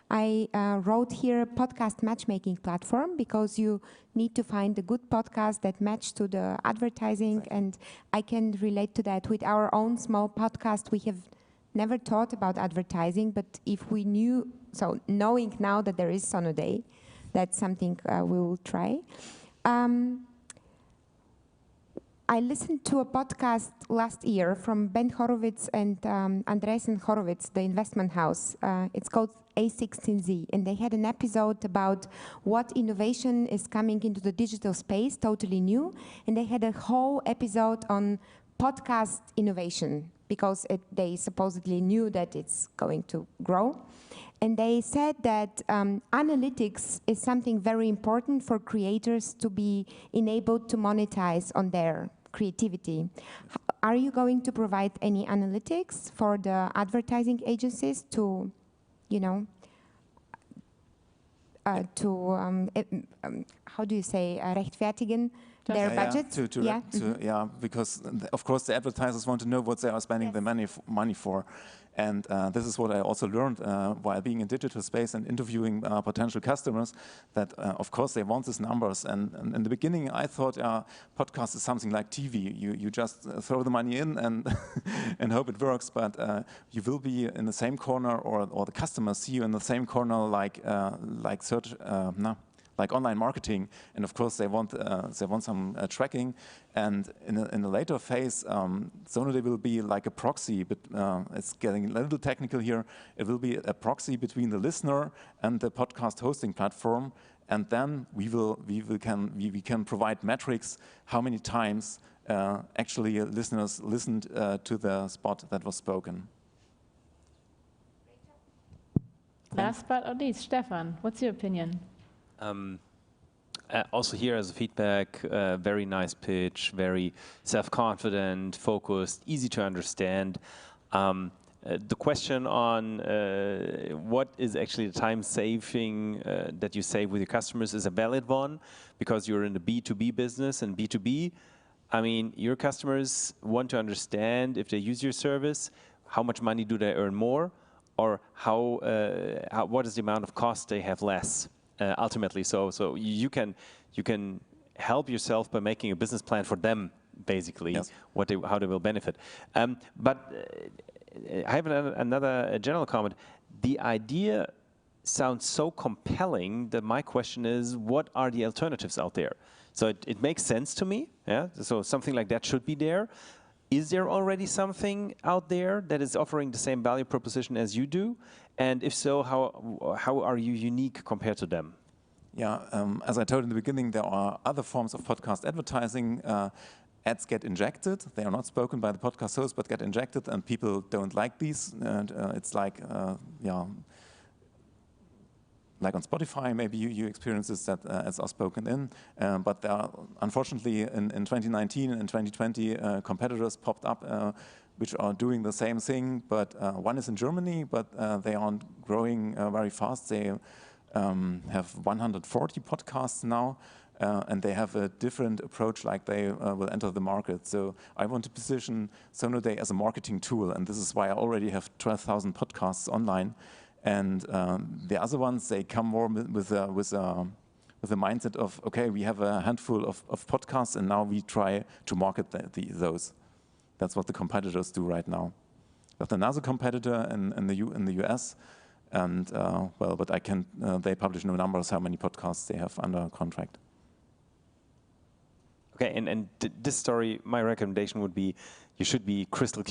I wrote here podcast matchmaking platform because you need to find a good podcast that match to the advertising. And I can relate to that. With our own small podcast, we have never thought about advertising, but if we knew, so knowing now that there is Sonoday, that's something we will try. I listened to a podcast last year from Ben Horowitz and Andreessen Horowitz, the investment house. It's called A16Z, and they had an episode about what innovation is coming into the digital space, totally new, and they had a whole episode on podcast innovation, because they supposedly knew that it's going to grow. And they said that analytics is something very important for creators to be enabled to monetize on their creativity. Are you going to provide any analytics for the advertising agencies to, how do you say, rechtfertigen their budget? Because of course the advertisers want to know what they are spending the money for. And this is what I also learned while being in digital space and interviewing potential customers, that of course they want these numbers. And in the beginning I thought podcast is something like TV. You just throw the money in and and hope it works, but you will be in the same corner, or the customers see you in the same corner like search, like online marketing, and of course they want some tracking. And in a later phase, Sonoday will be like a proxy, but it's getting a little technical here. It will be a proxy between the listener and the podcast hosting platform, and then we can provide metrics how many times actually listeners listened to the spot that was spoken. Last but not least, Stephan, what's your opinion? Also here as a feedback, very nice pitch, very self-confident, focused, easy to understand. The question on what is actually the time saving that you save with your customers is a valid one, because you're in the B2B business, and B2B, I mean, your customers want to understand, if they use your service, how much money do they earn more, or what is the amount of cost they have less. Ultimately, so you can help yourself by making a business plan for them, basically, yes, how they will benefit. But I have another general comment. The idea sounds so compelling that my question is, what are the alternatives out there? So it makes sense to me. Yeah. So something like that should be there. Is there already something out there that is offering the same value proposition as you do? And if so, how are you unique compared to them? Yeah, as I told in the beginning, there are other forms of podcast advertising. Ads get injected. They are not spoken by the podcast host, but get injected, and people don't like these. And it's like, like on Spotify, maybe you experience this, that ads are spoken in. But there are, unfortunately, in 2019 and 2020, competitors popped up which are doing the same thing, but one is in Germany, but they aren't growing very fast. They have 140 podcasts now, and they have a different approach, like they will enter the market. So I want to position Sonoday as a marketing tool, and this is why I already have 12,000 podcasts online. And the other ones, they come more with a mindset of, okay, we have a handful of podcasts, and now we try to market those. That's what the competitors do right now. But another competitor in the US, and well, but I can. They publish no numbers how many podcasts they have under contract. Okay, and this story, my recommendation would be, you should be crystal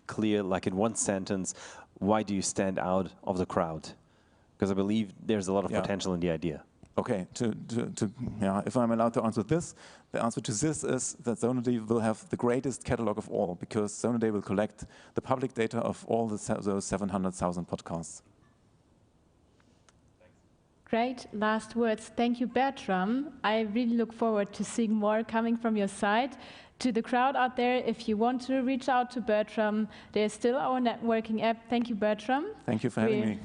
clear, like in one sentence, why do you stand out of the crowd? Because I believe there's a lot of potential in the idea. Okay, if I'm allowed to answer this, the answer to this is that Sonoday will have the greatest catalog of all, because Sonoday will collect the public data of all those 700,000 podcasts. Great, last words. Thank you, Bertram. I really look forward to seeing more coming from your side. To the crowd out there, if you want to reach out to Bertram, there's still our networking app. Thank you, Bertram. Thank you for having me.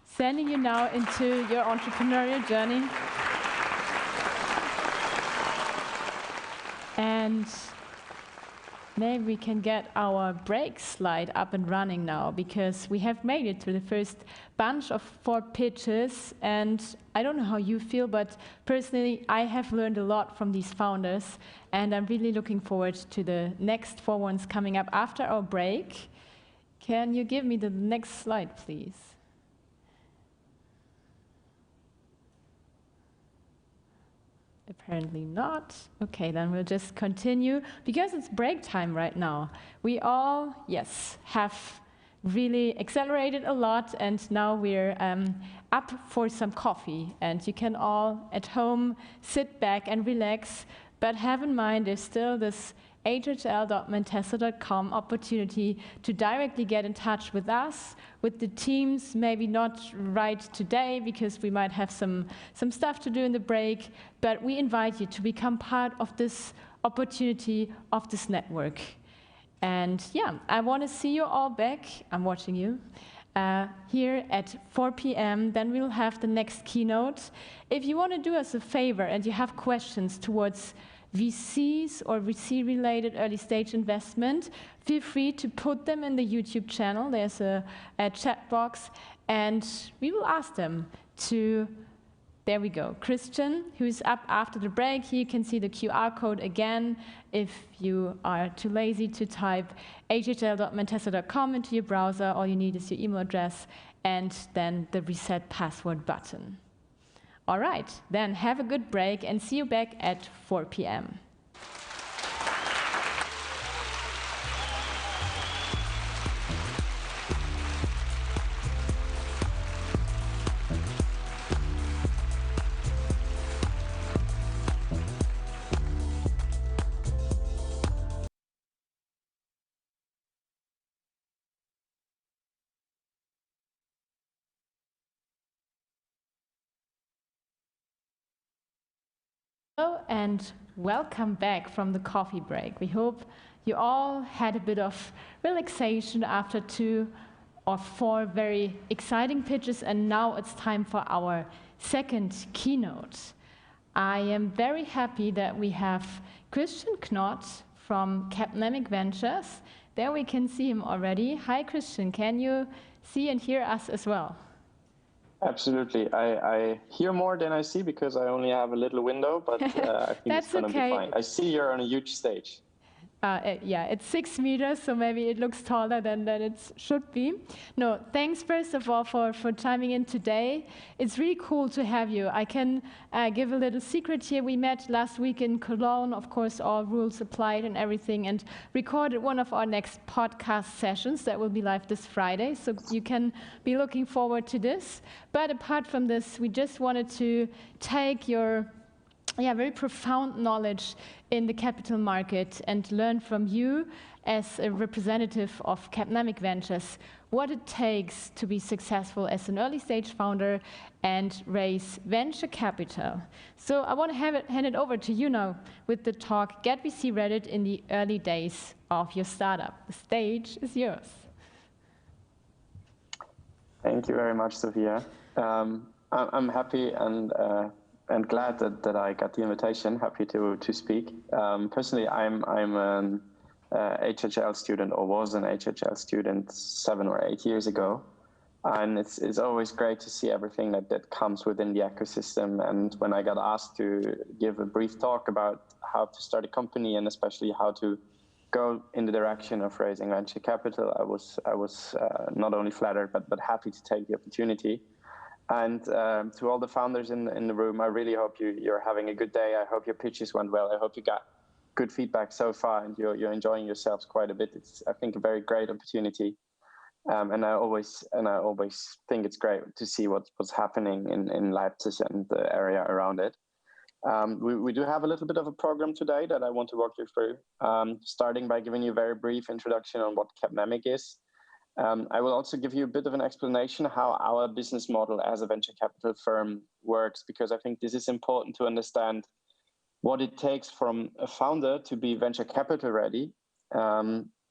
Sending you now into your entrepreneurial journey. And maybe we can get our break slide up and running now, because we have made it through the first bunch of 4 pitches, and I don't know how you feel, but personally I have learned a lot from these founders, and I'm really looking forward to the next 4 ones coming up after our break. Can you give me the next slide, please? Apparently not. Okay, then we'll just continue, because it's break time right now. We all, yes, have really accelerated a lot, and now we're up for some coffee, and you can all at home sit back and relax, but have in mind there's still this hhl.mentessa.com opportunity to directly get in touch with us, with the teams, maybe not right today because we might have some stuff to do in the break, but we invite you to become part of this opportunity, of this network. And yeah, I want to see you all back, I'm watching you, here at 4 p.m. Then we'll have the next keynote. If you want to do us a favor and you have questions towards VCs or VC-related early-stage investment, feel free to put them in the YouTube channel. There's a chat box, and we will ask them to, there we go, Christian, who's up after the break. Here you can see the QR code again. If you are too lazy to type hhl.mentessa.com into your browser, all you need is your email address and then the reset password button. All right, then have a good break and see you back at 4 p.m. Hello and welcome back from the coffee break. We hope you all had a bit of relaxation after 2 or 4 very exciting pitches, and now it's time for our second keynote. I am very happy that we have Christian Knott from Capnamic Ventures. There we can see him already. Hi Christian, can you see and hear us as well? Absolutely. I hear more than I see because I only have a little window, but I think it's going to be fine. I see you're on a huge stage. Yeah, it's 6 meters, so maybe it looks taller than it should be. No, thanks first of all for chiming in today. It's really cool to have you. I can give a little secret here. We met last week in Cologne, of course, all rules applied and everything, and recorded one of our next podcast sessions that will be live this Friday, so you can be looking forward to this. But apart from this, we just wanted to take your very profound knowledge in the capital market and learn from you as a representative of Capnamic Ventures what it takes to be successful as an early stage founder and raise venture capital. So I want to hand it over to you now with the talk, Get VC Ready in the Early Days of Your Startup. The stage is yours. Thank you very much, Sophia. I'm happy and and glad that I got the invitation. Happy to speak. Personally, I'm an HHL student, or was an HHL student 7 or 8 years ago. And it's always great to see everything that comes within the ecosystem. And when I got asked to give a brief talk about how to start a company and especially how to go in the direction of raising venture capital, I was not only flattered but happy to take the opportunity. And to all the founders in the room, I really hope you're having a good day. I hope your pitches went well. I hope you got good feedback so far and you're enjoying yourselves quite a bit. It's, I think, a very great opportunity. And I always think it's great to see what's happening in Leipzig and the area around it. We do have a little bit of a program today that I want to walk you through, starting by giving you a very brief introduction on what Capnamic is. I will also give you a bit of an explanation how our business model as a venture capital firm works, because I think this is important to understand what it takes from a founder to be venture capital ready.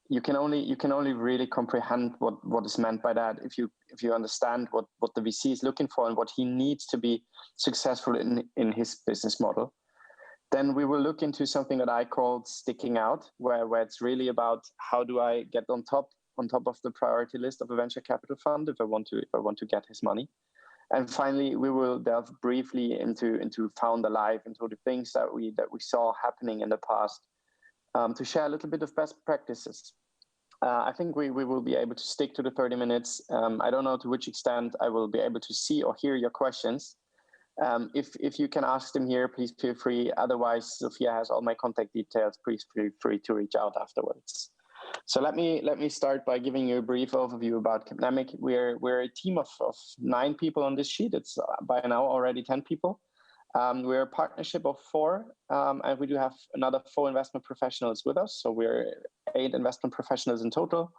You can only really comprehend what is meant by that if you understand what the VC is looking for and what he needs to be successful in his business model. Then we will look into something that I called sticking out, where it's really about how do I get on top of the priority list of a venture capital fund if I want to get his money. And finally, we will delve briefly into Founder Life, into the things that we saw happening in the past, to share a little bit of best practices. I think we will be able to stick to the 30 minutes. I don't know to which extent I will be able to see or hear your questions. If you can ask them here, please feel free. Otherwise, Sophia has all my contact details. Please feel free to reach out afterwards. So let me start by giving you a brief overview about Capnamic. We're a team of 9 people on this sheet. It's by now already 10 people. We're a partnership of 4, and we do have another 4 investment professionals with us. So we're 8 investment professionals in total.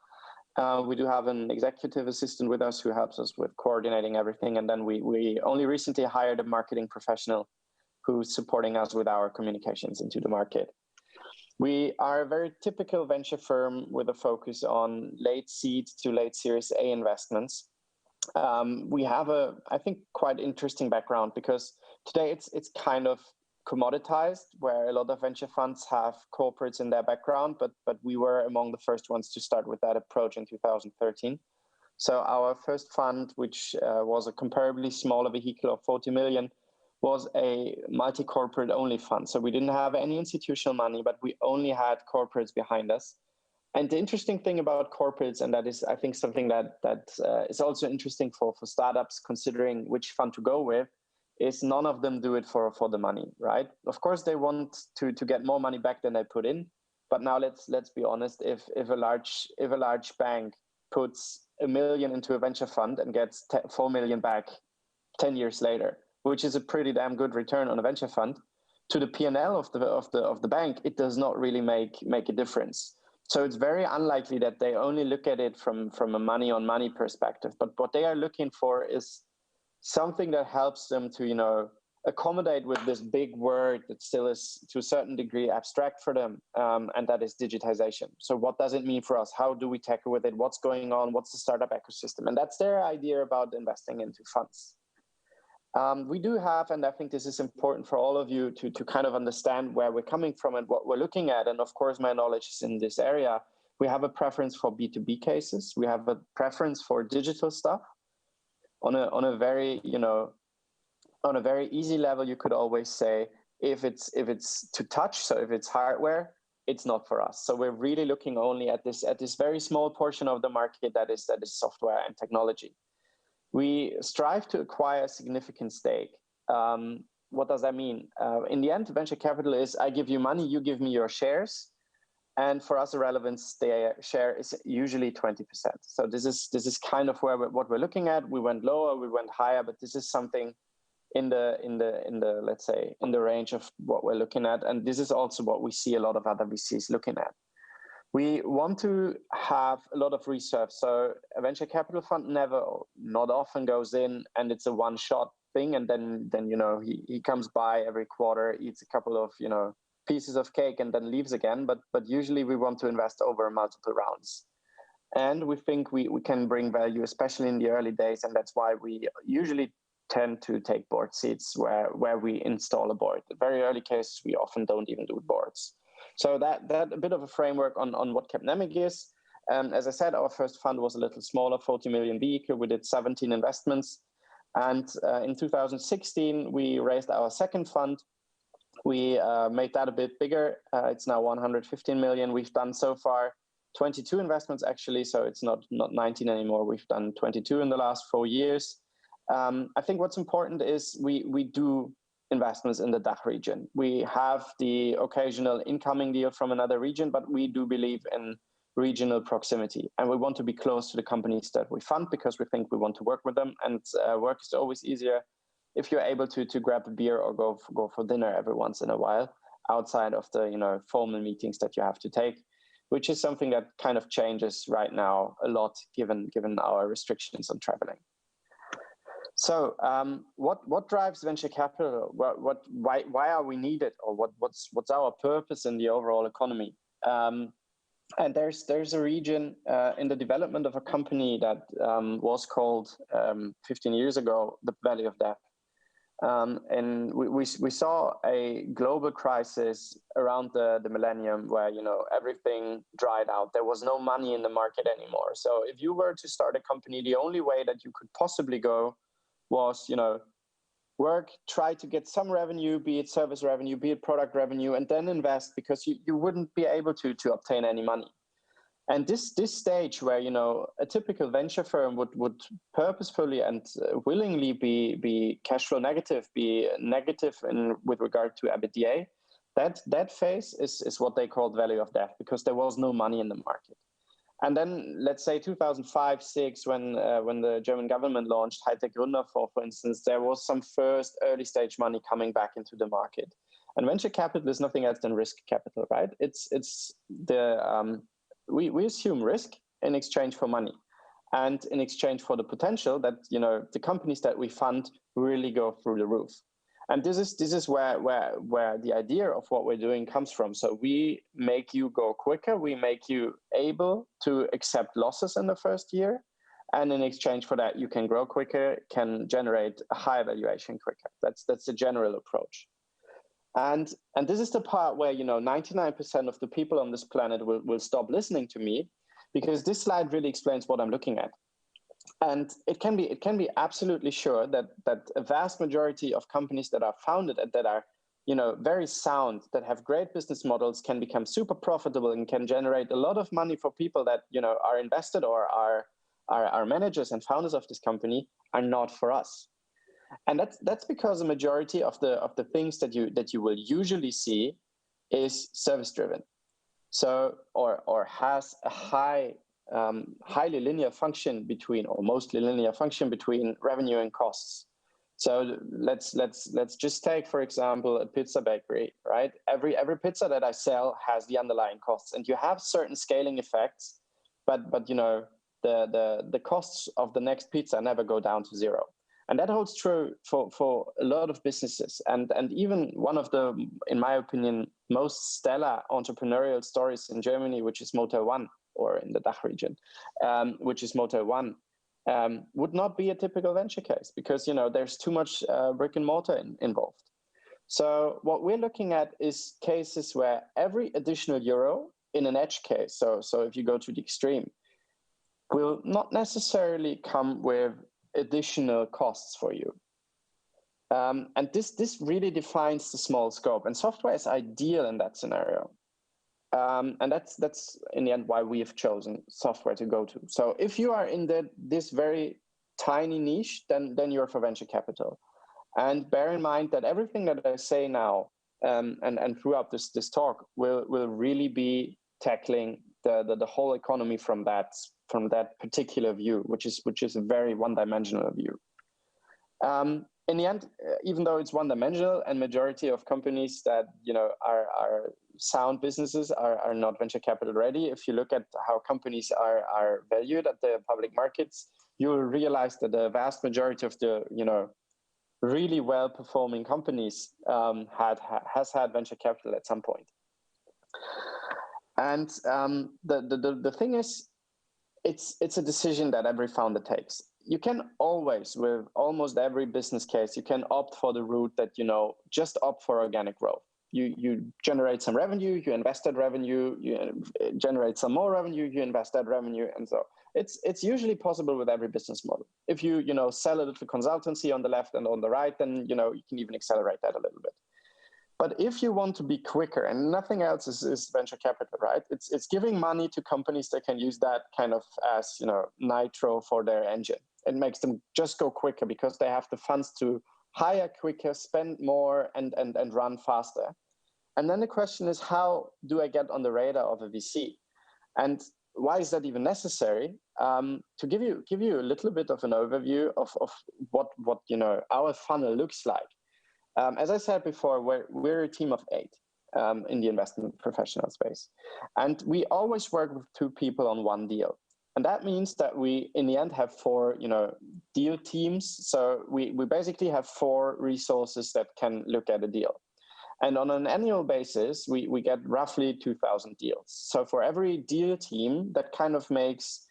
We do have an executive assistant with us who helps us with coordinating everything. And then we only recently hired a marketing professional who's supporting us with our communications into the market. We are a very typical venture firm with a focus on late seed to late Series A investments. We have I think, quite interesting background because today it's kind of commoditized, where a lot of venture funds have corporates in their background, but we were among the first ones to start with that approach in 2013. So our first fund, which was a comparably smaller vehicle of 40 million, was a multi-corporate only fund. So we didn't have any institutional money, but we only had corporates behind us. And the interesting thing about corporates, and that is, I think, something that is also interesting for startups considering which fund to go with, is none of them do it for the money, right? Of course, they want to get more money back than they put in. But now let's be honest, if a large bank puts $1 million into a venture fund and gets 4 million back 10 years later, which is a pretty damn good return on a venture fund, to the P&L of the bank, it does not really make a difference. So it's very unlikely that they only look at it from a money on money perspective. But what they are looking for is something that helps them to, accommodate with this big word that still is to a certain degree abstract for them, and that is digitization. So what does it mean for us? How do we tackle with it? What's going on? What's the startup ecosystem? And that's their idea about investing into funds. We do have, and I think this is important for all of you to kind of understand where we're coming from and what we're looking at. And of course, my knowledge is in this area. We have a preference for B2B cases. We have a preference for digital stuff. On a very easy level, you could always say, if it's to touch, so if it's hardware, it's not for us. So we're really looking only at this very small portion of the market that is software and technology. We strive to acquire a significant stake. What does that mean? In the end, venture capital is, I give you money, you give me your shares. And for us, a relevant share is usually 20%. So this is kind of what we're looking at. We went lower, we went higher, but this is something in the let's say in the range of what we're looking at. And this is also what we see a lot of other VCs looking at. We want to have a lot of reserve. So a venture capital fund not often goes in and it's a one-shot thing. And then he comes by every quarter, eats a couple of, pieces of cake and then leaves again. But usually we want to invest over multiple rounds. And we think we can bring value, especially in the early days. And that's why we usually tend to take board seats where we install a board. In very early cases, we often don't even do boards. So that a bit of a framework on what Capnamic is. As I said, our first fund was a little smaller, 40 million vehicle. We did 17 investments. And in 2016, we raised our second fund. We made that a bit bigger. It's now 115 million. We've done so far 22 investments, actually. So it's not 19 anymore. We've done 22 in the last 4 years. I think what's important is we do investments in the DACH region. We have the occasional incoming deal from another region, but we do believe in regional proximity. And we want to be close to the companies that we fund because we think we want to work with them. And work is always easier if you're able to grab a beer or go for dinner every once in a while outside of the formal meetings that you have to take, which is something that kind of changes right now a lot given our restrictions on traveling. So what drives venture capital? Why are we needed, or what's our purpose in the overall economy? And there's a region in the development of a company that was called 15 years ago the Valley of Death. And we saw a global crisis around the millennium where everything dried out. There was no money in the market anymore. So if you were to start a company, the only way that you could possibly go was work, try to get some revenue, be it service revenue, be it product revenue, and then invest, because you wouldn't be able to obtain any money. And this stage where a typical venture firm would purposefully and willingly be cash flow negative, be negative with regard to EBITDA, that phase is what they called Valley of Death, because there was no money in the market. And then let's say 2005-06, when the German government launched High-Tech Gründerfonds, for instance, there was some first early stage money coming back into the market. And venture capital is nothing else than risk capital, right? We assume risk in exchange for money, and in exchange for the potential that the companies that we fund really go through the roof. And this is where the idea of what we're doing comes from. So we make you go quicker. We make you able to accept losses in the first year. And in exchange for that, you can grow quicker, can generate a higher valuation quicker. That's the general approach. And this is the part where 99% of the people on this planet will stop listening to me, because this slide really explains what I'm looking at. And it can be absolutely sure that a vast majority of companies that are founded and that are very sound, that have great business models, can become super profitable and can generate a lot of money for people that are invested or are managers and founders of this company, are not for us. And that's because a majority of the things that you will usually see is service driven, so or has a highly linear function between, or mostly linear function between, revenue and costs. So let's just take, for example, a pizza bakery, right? Every pizza that I sell has the underlying costs, and you have certain scaling effects, but the costs of the next pizza never go down to zero. And that holds true for a lot of businesses. And even one of the, in my opinion, most stellar entrepreneurial stories in Germany, which is Motel One, or in the DACH region, which is Motel One, would not be a typical venture case, because there's too much brick and mortar involved. So what we're looking at is cases where every additional euro in an edge case, so if you go to the extreme, will not necessarily come with additional costs for you. And this really defines the small scope, and software is ideal in that scenario. And that's in the end why we have chosen software to go to. So if you are in this very tiny niche, then you're for venture capital. And bear in mind that everything that I say now and throughout this talk will really be tackling the whole economy from that particular view, which is a very one-dimensional view. In the end, even though it's one-dimensional, and majority of companies that are sound businesses are not venture capital ready, if you look at how companies are valued at the public markets, you will realize that the vast majority of the really well-performing companies has had venture capital at some point. And the thing is, it's a decision that every founder takes. you can always, with almost every business case, you can opt for the route that, just opt for organic growth. You generate some revenue, you invest that revenue, you generate some more revenue, you invest that revenue, and so it's usually possible with every business model. If you sell a little consultancy on the left and on the right, then you can even accelerate that a little bit. But if you want to be quicker, and nothing else is venture capital, right? It's giving money to companies that can use that kind of as nitro for their engine. It makes them just go quicker because they have the funds to hire quicker, spend more, and run faster. And then the question is, how do I get on the radar of a VC? And why is that even necessary? To give you a little bit of an overview of what our funnel looks like. As I said before, we're a team of 8 in the investment professional space. And we always work with 2 people on one deal. And that means that we, in the end, have 4 deal teams. So we basically have 4 resources that can look at a deal. And on an annual basis, we get roughly 2,000 deals. So for every deal team, that kind of makes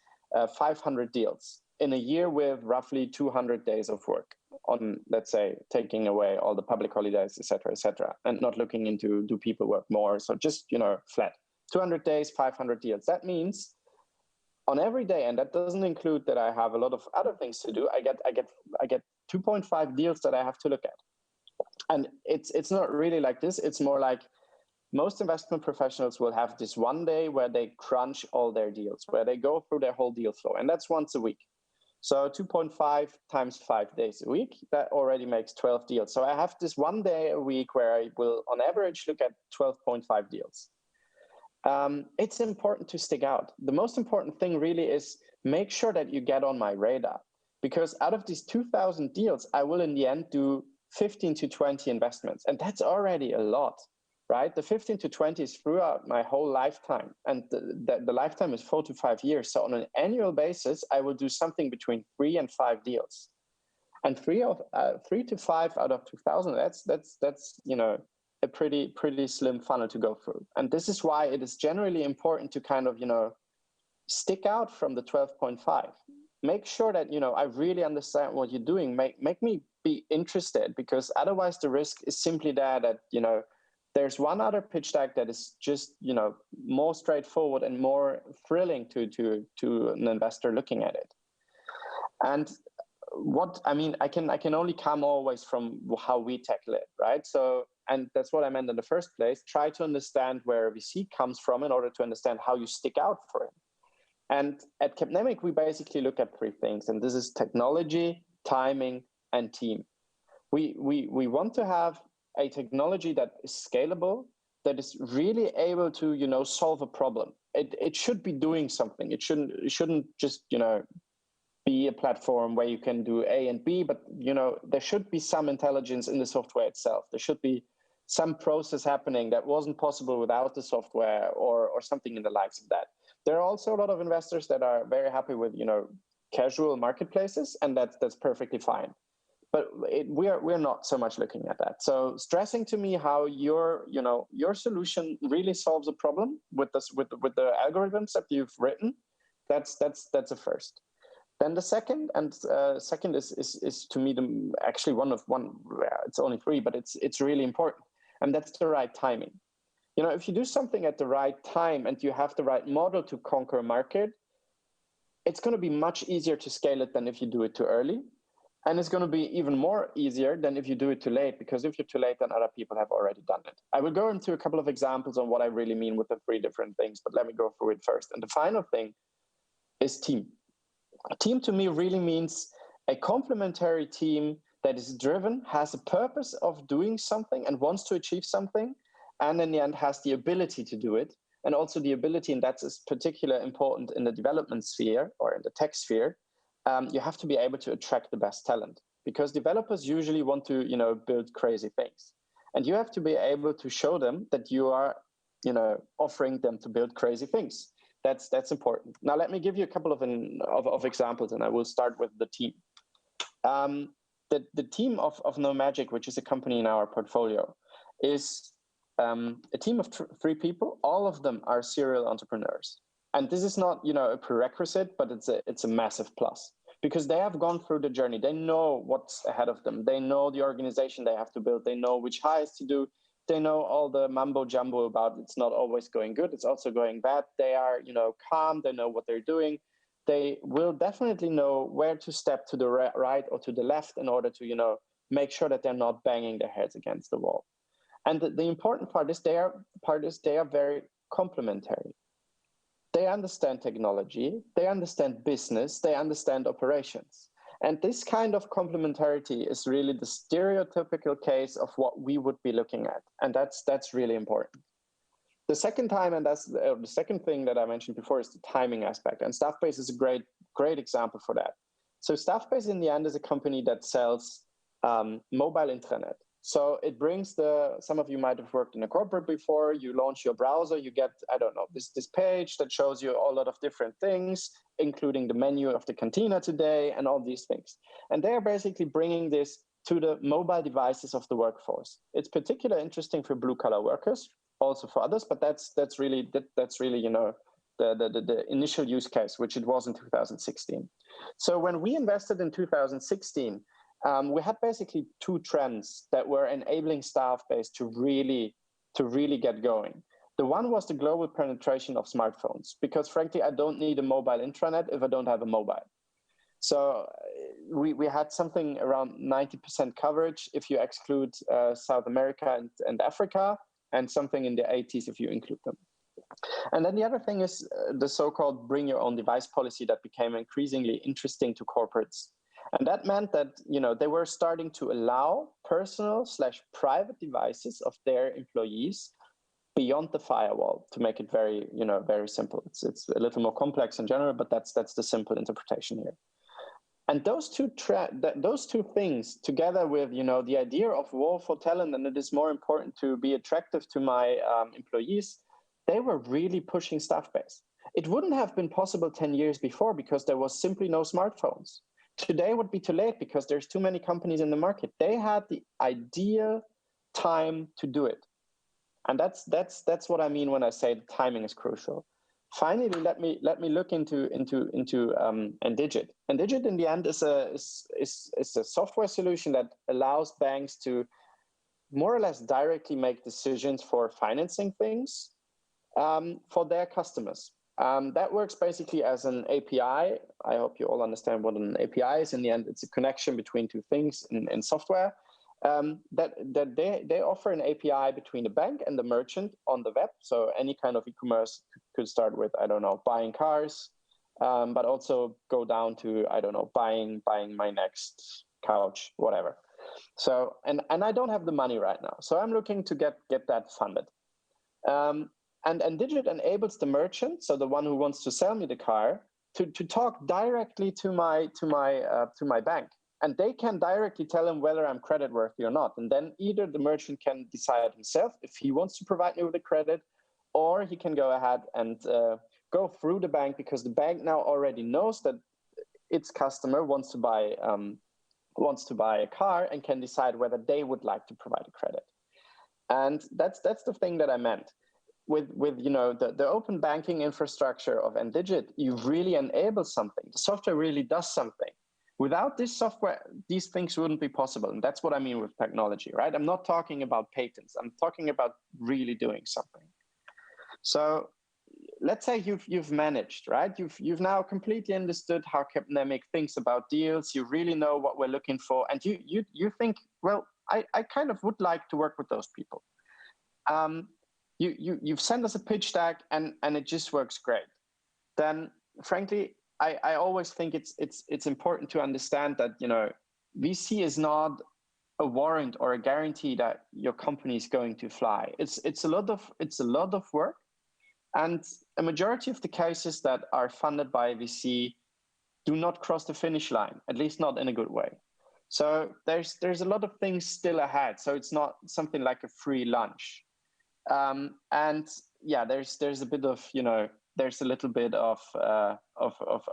500 deals in a year with roughly 200 days of work on, let's say, taking away all the public holidays, et cetera, and not looking into do people work more. So just, flat 200 days, 500 deals. That means on every day, and that doesn't include that I have a lot of other things to do, I get 2.5 deals that I have to look at. And it's not really like this. It's more like most investment professionals will have this one day where they crunch all their deals, where they go through their whole deal flow. And that's once a week. So 2.5 times 5 days a week, that already makes 12 deals. So I have this one day a week where I will, on average, look at 12.5 deals. It's important to stick out. The most important thing really is make sure that you get on my radar. Because out of these 2,000 deals, I will in the end do 15 to 20 investments. And that's already a lot, right? The 15 to 20 is throughout my whole lifetime. And the lifetime is 4 to 5 years. So on an annual basis, I will do something between 3 and 5 deals. And 3 to 5 out of 2,000, that's a pretty slim funnel to go through. And this is why it is generally important to kind of, stick out from the 12.5. Make sure that, I really understand what you're doing. Make me be interested, because otherwise the risk is simply that there's one other pitch deck that is just, more straightforward and more thrilling to an investor looking at it. And I can only come always from how we tackle it, right? So, and that's what I meant in the first place. Try to understand where VC comes from in order to understand how you stick out for him. And at Capnamic, we basically look at 3 things, and this is technology, timing, and team. We want to have a technology that is scalable, that is really able to, solve a problem. It should be doing something. It shouldn't just, be a platform where you can do A and B, but, there should be some intelligence in the software itself. There should be some process happening that wasn't possible without the software or something in the likes of that. There are also a lot of investors that are very happy with, casual marketplaces, and that's perfectly fine. But we're not so much looking at that. So stressing to me how your solution really solves a problem with the algorithms that you've written, that's a first. Then the second, and second is to me actually one. It's only 3, but it's really important, and that's the right timing. If you do something at the right time and you have the right model to conquer a market, it's going to be much easier to scale it than if you do it too early. And it's going to be even more easier than if you do it too late, because if you're too late, then other people have already done it. I will go into a couple of examples on what I really mean with the 3 different things, but let me go through it first. And the final thing is team. A team to me really means a complementary team that is driven, has a purpose of doing something and wants to achieve something, and in the end has the ability to do it. And also the ability, and that's particularly important in the development sphere or in the tech sphere, you have to be able to attract the best talent, because developers usually want to, build crazy things. And you have to be able to show them that you are, offering them to build crazy things. That's important. Now, let me give you a couple of examples, and I will start with the team. The team of No Magic, which is a company in our portfolio, is a team of 3 people. All of them are serial entrepreneurs. And this is not, a prerequisite, but it's a massive plus. because they have gone through the journey. They know what's ahead of them. They know the organization they have to build. They know which hires to do. They know all the mambo jumbo about it's not always going good. It's also going bad. They are, calm. They know what they're doing. They will definitely know where to step to the right or to the left in order to, make sure that they're not banging their heads against the wall. And the important part is they are very complementary. They understand technology, they understand business, they understand operations. And this kind of complementarity is really the stereotypical case of what we would be looking at. And that's really important. The second time, and that's the second thing that I mentioned before, is the timing aspect. And Staffbase is a great example for that. So Staffbase in the end is a company that sells mobile intranet. So it brings some of you might have worked in a corporate before, you launch your browser, you get, I don't know, this page that shows you a lot of different things, including the menu of the cantina today and all these things. And they're basically bringing this to the mobile devices of the workforce. It's particularly interesting for blue collar workers, also for others, but that's really the initial use case, which it was in 2016. So when we invested in 2016, we had basically two trends that were enabling Staffbase to really get going. The one was the global penetration of smartphones, because frankly, I don't need a mobile intranet if I don't have a mobile. So we had something around 90% coverage if you exclude South America and Africa, and something in the 80s if you include them. And then the other thing is the so-called bring your own device policy that became increasingly interesting to corporates. And that meant that, they were starting to allow personal/private devices of their employees beyond the firewall, to make it very, very simple. It's a little more complex in general, but that's the simple interpretation here. And those two things, together with, the idea of war for talent, and it is more important to be attractive to my employees, they were really pushing Staffbase. It wouldn't have been possible 10 years before because there was simply no smartphones. Today would be too late because there's too many companies in the market. They had the ideal time to do it. And that's what I mean when I say the timing is crucial. Finally, let me look into Endigit. Endigit in the end is a software solution that allows banks to more or less directly make decisions for financing things for their customers. That works basically as an API. I hope you all understand what an API is. In the end, it's a connection between two things in software. That they offer an API between the bank and the merchant on the web. So any kind of e-commerce could start with, I don't know, buying cars, but also go down to, I don't know, buying my next couch, whatever. So, and I don't have the money right now. So I'm looking to get that funded. And Digit enables the merchant, so the one who wants to sell me the car, to talk directly to my bank. And they can directly tell him whether I'm creditworthy or not. And then either the merchant can decide himself if he wants to provide me with the credit, or he can go ahead and go through the bank, because the bank now already knows that its customer wants to buy a car and can decide whether they would like to provide a credit. And that's the thing that I meant. With the open banking infrastructure of Endigit, you really enable something. The software really does something. Without this software, these things wouldn't be possible. And that's what I mean with technology, right? I'm not talking about patents. I'm talking about really doing something. So let's say you've managed, right? You've now completely understood how Capnamic thinks about deals. You really know what we're looking for. And you think, well, I kind of would like to work with those people. You've sent us a pitch deck and it just works great. Then frankly, I always think it's important to understand that, VC is not a warrant or a guarantee that your company is going to fly. It's a lot of work, and a majority of the cases that are funded by VC do not cross the finish line, at least not in a good way. So there's a lot of things still ahead. So it's not something like a free lunch. And yeah, there's a bit of, there's a little bit of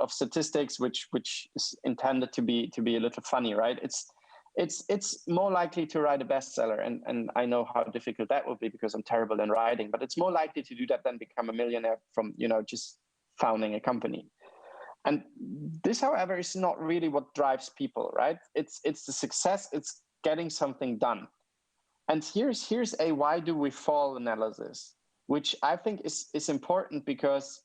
statistics which is intended to be a little funny, right? It's more likely to write a bestseller, and I know how difficult that will be because I'm terrible in writing, but it's more likely to do that than become a millionaire from just founding a company. And this, however, is not really what drives people, right? It's the success, it's getting something done. And here's a why do we fall analysis, which I think is important because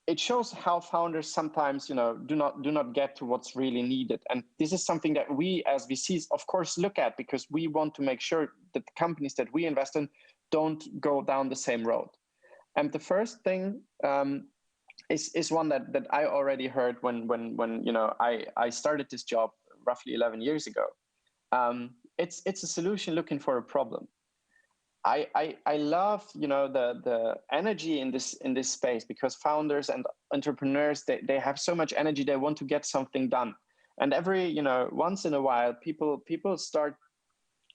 it shows how founders sometimes, do not get to what's really needed. And this is something that we as VCs, of course, look at because we want to make sure that the companies that we invest in don't go down the same road. And the first thing is one that I already heard when I started this job roughly 11 years ago. It's a solution looking for a problem. I love the energy in this space because founders and entrepreneurs they have so much energy, they want to get something done, and every once in a while people start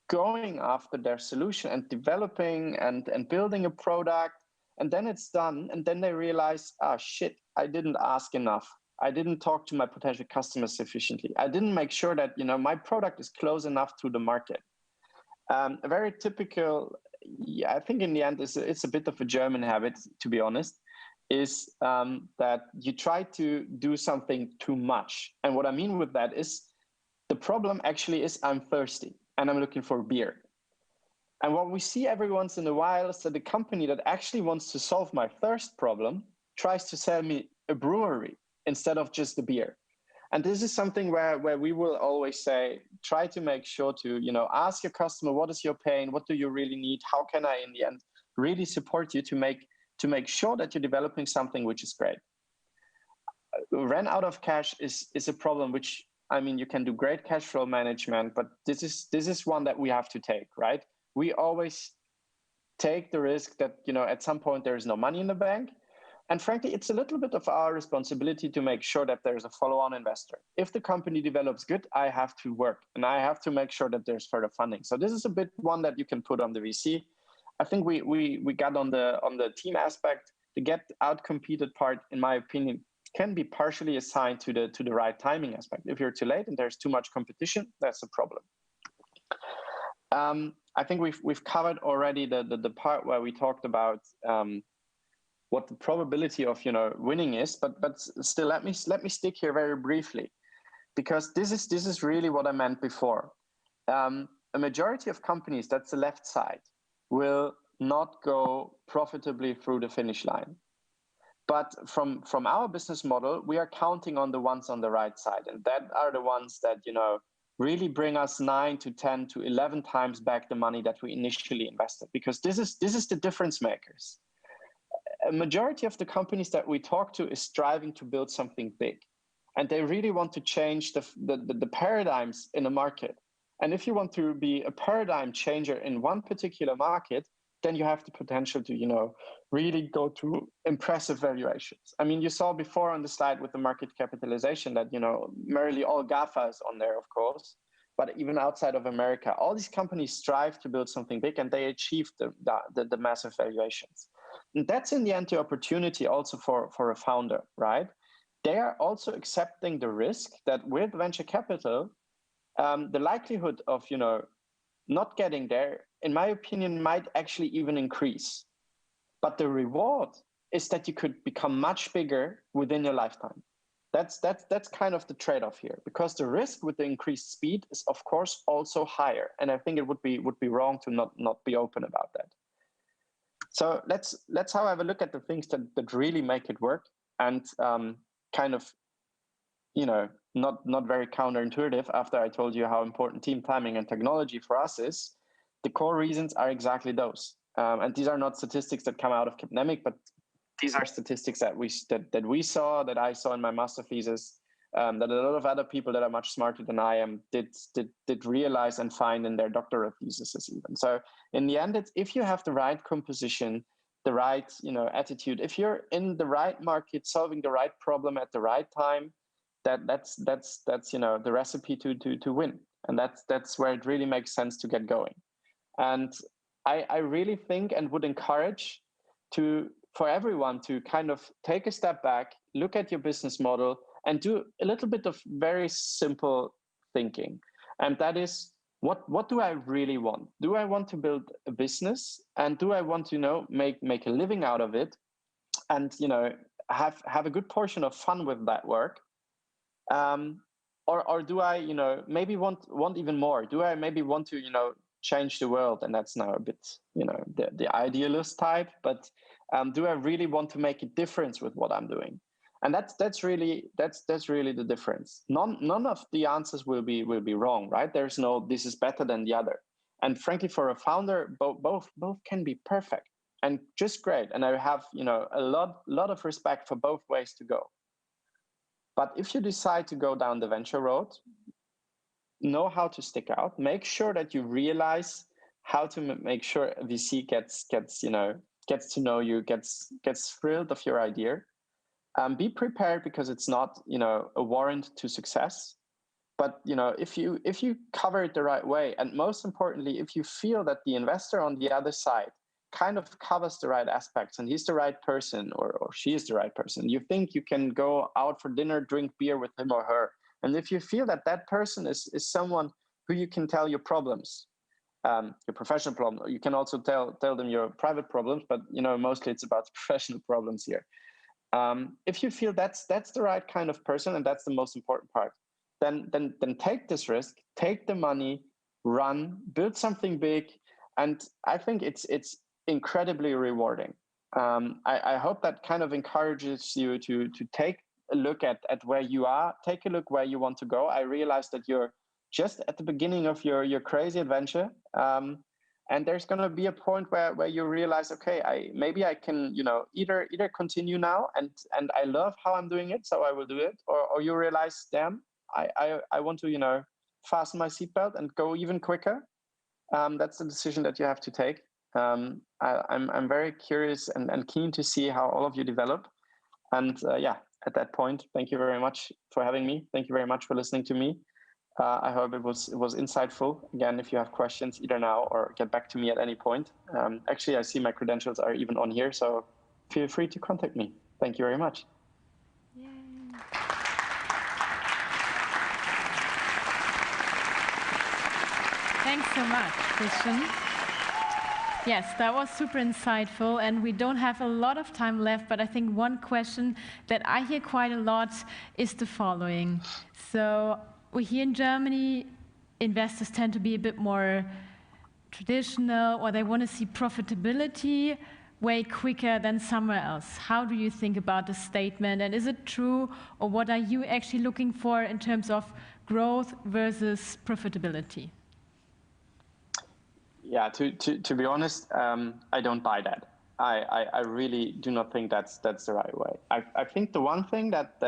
going after their solution and developing and building a product, and then it's done, and then they realize, ah, shit, I didn't ask enough. I didn't talk to my potential customers sufficiently. I didn't make sure that my product is close enough to the market. A very typical, I think in the end it's a bit of a German habit, to be honest, is that you try to do something too much. And what I mean with that is the problem actually is I'm thirsty and I'm looking for beer. And what we see every once in a while is that the company that actually wants to solve my thirst problem tries to sell me a brewery instead of just the beer. And this is something where we will always say, try to make sure to, ask your customer, what is your pain? What do you really need? How can I, in the end, really support you to make sure that you're developing something which is great? Ran out of cash is a problem, which, I mean, you can do great cash flow management, but this is one that we have to take, right? We always take the risk that, at some point there is no money in the bank. And frankly, it's a little bit of our responsibility to make sure that there's a follow-on investor. If the company develops good, I have to work and I have to make sure that there's further funding. So this is a bit one that you can put on the VC. I think we got on the team aspect. The get out competed part, in my opinion, can be partially assigned to the right timing aspect. If you're too late and there's too much competition, that's a problem. I think we've covered already the part where we talked about what the probability of winning is, but still let me stick here very briefly, because this is really what I meant before. A majority of companies, that's the left side, will not go profitably through the finish line. But from our business model, we are counting on the ones on the right side, and that are the ones that really bring us 9 to 10 to 11 times back the money that we initially invested, because this is the difference makers. A majority of the companies that we talk to is striving to build something big, and they really want to change the paradigms in the market. And if you want to be a paradigm changer in one particular market, then you have the potential to really go to impressive valuations. I mean, you saw before on the slide with the market capitalization that merely all GAFA is on there, of course, but even outside of America, all these companies strive to build something big, and they achieve the massive valuations. And that's in the end the opportunity also for a founder, right? They are also accepting the risk that with venture capital, the likelihood of not getting there, in my opinion, might actually even increase. But the reward is that you could become much bigger within your lifetime. That's kind of the trade-off here, because the risk with the increased speed is of course also higher, and I think it would be wrong to not be open about that. So let's however look at the things that really make it work, and kind of not very counterintuitive after I told you how important team timing and technology for us is. The core reasons are exactly those, and these are not statistics that come out of Capnamic, but these are statistics that I saw in my master thesis, that a lot of other people that are much smarter than I am did realize and find in their doctoral theses even. So in the end, it's if you have the right composition, the right attitude, if you're in the right market, solving the right problem at the right time, that's the recipe to win, and that's where it really makes sense to get going. And I really think and would encourage for everyone to kind of take a step back, look at your business model, and do a little bit of very simple thinking. And that is, what do I really want? Do I want to build a business? And do I want to make a living out of it? And have a good portion of fun with that work? Or do I, maybe want even more? Do I maybe want to, change the world? And that's now a bit, the idealist type. But do I really want to make a difference with what I'm doing? And that's really the difference. None of the answers will be wrong, right? There's no this is better than the other. And frankly, for a founder, both can be perfect and just great. And I have a lot of respect for both ways to go. But if you decide to go down the venture road, know how to stick out. Make sure that you realize how to make sure a VC gets to know you, gets thrilled of your idea. Be prepared, because it's not a warrant to success. But if you cover it the right way, and most importantly, if you feel that the investor on the other side kind of covers the right aspects and he's the right person or she is the right person, you think you can go out for dinner, drink beer with him or her. And if you feel that that person is someone who you can tell your problems, your professional problem, you can also tell them your private problems, but mostly it's about professional problems here. If you feel that's the right kind of person, and that's the most important part, then take this risk, take the money, run, build something big, and I think it's incredibly rewarding. I hope that kind of encourages you to take a look at where you are, take a look where you want to go. I realize that you're just at the beginning of your crazy adventure, and there's going to be a point where you realize, okay, maybe I can either continue now and I love how I'm doing it, so I will do it, or you realize, damn, I want to fasten my seatbelt and go even quicker. That's the decision that you have to take. I'm very curious and keen to see how all of you develop. And at that point, thank you very much for having me. Thank you very much for listening to me. I hope it was insightful. Again, if you have questions, either now or get back to me at any point. Actually, I see my credentials are even on here, so feel free to contact me. Thank you very much. Yay. Thanks so much, Christian. Yes, that was super insightful, and we don't have a lot of time left, but I think one question that I hear quite a lot is the following. So we here in Germany, investors tend to be a bit more traditional, or they want to see profitability way quicker than somewhere else. How do you think about this statement, and is it true, or what are you actually looking for in terms of growth versus profitability? Yeah, to be honest, I don't buy that. I really do not think that's the right way. I think the one thing that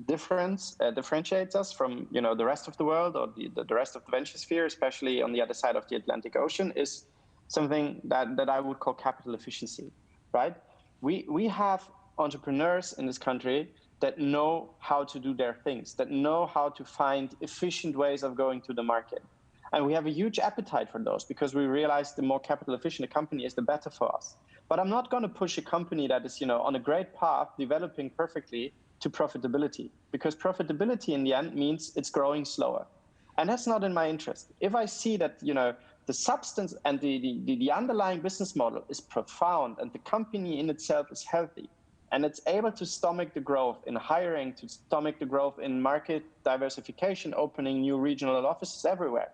differentiates us from the rest of the world, or the rest of the venture sphere, especially on the other side of the Atlantic Ocean, is something that I would call capital efficiency. Right? We have entrepreneurs in this country that know how to do their things, that know how to find efficient ways of going to the market. And we have a huge appetite for those, because we realize the more capital efficient a company is, the better for us. But I'm not going to push a company that is, on a great path, developing perfectly, to profitability, because profitability in the end means it's growing slower. And that's not in my interest. If I see that, the substance and the underlying business model is profound, and the company in itself is healthy, and it's able to stomach the growth in hiring, to stomach the growth in market diversification, opening new regional offices everywhere,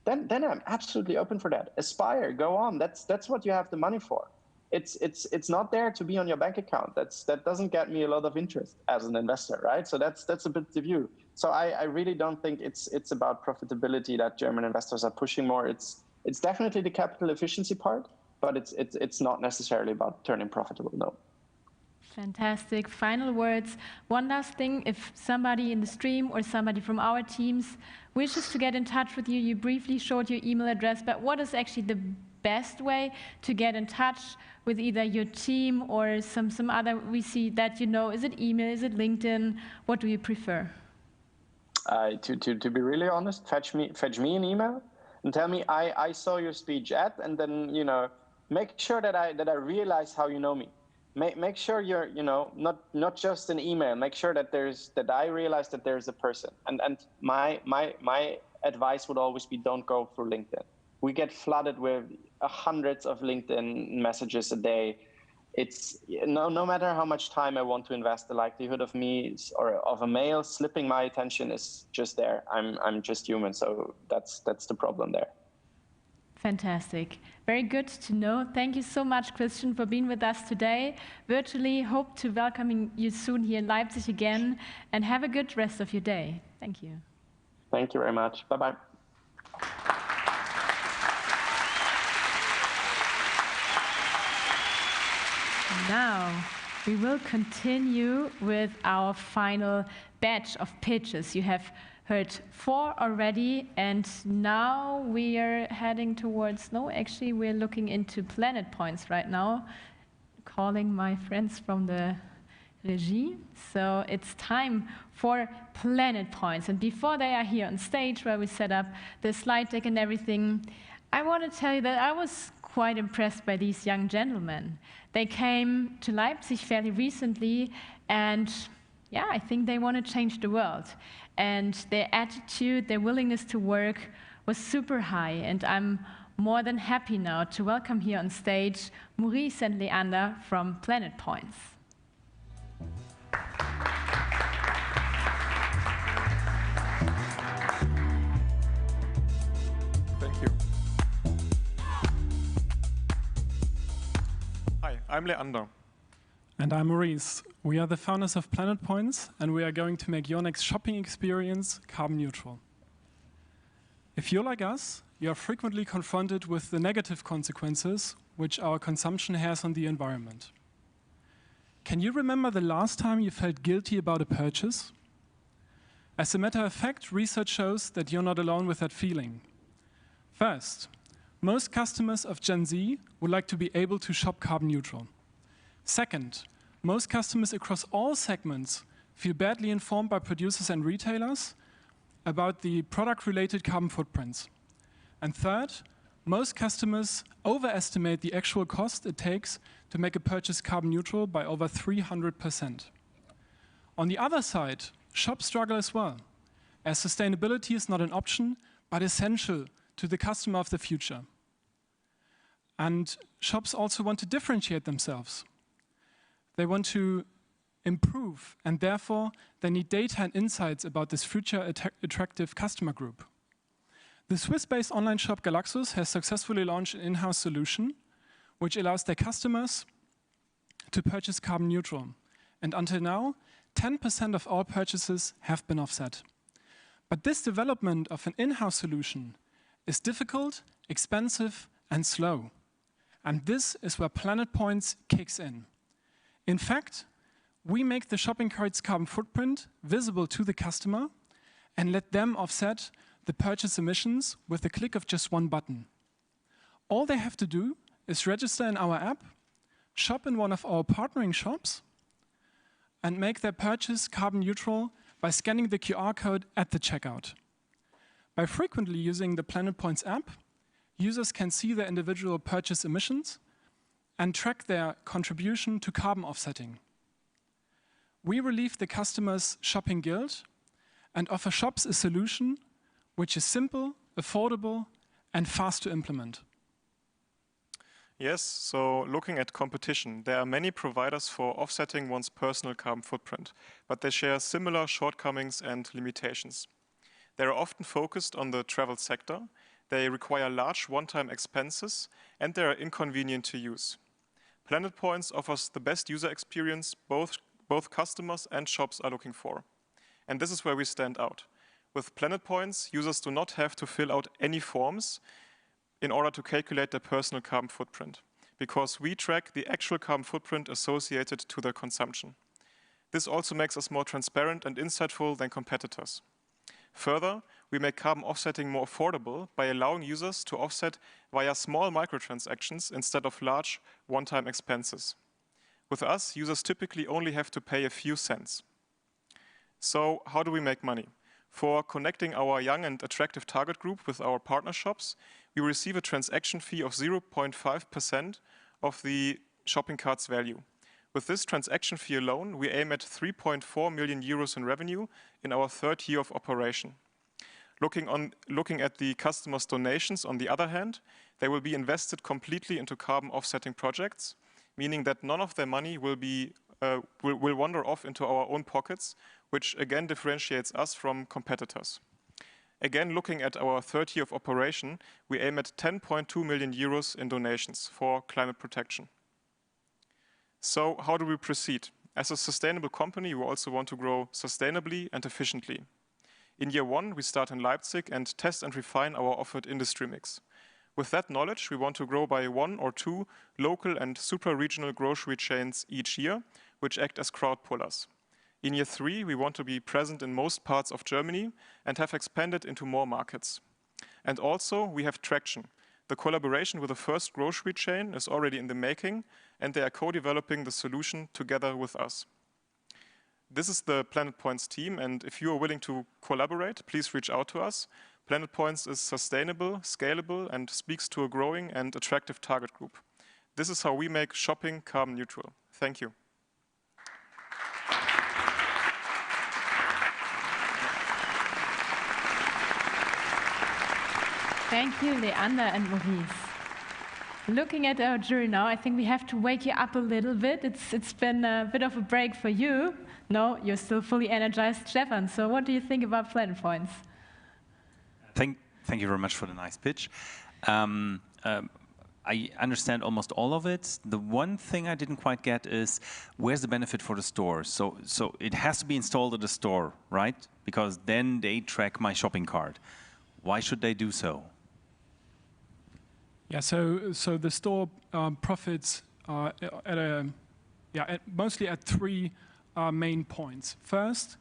then I'm absolutely open for that. Aspire, go on. That's what you have the money for. It's not there to be on your bank account. That doesn't get me a lot of interest as an investor, right? So that's a bit the view. So I really don't think it's about profitability that German investors are pushing more. It's definitely the capital efficiency part, but it's not necessarily about turning profitable. No. Fantastic. Final words. One last thing, if somebody in the stream or somebody from our teams wishes to get in touch with you, you briefly showed your email address, but what is actually the best way to get in touch with either your team or some other VC that is it email, is it LinkedIn? What do you prefer? To be really honest, fetch me an email and tell me I saw your speech and then make sure that I realize how you know me. Make sure you're not just an email. Make sure that I realize that there's a person. And my advice would always be, don't go through LinkedIn. We get flooded with hundreds of LinkedIn messages a day. it's no matter how much time I want to invest, the likelihood of me or of a mail slipping my attention is just there. I'm just human, so that's the problem there. Fantastic. Very good to know. Thank you so much, Christian, for being with us today. Virtually, hope to welcome you soon here in Leipzig again, and have a good rest of your day. Thank you. Thank you very much. Bye-bye. Now, we will continue with our final batch of pitches. You have heard 4 already, and now we are heading towards, no, actually we're looking into PlanetPoints right now, calling my friends from the regie. So it's time for PlanetPoints. And before they are here on stage, where we set up the slide deck and everything, I want to tell you that I was quite impressed by these young gentlemen. They came to Leipzig fairly recently, and yeah, I think they want to change the world. And their attitude, their willingness to work was super high. And I'm more than happy now to welcome here on stage Maurice and Leander from PlanetPoints. Thank you. Hi, I'm Leander. And I'm Maurice. We are the founders of PlanetPoints, and we are going to make your next shopping experience carbon neutral. If you're like us, you are frequently confronted with the negative consequences which our consumption has on the environment. Can you remember the last time you felt guilty about a purchase? As a matter of fact, research shows that you're not alone with that feeling. First, most customers of Gen Z would like to be able to shop carbon neutral. Second, most customers across all segments feel badly informed by producers and retailers about the product-related carbon footprints. And third, most customers overestimate the actual cost it takes to make a purchase carbon neutral by over 300%. On the other side, shops struggle as well, as sustainability is not an option, but essential to the customer of the future. And shops also want to differentiate themselves. They want to improve, and therefore they need data and insights about this future attractive customer group. The Swiss-based online shop Grillaxed has successfully launched an in-house solution which allows their customers to purchase carbon neutral. And until now, 10% of all purchases have been offset. But this development of an in-house solution is difficult, expensive, and slow. And this is where PlanetPoints kicks in. In fact, we make the shopping cart's carbon footprint visible to the customer and let them offset the purchase emissions with the click of just one button. All they have to do is register in our app, shop in one of our partnering shops, and make their purchase carbon neutral by scanning the QR code at the checkout. By frequently using the PlanetPoints app, users can see their individual purchase emissions and track their contribution to carbon offsetting. We relieve the customer's shopping guilt and offer shops a solution which is simple, affordable, and fast to implement. Yes, so looking at competition, there are many providers for offsetting one's personal carbon footprint, but they share similar shortcomings and limitations. They are often focused on the travel sector, they require large one-time expenses, and they are inconvenient to use. PlanetPoints offers the best user experience both customers and shops are looking for. And this is where we stand out. With PlanetPoints, users do not have to fill out any forms in order to calculate their personal carbon footprint, because we track the actual carbon footprint associated to their consumption. This also makes us more transparent and insightful than competitors. Further, we make carbon offsetting more affordable by allowing users to offset via small microtransactions instead of large one-time expenses. With us, users typically only have to pay a few cents. So how do we make money? For connecting our young and attractive target group with our partner shops, we receive a transaction fee of 0.5% of the shopping cart's value. With this transaction fee alone, we aim at 3.4 million euros in revenue in our third year of operation. Looking at the customers' donations, on the other hand, they will be invested completely into carbon offsetting projects, meaning that none of their money will wander off into our own pockets, which again differentiates us from competitors. Again, looking at our third year of operation, we aim at 10.2 million euros in donations for climate protection. So how do we proceed? As a sustainable company, we also want to grow sustainably and efficiently. In year one, we start in Leipzig and test and refine our offered industry mix. With that knowledge, we want to grow by 1 or 2 local and supra-regional grocery chains each year, which act as crowd pullers. In year 3, we want to be present in most parts of Germany and have expanded into more markets. And also, we have traction. The collaboration with the first grocery chain is already in the making, and they are co-developing the solution together with us. This is the PlanetPoints team, and if you are willing to collaborate, please reach out to us. PlanetPoints is sustainable, scalable, and speaks to a growing and attractive target group. This is how we make shopping carbon neutral. Thank you. Thank you, Leander and Maurice. Looking at our jury now, I think we have to wake you up a little bit. It's been a bit of a break for you. No, you're still fully energized, Stephan. So what do you think about PlanetPoints? Thank you very much for the nice pitch. I understand almost all of it. The one thing I didn't quite get is, where's the benefit for the store? So it has to be installed at the store, right? Because then they track my shopping cart. Why should they do so? Yeah, so the store profits mostly at 3 main points. First,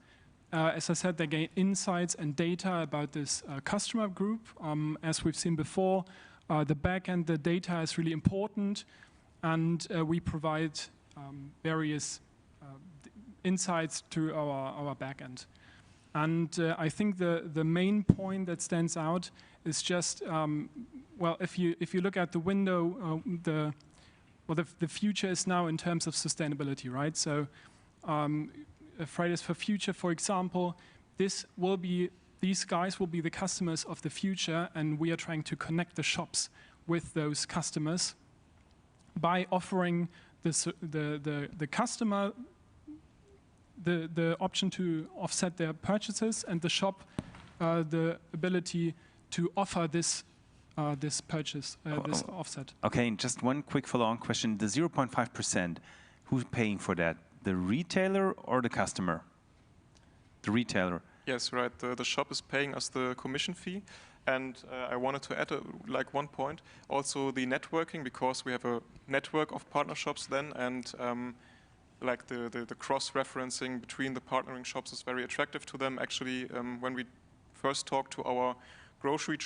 as I said, they gain insights and data about this customer group. As we've seen before, the back-end, the data is really important, and we provide various insights to our back-end. And I think the main point that stands out is just, well, if you look at the window, the future is now in terms of sustainability, right? So Fridays for Future, for example, these guys will be the customers of the future, and we are trying to connect the shops with those customers by offering the customer the option to offset their purchases, and the shop the ability to offer this purchase, this offset. Okay, and just one quick follow-on question. The 0.5%, who's paying for that? The retailer or the customer? The retailer. Yes, right. The shop is paying us the commission fee. And I wanted to add one point. Also the networking, because we have a network of partner shops then, and like the cross-referencing between the partnering shops is very attractive to them. Actually, when we first talked to our grocery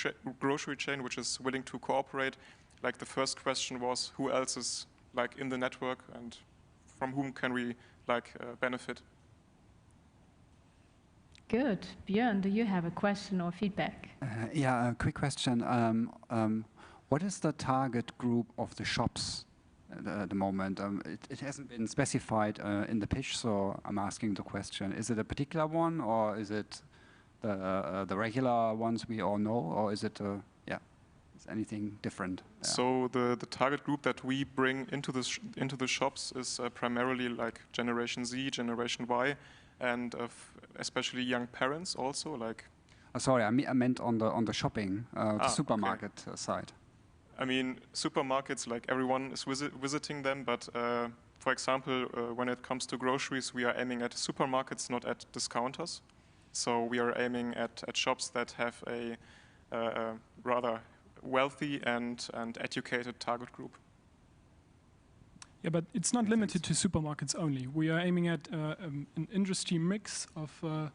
chain, which is willing to cooperate, like the first question was, who else is like in the network, and from whom can we benefit? Good. Björn, do you have a question or feedback? Yeah, a quick question. What is the target group of the shops at the moment? It hasn't been specified in the pitch, so I'm asking the question. Is it a particular one, or is it the regular ones we all know, or is it is anything different? Yeah. So the target group that we bring into the shops is primarily like Generation Z, Generation Y, and especially young parents also. Sorry, I meant on the shopping, the supermarket side. I mean, supermarkets, like everyone is visiting them, but for example, when it comes to groceries, we are aiming at supermarkets, not at discounters. So we are aiming at shops that have a rather wealthy and educated target group. Yeah, but it's not limited to supermarkets only. We are aiming at an industry mix of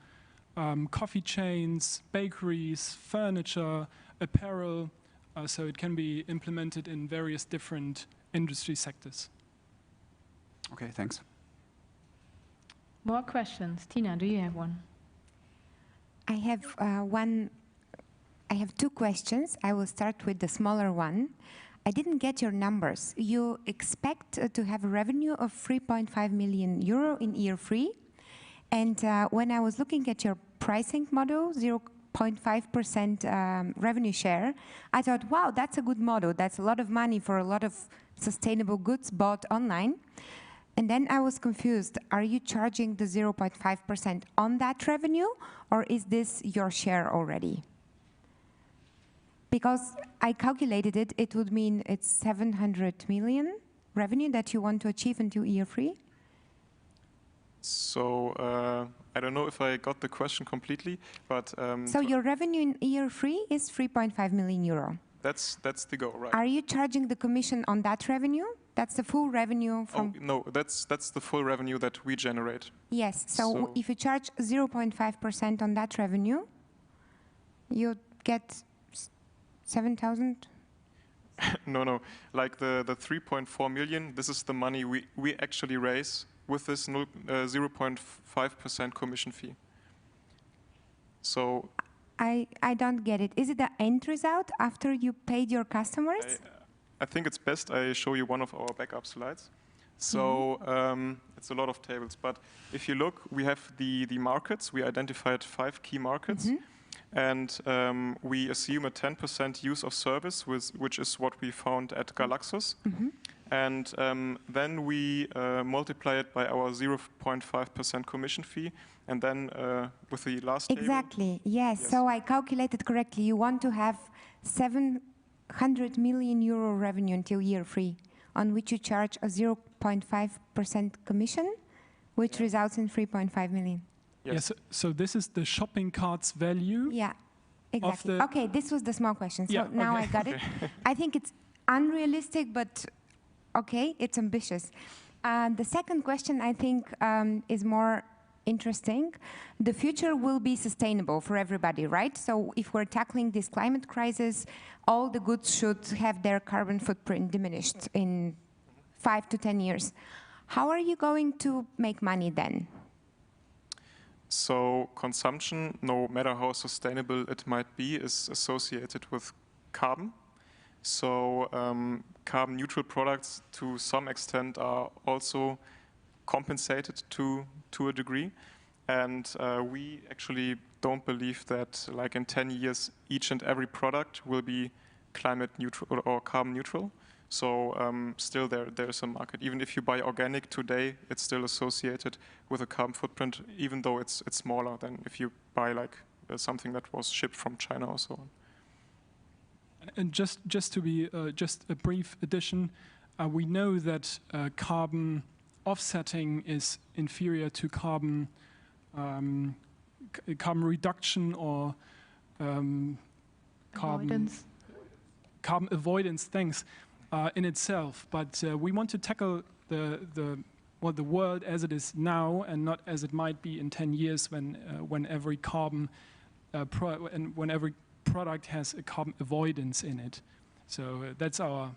coffee chains, bakeries, furniture, apparel, so it can be implemented in various different industry sectors. Okay, thanks. More questions. Tina, do you have one? I have I have 2 questions. I will start with the smaller one. I didn't get your numbers. You expect to have a revenue of 3.5 million euro in year 3. And when I was looking at your pricing model, 0.5% revenue share, I thought, wow, that's a good model. That's a lot of money for a lot of sustainable goods bought online. And then I was confused. Are you charging the 0.5% on that revenue, or is this your share already? Because I calculated it, it would mean it's 700 million revenue that you want to achieve until year 3. So I don't know if I got the question completely, but so your revenue in year 3 is 3.5 million euro. That's the goal, right? Are you charging the commission on that revenue? That's the full revenue from... Oh, no, that's the full revenue that we generate. Yes, so if you charge 0.5% on that revenue, you get 7,000? No, like the 3.4 million, this is the money we actually raise with this 0.5% commission fee. So I don't get it. Is it the end result after you paid your customers? I think it's best I show you one of our backup slides. So it's a lot of tables, but if you look, we have the markets. We identified 5 key markets, and we assume a 10% use of service, which is what we found at Grillaxed. And then we multiply it by our 0.5% commission fee, and then with the last Exactly, table, yes. So I calculated correctly. You want to have 700 million euro revenue until year 3, on which you charge a 0.5% commission, which results in 3.5 million. Yes, so this is the shopping cart's value? Yeah, exactly. Okay, this was the small question, so now I got it. I think it's unrealistic, but okay, it's ambitious. The second question, I think, is more interesting. The future will be sustainable for everybody, right? So if we're tackling this climate crisis, all the goods should have their carbon footprint diminished in 5 to 10 years. How are you going to make money then? So consumption, no matter how sustainable it might be, is associated with carbon. So carbon neutral products to some extent are also compensated to a degree. And we actually don't believe that like in 10 years, each and every product will be climate neutral or carbon neutral. So still there is a market. Even if you buy organic today, it's still associated with a carbon footprint, even though it's smaller than if you buy like something that was shipped from China or so on. And just to be just a brief addition, we know that carbon offsetting is inferior to carbon carbon reduction or carbon avoidance. Thanks. In itself, but we want to tackle the world as it is now, and not as it might be in 10 years when every carbon when every product has a carbon avoidance in it. So that's our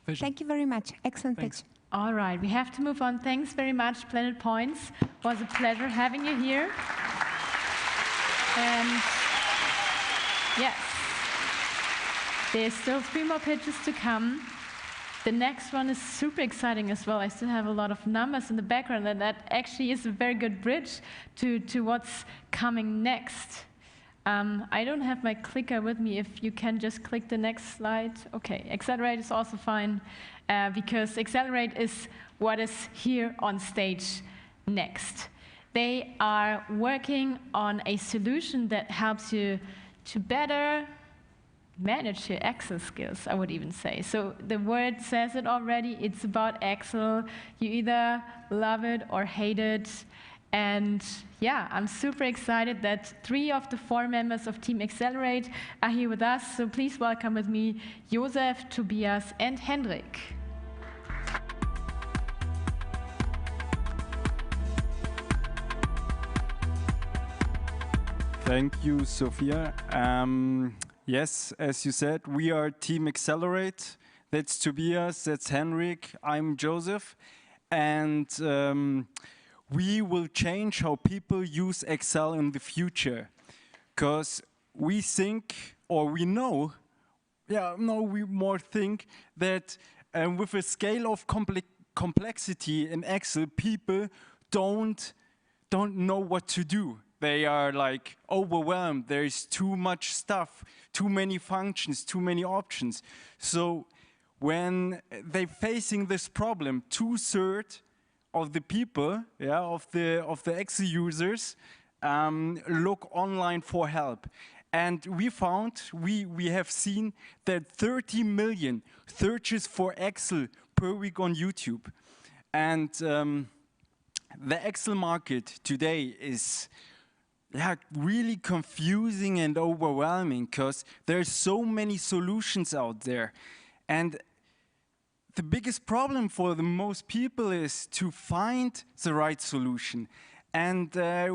vision. Thank you very much. Excellent pitch. All right, we have to move on. Thanks very much, PlanetPoints. It was a pleasure having you here. And yes. There's still 3 more pitches to come. The next one is super exciting as well. I still have a lot of numbers in the background, and that actually is a very good bridge to what's coming next. I don't have my clicker with me. If you can just click the next slide. Okay, Excelarete is also fine, because Excelarete is what is here on stage next. They are working on a solution that helps you to better manage your Excel skills, I would even say. So the word says it already, it's about Excel. You either love it or hate it. And yeah, I'm super excited that 3 of the 4 members of Team Excelarete are here with us. So please welcome with me Josef, Tobias, and Hendrik. Thank you, Sophia. Yes, as you said, we are Team Excelarete. That's Tobias, that's Henrik, I'm Joseph. And we will change how people use Excel in the future. Because we think, or we know, we more think that with a scale of complexity in Excel, people don't know what to do. they are like overwhelmed. There's too much stuff, too many functions, too many options. So when they're facing this problem, 2/3 of the people, of the Excel users, look online for help. And we found, we have seen that 30 million searches for Excel per week on YouTube. And the Excel market today is really confusing and overwhelming because there's so many solutions out there. And the biggest problem for the most people is to find the right solution. And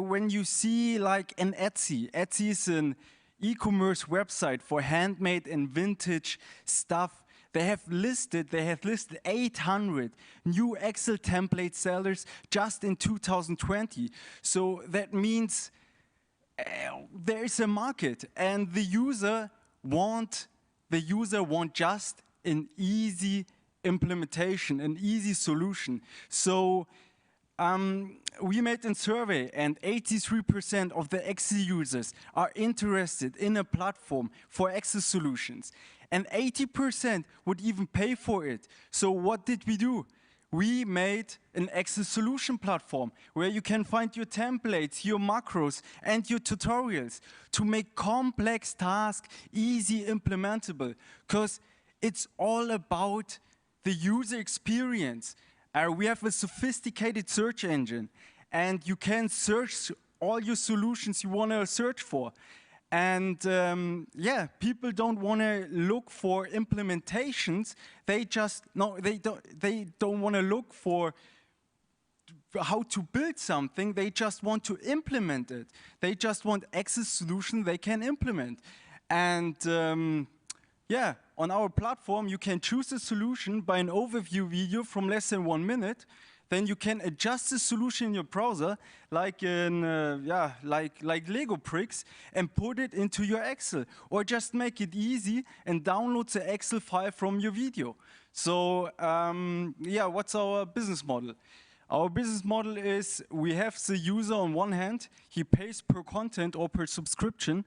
when you see like an Etsy is an e-commerce website for handmade and vintage stuff. They have listed 800 new Excel template sellers just in 2020. So that means there is a market, and the user want just an easy implementation, an easy solution. So we made a survey, and 83% of the Excel users are interested in a platform for Excel solutions. And 80% would even pay for it. So what did we do? We made an Excel solution platform where you can find your templates, your macros, and your tutorials to make complex tasks easy implementable. Because it's all about the user experience. We have a sophisticated search engine, and you can search all your solutions you want to search for. And people don't want to look for implementations. They don't want to look for how to build something. They just want to implement it. They just want Excel solution they can implement. And on our platform, you can choose a solution by an overview video from less than 1 minute. Then you can adjust the solution in your browser, like Lego bricks, and put it into your Excel, or just make it easy and download the Excel file from your video. So what's our business model? Our business model is we have the user on one hand, he pays per content or per subscription,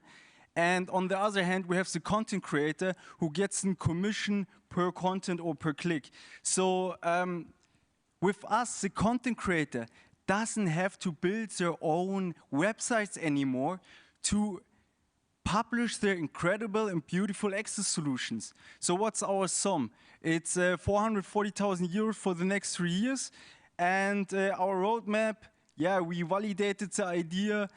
and on the other hand, we have the content creator who gets a commission per content or per click. So with us, the content creator doesn't have to build their own websites anymore to publish their incredible and beautiful Excel solutions. So what's our sum? It's 440,000 euros for the next 3 years. And our roadmap, we validated the idea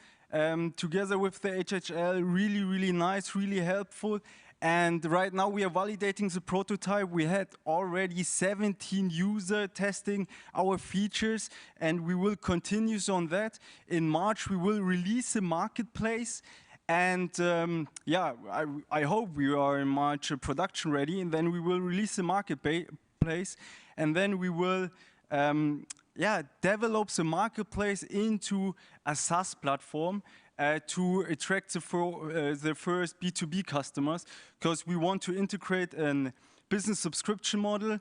together with the HHL, really, really nice, really helpful. And right now we are validating the prototype. We had already 17 users testing our features, and we will continue on that. In March, we will release a marketplace. And I hope we are in March production ready, and then we will release the marketplace. And then we will develop the marketplace into a SaaS platform to attract the first B2B customers, because we want to integrate a business subscription model.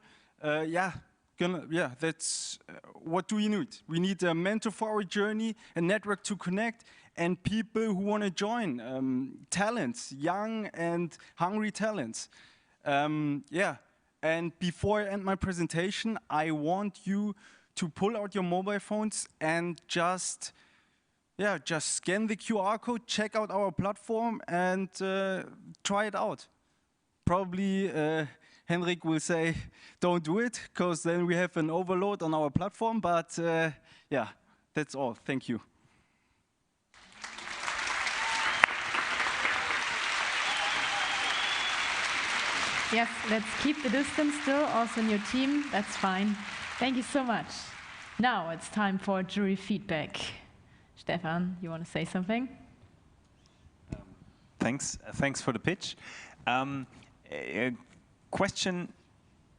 That's what do we need? We need a mentor for our journey, a network to connect, and people who want to join, talents, young and hungry talents. And before I end my presentation, I want you to pull out your mobile phones and just scan the QR code, check out our platform, and try it out. Probably Henrik will say, don't do it, because then we have an overload on our platform. But that's all. Thank you. Yes, let's keep the distance still, also in your team. That's fine. Thank you so much. Now it's time for jury feedback. Stephan, you want to say something? Thanks for the pitch. Question,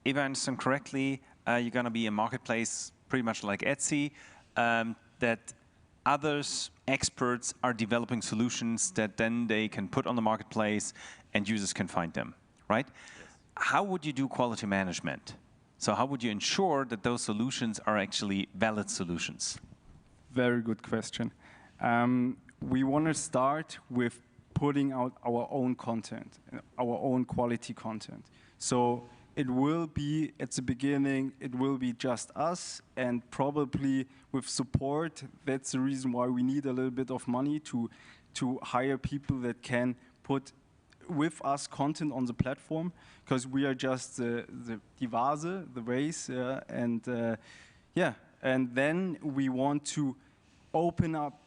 if I understand correctly, you're going to be a marketplace pretty much like Etsy, that others, experts, are developing solutions that then they can put on the marketplace and users can find them, right? Yes. How would you do quality management? So how would you ensure that those solutions are actually valid solutions? Very good question. we want to start with putting out our own content, our own quality content. So it will be, at the beginning, it will be just us, and probably with support. That's the reason why we need a little bit of money to hire people that can put with us content on the platform, because we are just the Vase, the vase, and then we want to open up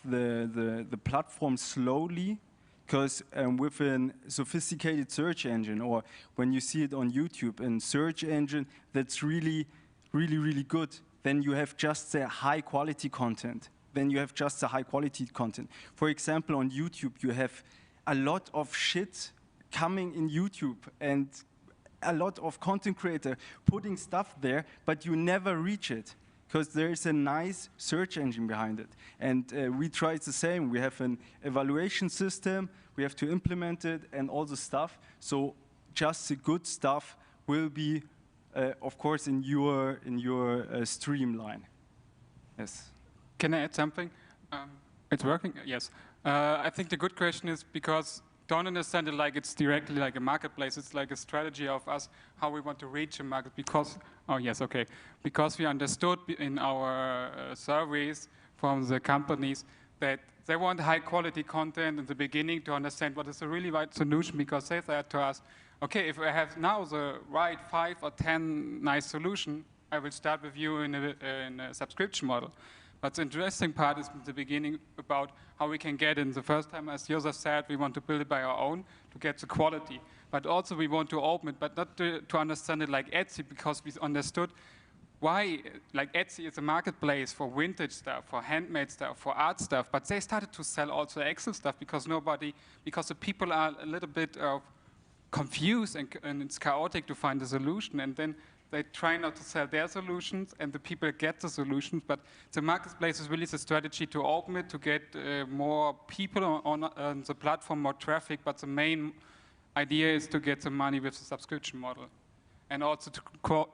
the platform slowly, because with a sophisticated search engine, or when you see it on YouTube, a search engine that's really good, then you have just the high quality content. For example, on YouTube, you have a lot of shit coming in YouTube and a lot of content creator putting stuff there, but you never reach it because there is a nice search engine behind it. And we tried the same. We have an evaluation system, we have to implement it and all the stuff. So just the good stuff will be, of course, in your streamline. Yes. Can I add something? It's working? Yes. I think the good question is, because don't understand it like it's directly like a marketplace. It's like a strategy of us, how we want to reach a market. Because, oh yes, okay. Because we understood in our surveys from the companies that they want high quality content in the beginning to understand what is the really right solution, because they said to us, okay, if I have now the right 5 or 10 nice solution, I will start with you in a subscription model. But the interesting part is in the beginning about how we can get in. The first time, as Josef said, we want to build it by our own to get the quality. But also we want to open it, but not to understand it like Etsy, because we understood why, like Etsy is a marketplace for vintage stuff, for handmade stuff, for art stuff. But they started to sell also Excel stuff because the people are a little bit confused and it's chaotic to find a solution. And then they try not to sell their solutions, and the people get the solutions. But the marketplace is really the strategy to open it, to get more people on the platform, more traffic. But the main idea is to get the money with the subscription model. And also to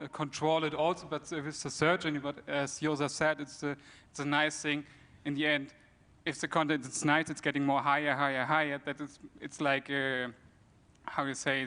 control it also, but with the search engine. But as Josef said, it's a nice thing. In the end, if the content is nice, it's getting more higher. It's like, how you say,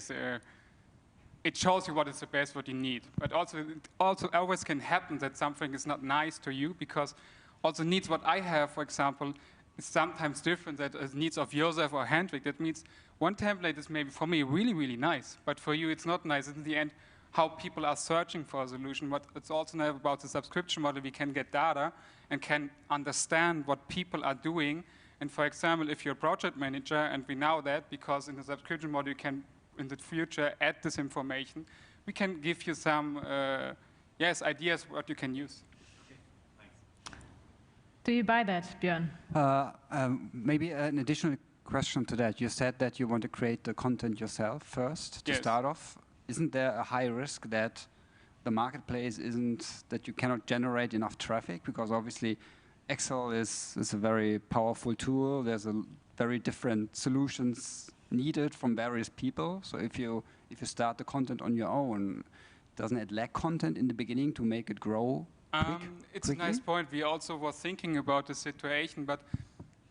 it shows you what is the best, what you need. But also always can happen that something is not nice to you, because also needs what I have, for example, is sometimes different than the needs of Josef or Hendrik. That means one template is maybe for me really nice, but for you it's not nice. In the end, how people are searching for a solution. But it's also now about the subscription model. We can get data and can understand what people are doing. And for example, if you're a project manager, and we know that because in the subscription model you can in the future add this information, we can give you some ideas what you can use. Okay, thanks. Do you buy that, Björn? Maybe an additional question to that. You said that you want to create the content yourself first to start off. Isn't there a high risk that the marketplace that you cannot generate enough traffic? Because obviously Excel is a very powerful tool. There's a very different solutions needed from various people. So if you start the content on your own, doesn't it lack content in the beginning to make it grow It's quickly? A nice point. We also were thinking about the situation, but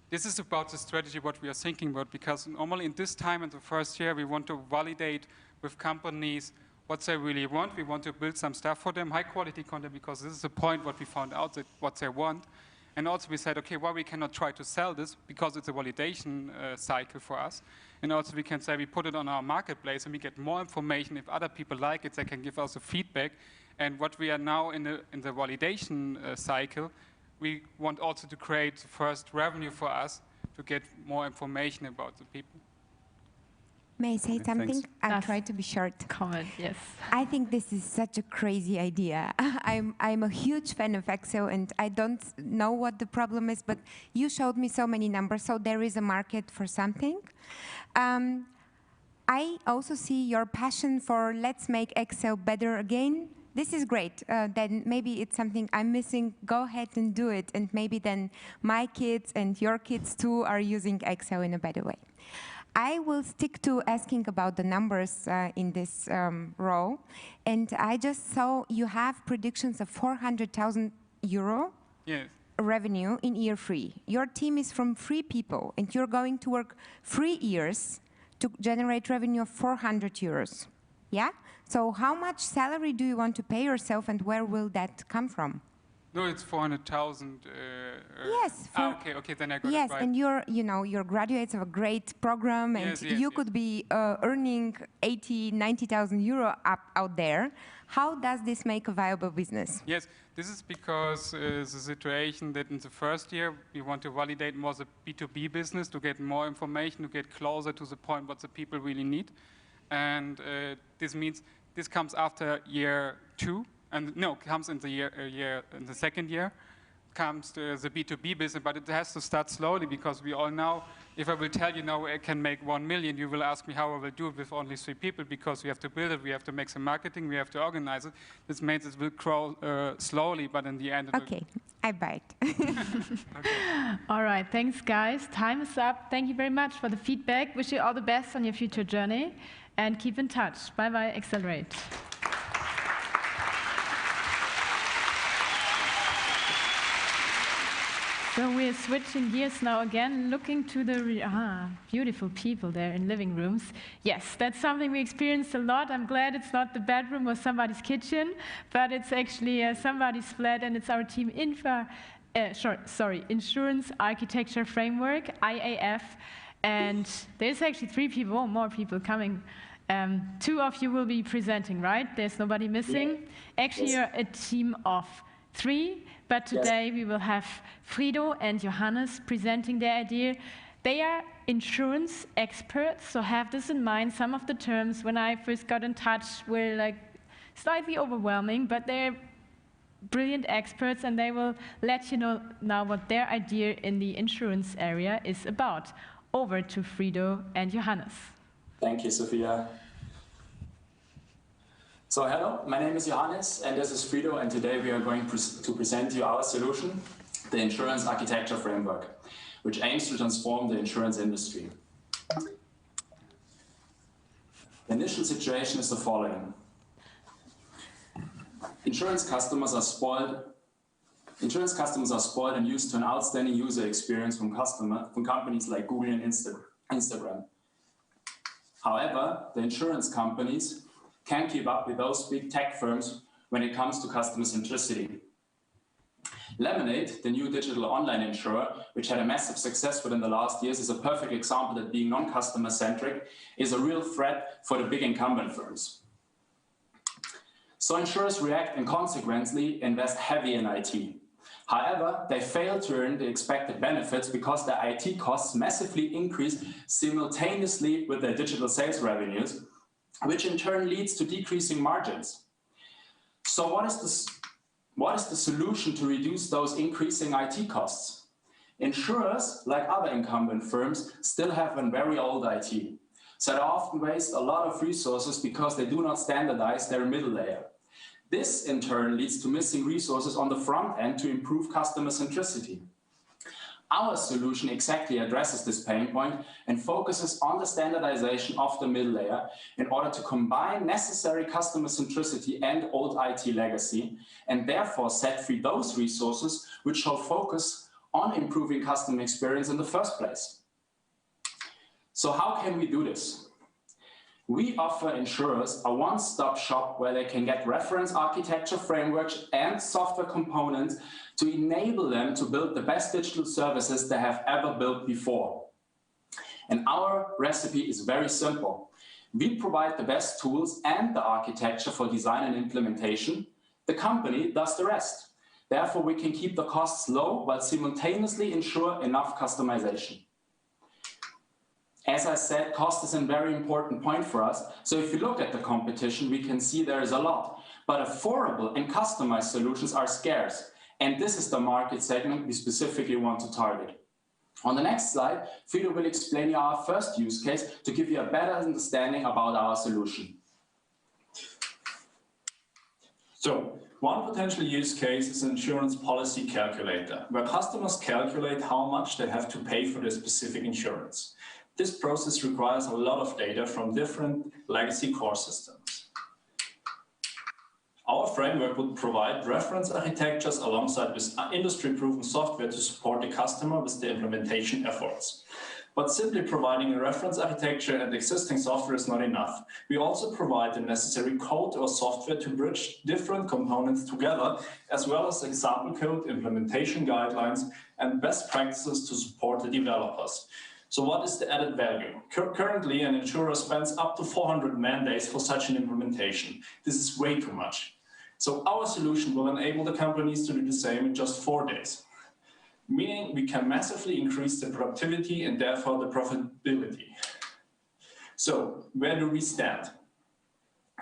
this is about the strategy what we are thinking about, because normally in this time in the first year we want to validate with companies what they really want. We want to build some stuff for them, high quality content, because this is the point what we found out, that what they want. And also we said, okay, well, we cannot try to sell this because it's a validation cycle for us. And also we can say we put it on our marketplace and we get more information. If other people like it, they can give us a feedback. And what we are now in the validation cycle, we want also to create the first revenue for us to get more information about the people. May I say something? Thanks. I'll try to be short. Comment, yes. I think this is such a crazy idea. I'm a huge fan of Excel, and I don't know what the problem is, but you showed me so many numbers, so there is a market for something. I also see your passion for let's make Excel better again. This is great. Then maybe it's something I'm missing. Go ahead and do it, and maybe then my kids and your kids too are using Excel in a better way. I will stick to asking about the numbers in this row. And I just saw you have predictions of 400,000 euro. Yes. revenue in year 3. Your team is from 3 people, and you're going to work 3 years to generate revenue of 400 euros. Yeah? So how much salary do you want to pay yourself, and where will that come from? No, it's 400,000. Yes. Okay, then I got yes, it right. And you're graduates of a great program, and you could be earning 80, 90,000 euro out there. How does this make a viable business? Yes, this is because the situation that in the first year we want to validate more the B2B business to get more information, to get closer to the point what the people really need. And this means this comes after year 2. And no, comes in the in the second year, comes to the B2B business, but it has to start slowly because we all know, if I will tell you now I can make 1 million, you will ask me how I will do it with only 3 people because we have to build it, we have to make some marketing, we have to organize it. This means it will grow slowly, but in the end it will... I bite. Okay. All right, thanks guys. Time is up. Thank you very much for the feedback. Wish you all the best on your future journey and keep in touch. Bye-bye, Excelarate. So we're switching gears now again, looking to the beautiful people there in living rooms. Yes, that's something we experienced a lot. I'm glad it's not the bedroom or somebody's kitchen, but it's actually somebody's flat, and it's our team Insurance Architecture Framework, IAF, and there's actually 3 people, more people coming. 2 of you will be presenting, right? There's nobody missing. Yeah. Actually, you're a team of 3, but today we will have Frido and Johannes presenting their idea. They are insurance experts, so have this in mind. Some of the terms, when I first got in touch, were like slightly overwhelming, but they're brilliant experts, and they will let you know now what their idea in the insurance area is about. Over to Frido and Johannes. Thank you, Sophia. So hello, my name is Johannes and this is Frido, and today we are going to present you our solution, the Insurance Architecture Framework, which aims to transform the insurance industry. The initial situation is the following. Insurance customers are spoiled and used to an outstanding user experience from companies like Google and Instagram. However, the insurance companies can't keep up with those big tech firms when it comes to customer centricity. Lemonade, the new digital online insurer, which had a massive success within the last years, is a perfect example that being non-customer centric is a real threat for the big incumbent firms. So insurers react and consequently invest heavy in IT. However, they fail to earn the expected benefits because their IT costs massively increase simultaneously with their digital sales revenues, which in turn leads to decreasing margins. So what is the solution to reduce those increasing IT costs? Insurers, like other incumbent firms, still have a very old IT. So they often waste a lot of resources because they do not standardize their middle layer. This in turn leads to missing resources on the front end to improve customer centricity. Our solution exactly addresses this pain point and focuses on the standardization of the middle layer in order to combine necessary customer centricity and old IT legacy, and therefore set free those resources which shall focus on improving customer experience in the first place. So how can we do this? We offer insurers a one-stop shop where they can get reference architecture frameworks and software components to enable them to build the best digital services they have ever built before. And our recipe is very simple. We provide the best tools and the architecture for design and implementation. The company does the rest. Therefore, we can keep the costs low while simultaneously ensure enough customization. As I said, cost is a very important point for us. So if you look at the competition, we can see there is a lot. But affordable and customized solutions are scarce. And this is the market segment we specifically want to target. On the next slide, Frido will explain you our first use case to give you a better understanding about our solution. So, one potential use case is an insurance policy calculator, where customers calculate how much they have to pay for their specific insurance. This process requires a lot of data from different legacy core systems. Our framework would provide reference architectures alongside with industry-proven software to support the customer with the implementation efforts. But simply providing a reference architecture and existing software is not enough. We also provide the necessary code or software to bridge different components together, as well as example code, implementation guidelines, and best practices to support the developers. So what is the added value? Currently, an insurer spends up to 400 man-days for such an implementation. This is way too much. So our solution will enable the companies to do the same in just 4 days, meaning we can massively increase the productivity and therefore the profitability. So where do we stand?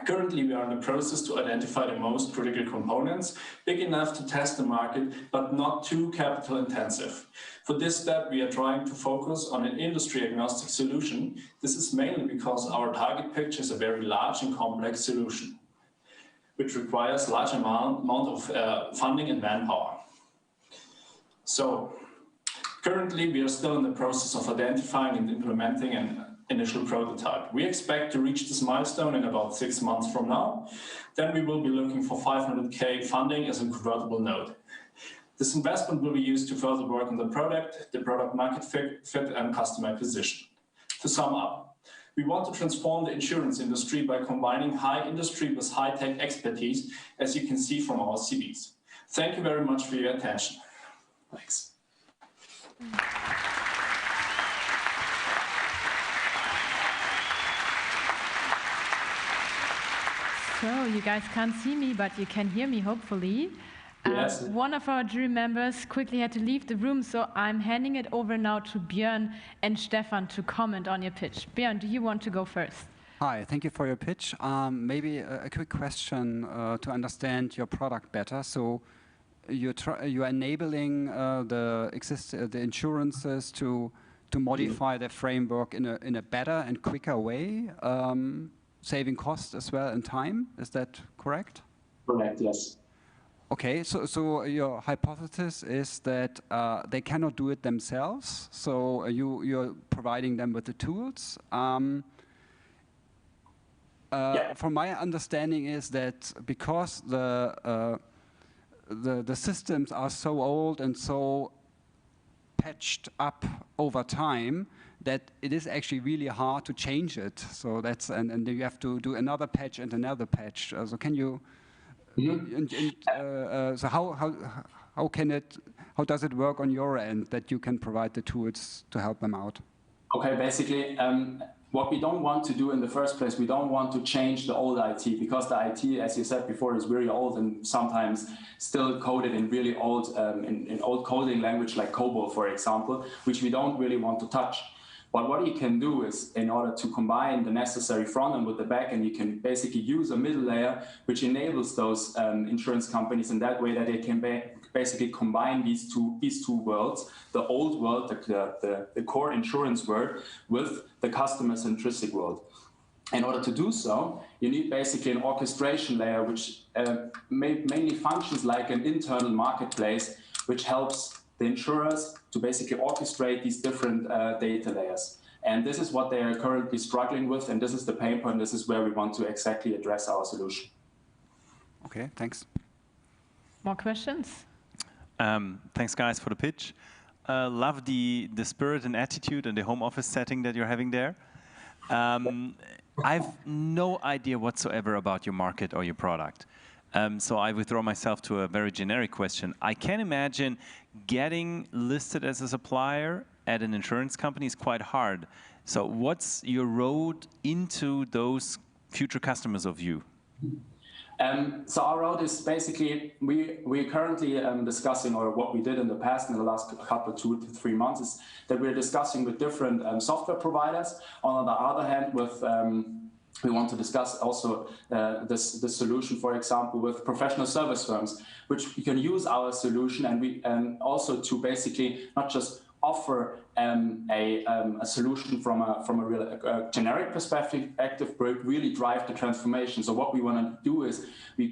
Currently, we are in the process to identify the most critical components, big enough to test the market, but not too capital intensive. For this step, we are trying to focus on an industry-agnostic solution. This is mainly because our target picture is a very large and complex solution, which requires large amount of funding and manpower. So currently, we are still in the process of identifying and implementing an initial prototype. We expect to reach this milestone in about 6 months from now. Then we will be looking for 500K funding as a convertible note. This investment will be used to further work on the product market fit and customer acquisition. To sum up, we want to transform the insurance industry by combining high industry with high-tech expertise, as you can see from our CVs. Thank you very much for your attention. Thanks. So you guys can't see me, but you can hear me, hopefully. Yes. One of our jury members quickly had to leave the room, so I'm handing it over now to Björn and Stephan to comment on your pitch. Björn, do you want to go first? Hi, thank you for your pitch. Maybe a quick question to understand your product better. So you're enabling the insurances to modify their framework in a better and quicker way, saving cost as well and time. Is that correct? Correct, yes. Okay, so your hypothesis is that they cannot do it themselves, so you're providing them with the tools. From my understanding is that because the systems are so old and so patched up over time, that it is actually really hard to change it. So that's and you have to do another patch and another patch. So can you? So how does it work on your end that you can provide the tools to help them out? Okay, basically, what we don't want to do in the first place, we don't want to change the old IT, because the IT, as you said before, is very old and sometimes still coded in really old, in old coding language like COBOL, for example, which we don't really want to touch. But what you can do is, in order to combine the necessary front end with the back end, you can basically use a middle layer which enables those insurance companies in that way that they can basically combine these two worlds, the old world, the core insurance world, with the customer-centric world. In order to do so, you need basically an orchestration layer which mainly functions like an internal marketplace, which helps the insurers to basically orchestrate these different data layers. And this is what they are currently struggling with, and this is the pain point. This is where we want to exactly address our solution. Okay, thanks. More questions? Thanks, guys, for the pitch. Love the spirit and attitude and the home office setting that you're having there. I've no idea whatsoever about your market or your product. So I withdraw myself to a very generic question. I can imagine getting listed as a supplier at an insurance company is quite hard. So what's your road into those future customers of you? So our road is basically, we're currently discussing, or what we did in the past in the last couple, 2 to 3 months, is that we're discussing with different software providers. On the other hand, with we want to discuss also this solution, for example, with professional service firms, which you can use our solution, and also to basically not just offer a solution from a real generic perspective, but really drive the transformation. So what we want to do is we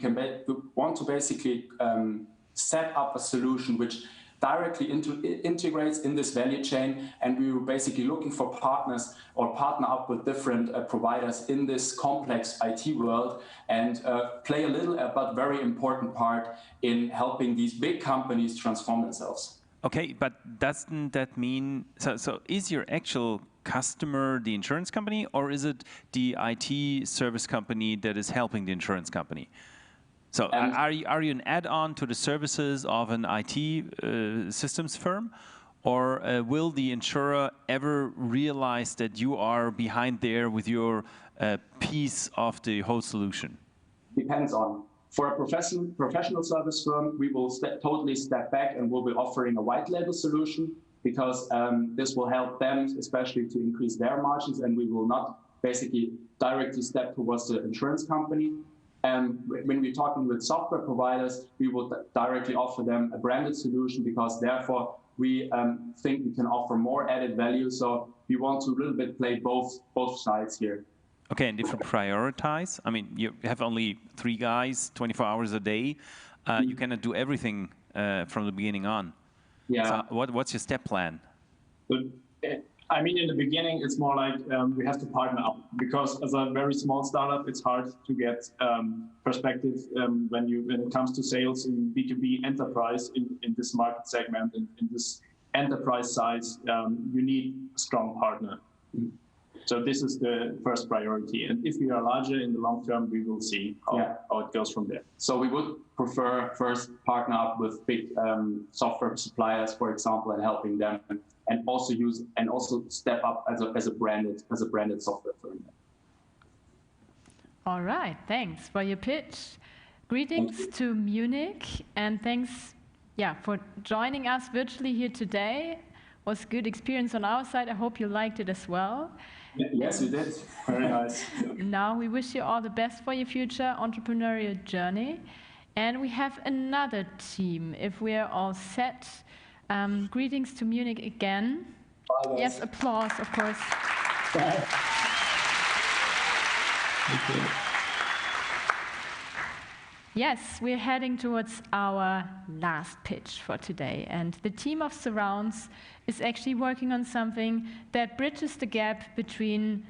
want to basically set up a solution which directly integrates in this value chain, and we were basically looking for partners or partner up with different providers in this complex IT world, and play a little but very important part in helping these big companies transform themselves. Okay, but doesn't that mean, so is your actual customer the insurance company, or is it the IT service company that is helping the insurance company? So are you an add-on to the services of an IT systems firm, or will the insurer ever realize that you are behind there with your piece of the whole solution? Depends on. For a professional service firm, we will totally step back and we'll be offering a white label solution, because this will help them especially to increase their margins, and we will not basically directly step towards the insurance company. When we're talking with software providers, we will directly offer them a branded solution, because therefore we think we can offer more added value. So we want to a little bit play both sides here. Okay, and if you prioritize, I mean, you have only 3 guys, 24 hours a day. You cannot do everything from the beginning on. Yeah. So what's your step plan? I mean, in the beginning, it's more like we have to partner up, because as a very small startup, it's hard to get perspective when it comes to sales in B2B enterprise in this market segment, in this enterprise size. You need a strong partner. So this is the first priority. And if we are larger in the long term, we will see how it goes from there. So we would prefer first partner up with big software suppliers, for example, and helping them, and also step up as a branded software firm. All right, thanks for your pitch. Greetings to Munich, and thanks for joining us virtually here today. It was a good experience on our side. I hope you liked it as well. Yes, we did. Very nice. Now we wish you all the best for your future entrepreneurial journey. And we have another team, if we are all set. Greetings to Munich again. Bye, yes, applause, of course. Thank you. Yes, we're heading towards our last pitch for today. And the team of Surrounds is actually working on something that bridges the gap between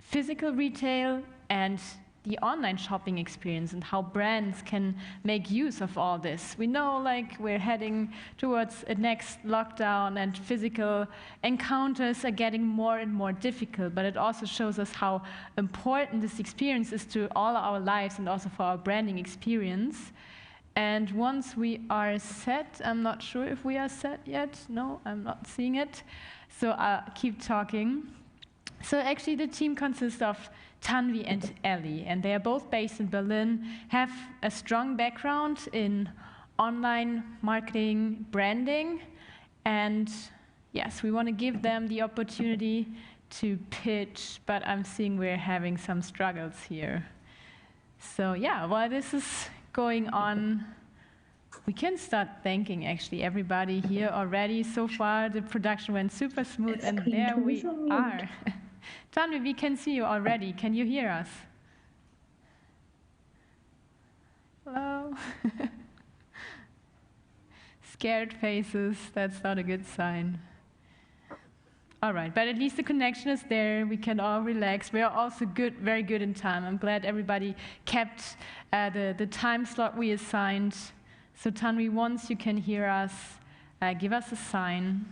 physical retail and the online shopping experience, and how brands can make use of all this. We know, like, we're heading towards a next lockdown, and physical encounters are getting more and more difficult, but it also shows us how important this experience is to all our lives, and also for our branding experience. And once we are set, I'm not sure if we are set yet. No, I'm not seeing it. So I'll keep talking. So actually the team consists of Tanvi and Ellie, and they are both based in Berlin, have a strong background in online marketing, branding, and yes, we want to give them the opportunity to pitch, but I'm seeing we're having some struggles here. So yeah, while this is going on, we can start thanking actually everybody here already. So far the production went super smooth, and there we are. Tanvi, we can see you already. Can you hear us? Hello? Scared faces, that's not a good sign. All right, but at least the connection is there. We can all relax. We are also good, very good in time. I'm glad everybody kept the time slot we assigned. So Tanvi, once you can hear us, give us a sign.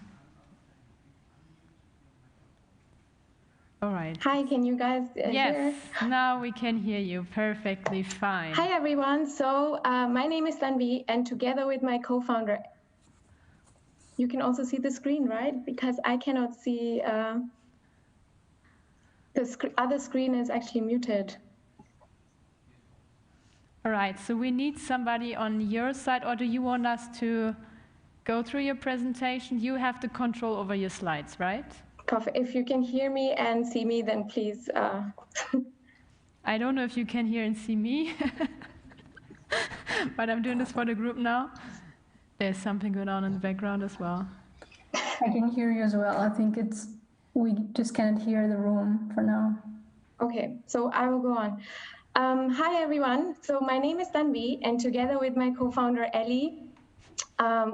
All right. Hi, can you guys hear? Yes, now we can hear you perfectly fine. Hi, everyone. So my name is Tanvi, and together with my co-founder, you can also see the screen, right? Because I cannot see, the other screen is actually muted. All right, so we need somebody on your side, or do you want us to go through your presentation? You have the control over your slides, right? Prof, if you can hear me and see me, then please. I don't know if you can hear and see me, but I'm doing this for the group now. There's something going on in the background as well. I can hear you as well. I think we just can't hear the room for now. Okay, so I will go on. Hi, everyone. So my name is Tanvi, and together with my co-founder, Ellie,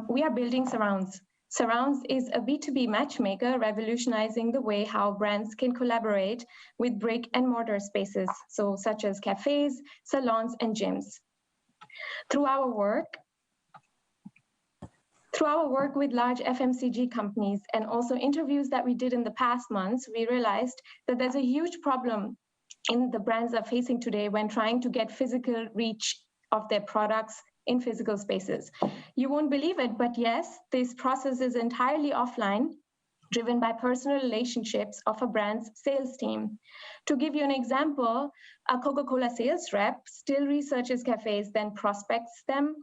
we are building Surrounds. Surrounds is a B2B matchmaker revolutionizing the way how brands can collaborate with brick and mortar spaces, so such as cafes, salons, and gyms. Through our work with large FMCG companies and also interviews that we did in the past months, we realized that there's a huge problem in the brands are facing today when trying to get physical reach of their products in physical spaces. You won't believe it, but yes, this process is entirely offline, driven by personal relationships of a brand's sales team. To give you an example, a Coca-Cola sales rep still researches cafes, then prospects them,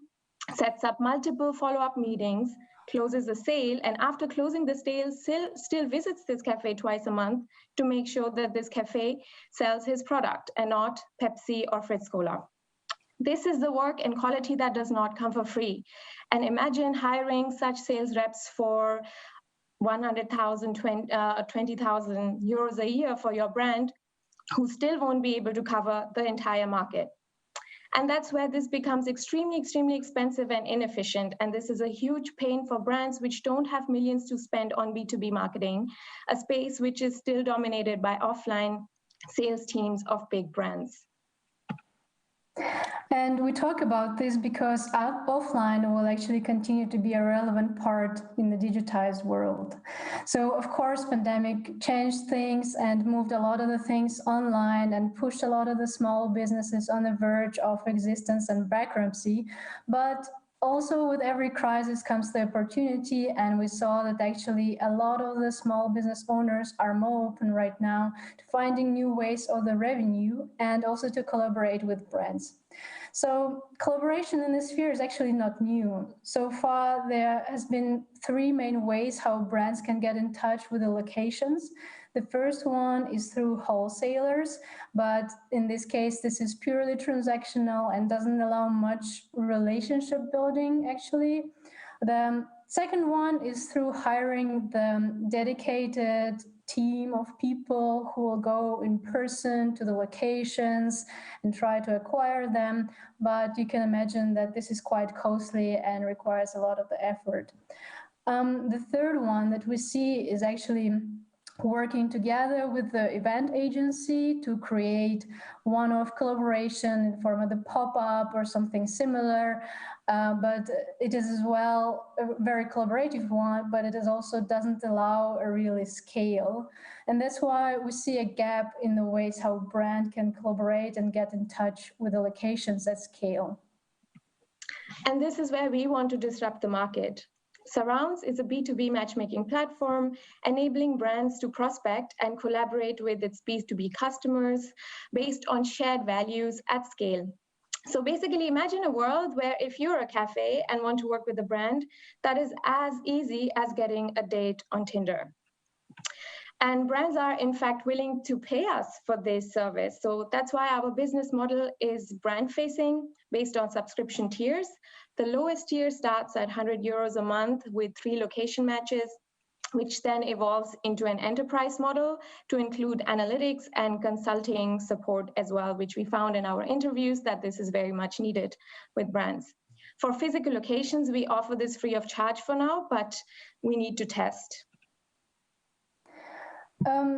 sets up multiple follow-up meetings, closes a sale, and after closing the sale, still visits this cafe twice a month to make sure that this cafe sells his product and not Pepsi or Fritz Cola. This is the work and quality that does not come for free. And imagine hiring such sales reps for 100,000, 20,000 euros a year for your brand, who still won't be able to cover the entire market. And that's where this becomes extremely, extremely expensive and inefficient. And this is a huge pain for brands which don't have millions to spend on B2B marketing, a space which is still dominated by offline sales teams of big brands. And we talk about this because offline will actually continue to be a relevant part in the digitized world. So of course, pandemic changed things and moved a lot of the things online and pushed a lot of the small businesses on the verge of existence and bankruptcy. But also with every crisis comes the opportunity, and we saw that actually a lot of the small business owners are more open right now to finding new ways of the revenue and also to collaborate with brands. So collaboration in this sphere is actually not new. So far, there has been three main ways how brands can get in touch with the locations. The first one is through wholesalers, but in this case, this is purely transactional and doesn't allow much relationship building, actually. The second one is through hiring the dedicated team of people who will go in person to the locations and try to acquire them. But you can imagine that this is quite costly and requires a lot of the effort. The third one that we see is actually working together with the event agency to create one-off collaboration in form of the pop-up or something similar. But it is as well a very collaborative one, but it is also doesn't allow a really scale. And that's why we see a gap in the ways how brand can collaborate and get in touch with the locations at scale. And this is where we want to disrupt the market. Surrounds is a B2B matchmaking platform enabling brands to prospect and collaborate with its B2B customers based on shared values at scale. So basically, imagine a world where if you're a cafe and want to work with a brand, that is as easy as getting a date on Tinder. And brands are, in fact, willing to pay us for this service. So that's why our business model is brand-facing, based on subscription tiers. The lowest tier starts at 100 euros a month with 3 location matches, which then evolves into an enterprise model to include analytics and consulting support as well, which we found in our interviews that this is very much needed with brands. For physical locations, we offer this free of charge for now, but we need to test.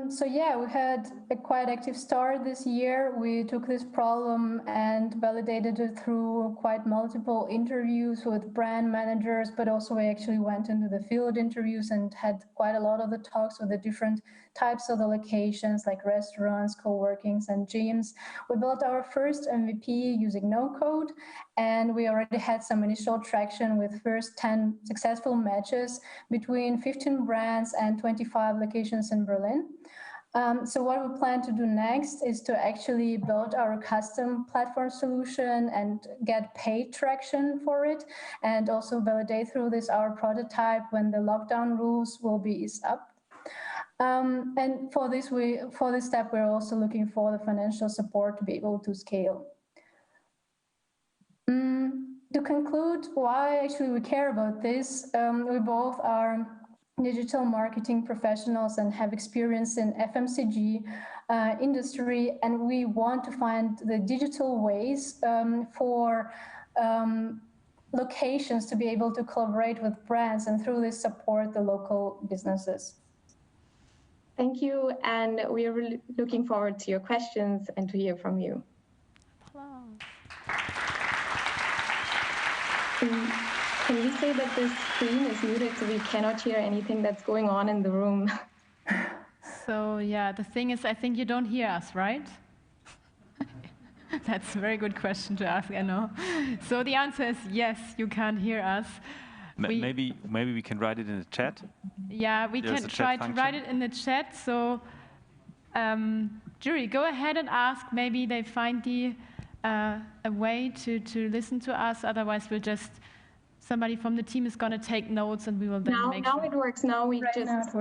So yeah, we had a quite active start this year. We took this problem and validated it through quite multiple interviews with brand managers, but also we actually went into the field interviews and had quite a lot of the talks with the different types of the locations like restaurants, co-workings, and gyms. We built our first MVP using no code, and we already had some initial traction with first 10 successful matches between 15 brands and 25 locations in Berlin. So what we plan to do next is to actually build our custom platform solution and get paid traction for it, and also validate through this our prototype when the lockdown rules will be eased up. And for this step, we're also looking for the financial support to be able to scale. To conclude why actually we care about this, we both are digital marketing professionals and have experience in FMCG industry, and we want to find the digital ways for locations to be able to collaborate with brands and through this support the local businesses. Thank you, and we are really looking forward to your questions and to hear from you. Can we say that the screen is muted so we cannot hear anything that's going on in the room? So yeah, the thing is, I think you don't hear us, right? That's a very good question to ask, I know. So the answer is yes, you can't hear us. Maybe we can write it in the chat. Yeah, we can try to write it in the chat. So, jury, go ahead and ask. Maybe they find a way to listen to us. Otherwise, somebody from the team is going to take notes, and we will then make sure. Now it works. Now we just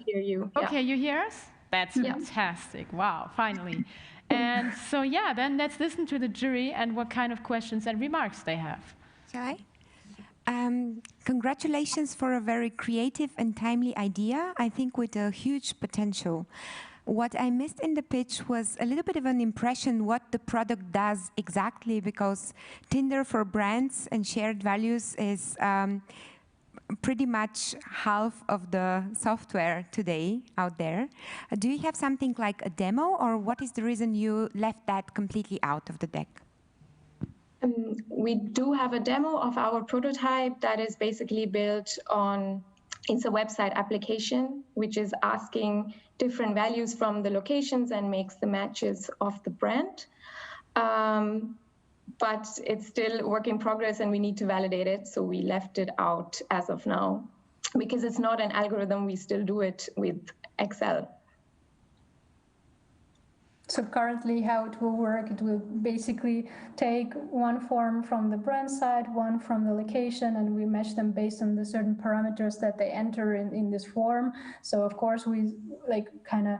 hear you. Okay, you hear us? That's fantastic. Wow, finally. And so, yeah, then let's listen to the jury and what kind of questions and remarks they have. Shall I? Congratulations for a very creative and timely idea, I think with a huge potential. What I missed in the pitch was a little bit of an impression what the product does exactly, because Tinder for brands and shared values is pretty much half of the software today out there. Do you have something like a demo, or what is the reason you left that completely out of the deck? We do have a demo of our prototype that is basically built on, it's a website application, which is asking different values from the locations and makes the matches of the brand. But it's still a work in progress and we need to validate it. So we left it out as of now. Because it's not an algorithm, we still do it with Excel. So currently how it will work, it will basically take one form from the brand side, one from the location, and we match them based on the certain parameters that they enter in this form. So of course we kind of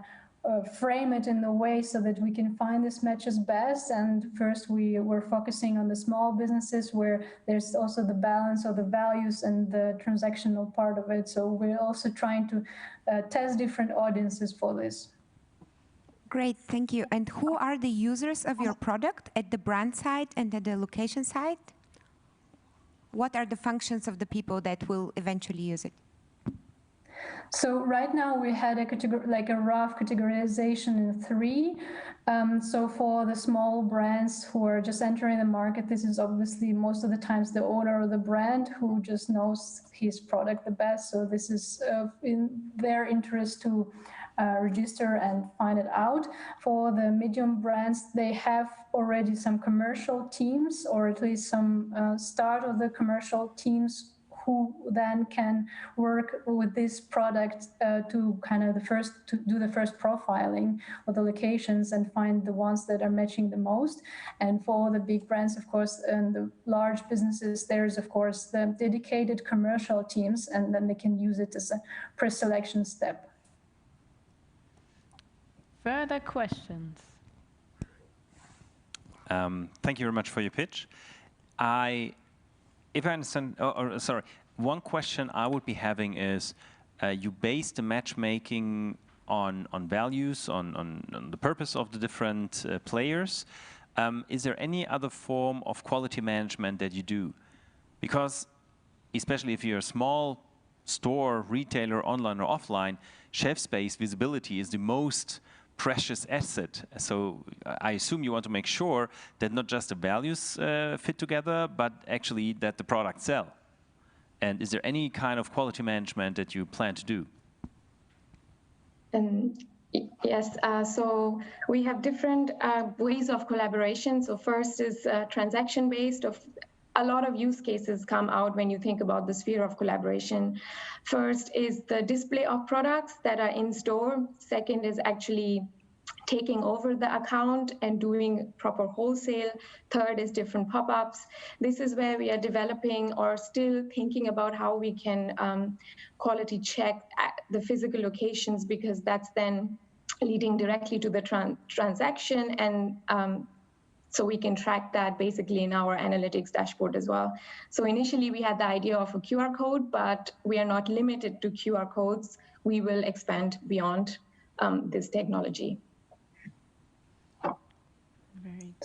frame it in the way so that we can find this matches best. And first we were focusing on the small businesses where there's also the balance of the values and the transactional part of it. So we're also trying to test different audiences for this. Great, thank you. And who are the users of your product at the brand side and at the location side? What are the functions of the people that will eventually use it? So right now we had a rough categorization in 3. So for the small brands who are just entering the market, this is obviously most of the times the owner of the brand who just knows his product the best. So this is in their interest to register and find it out. For the medium brands, they have already some commercial teams, or at least some start of the commercial teams who then can work with this product to do the first profiling of the locations and find the ones that are matching the most. And for the big brands, of course, and the large businesses, there's of course the dedicated commercial teams, and then they can use it as a pre-selection step. Further questions? Thank you very much for your pitch. If I understand, sorry, one question I would be having is, you base the matchmaking on values, on the purpose of the different players. Is there any other form of quality management that you do? Because especially if you're a small store, retailer, online or offline, shelf space visibility is the most precious asset. So I assume you want to make sure that not just the values fit together, but actually that the products sell. And is there any kind of quality management that you plan to do? Yes, so we have different ways of collaboration. So first is transaction-based. A lot of use cases come out when you think about the sphere of collaboration. First is the display of products that are in store. Second is actually taking over the account and doing proper wholesale. Third is different pop-ups. This is where we are developing or still thinking about how we can quality check the physical locations, because that's then leading directly to the transaction, and so we can track that basically in our analytics dashboard as well. So initially we had the idea of a QR code, but we are not limited to QR codes. We will expand beyond this technology.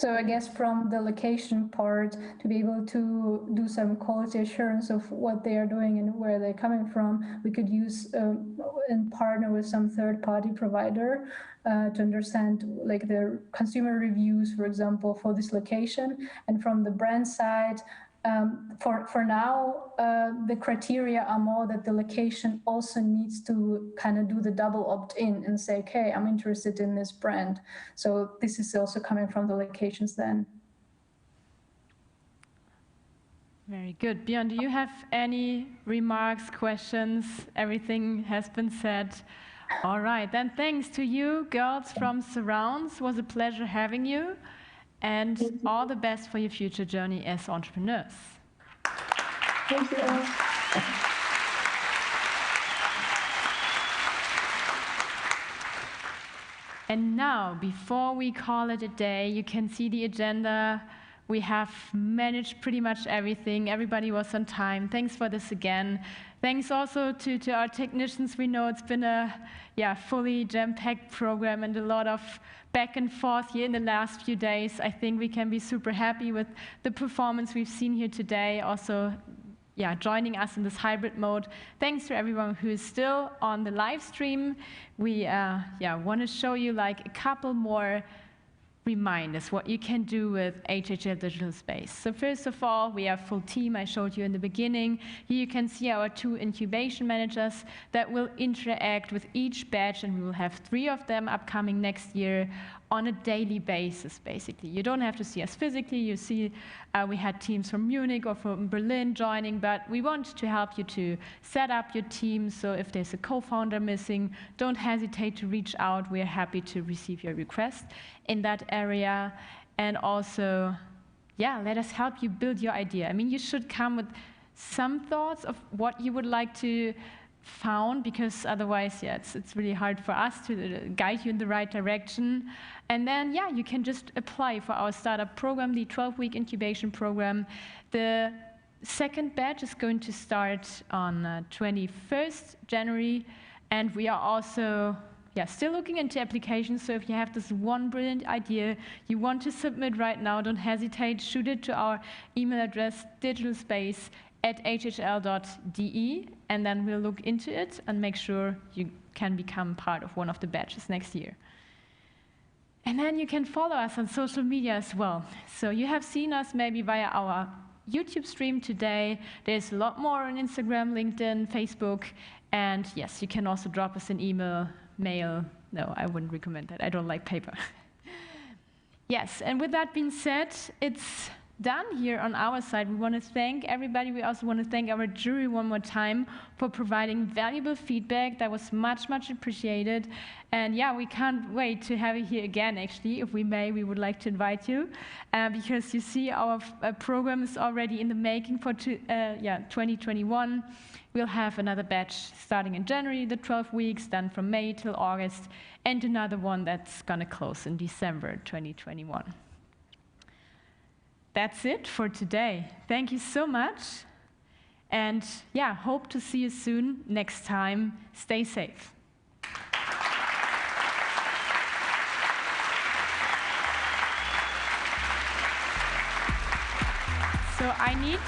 So I guess from the location part, to be able to do some quality assurance of what they are doing and where they're coming from, we could use and partner with some third-party provider to understand like the consumer reviews, for example, for this location. And from the brand side, for now, the criteria are more that the location also needs to kind of do the double opt-in and say, okay, I'm interested in this brand. So this is also coming from the locations then. Very good. Björn, do you have any remarks, questions? Everything has been said. All right, then thanks to you, girls from Surrounds. It was a pleasure having you. And all the best for your future journey as entrepreneurs. Thank you. And now, before we call it a day, you can see the agenda. We have managed pretty much everything. Everybody was on time. Thanks for this again. Thanks also to our technicians. We know it's been a fully jam-packed program and a lot of back and forth here in the last few days. I think we can be super happy with the performance we've seen here today. Also, joining us in this hybrid mode. Thanks to everyone who is still on the live stream. We want to show you like a couple more reminders what you can do with HHL Digital Space. So first of all, we have a full team I showed you in the beginning. Here you can see our 2 incubation managers that will interact with each batch, and we will have 3 of them upcoming next year on a daily basis, basically. You don't have to see us physically. You see we had teams from Munich or from Berlin joining, but we want to help you to set up your team. So if there's a co-founder missing, don't hesitate to reach out. We are happy to receive your request in that area. And also, let us help you build your idea. I mean, you should come with some thoughts of what you would like to found, because otherwise, it's really hard for us to guide you in the right direction. And then, you can just apply for our startup program, the 12-week incubation program. The second batch is going to start on 21st January, and we are also still looking into applications. So if you have this one brilliant idea you want to submit right now, don't hesitate, shoot it to our email address, digitalspace@hhl.de, and then we'll look into it and make sure you can become part of one of the batches next year. And then you can follow us on social media as well. So you have seen us maybe via our YouTube stream today. There's a lot more on Instagram, LinkedIn, Facebook, and yes, you can also drop us an email, mail. No, I wouldn't recommend that. I don't like paper. Yes, and with that being said, it's done here on our side. We want to thank everybody. We also want to thank our jury one more time for providing valuable feedback. That was much, much appreciated. And we can't wait to have you here again, actually. If we may, we would like to invite you, because you see our program is already in the making for 2021. We'll have another batch starting in January, the 12 weeks, then from May till August, and another one that's going to close in December 2021. That's it for today. Thank you so much. And hope to see you soon next time. Stay safe. So I need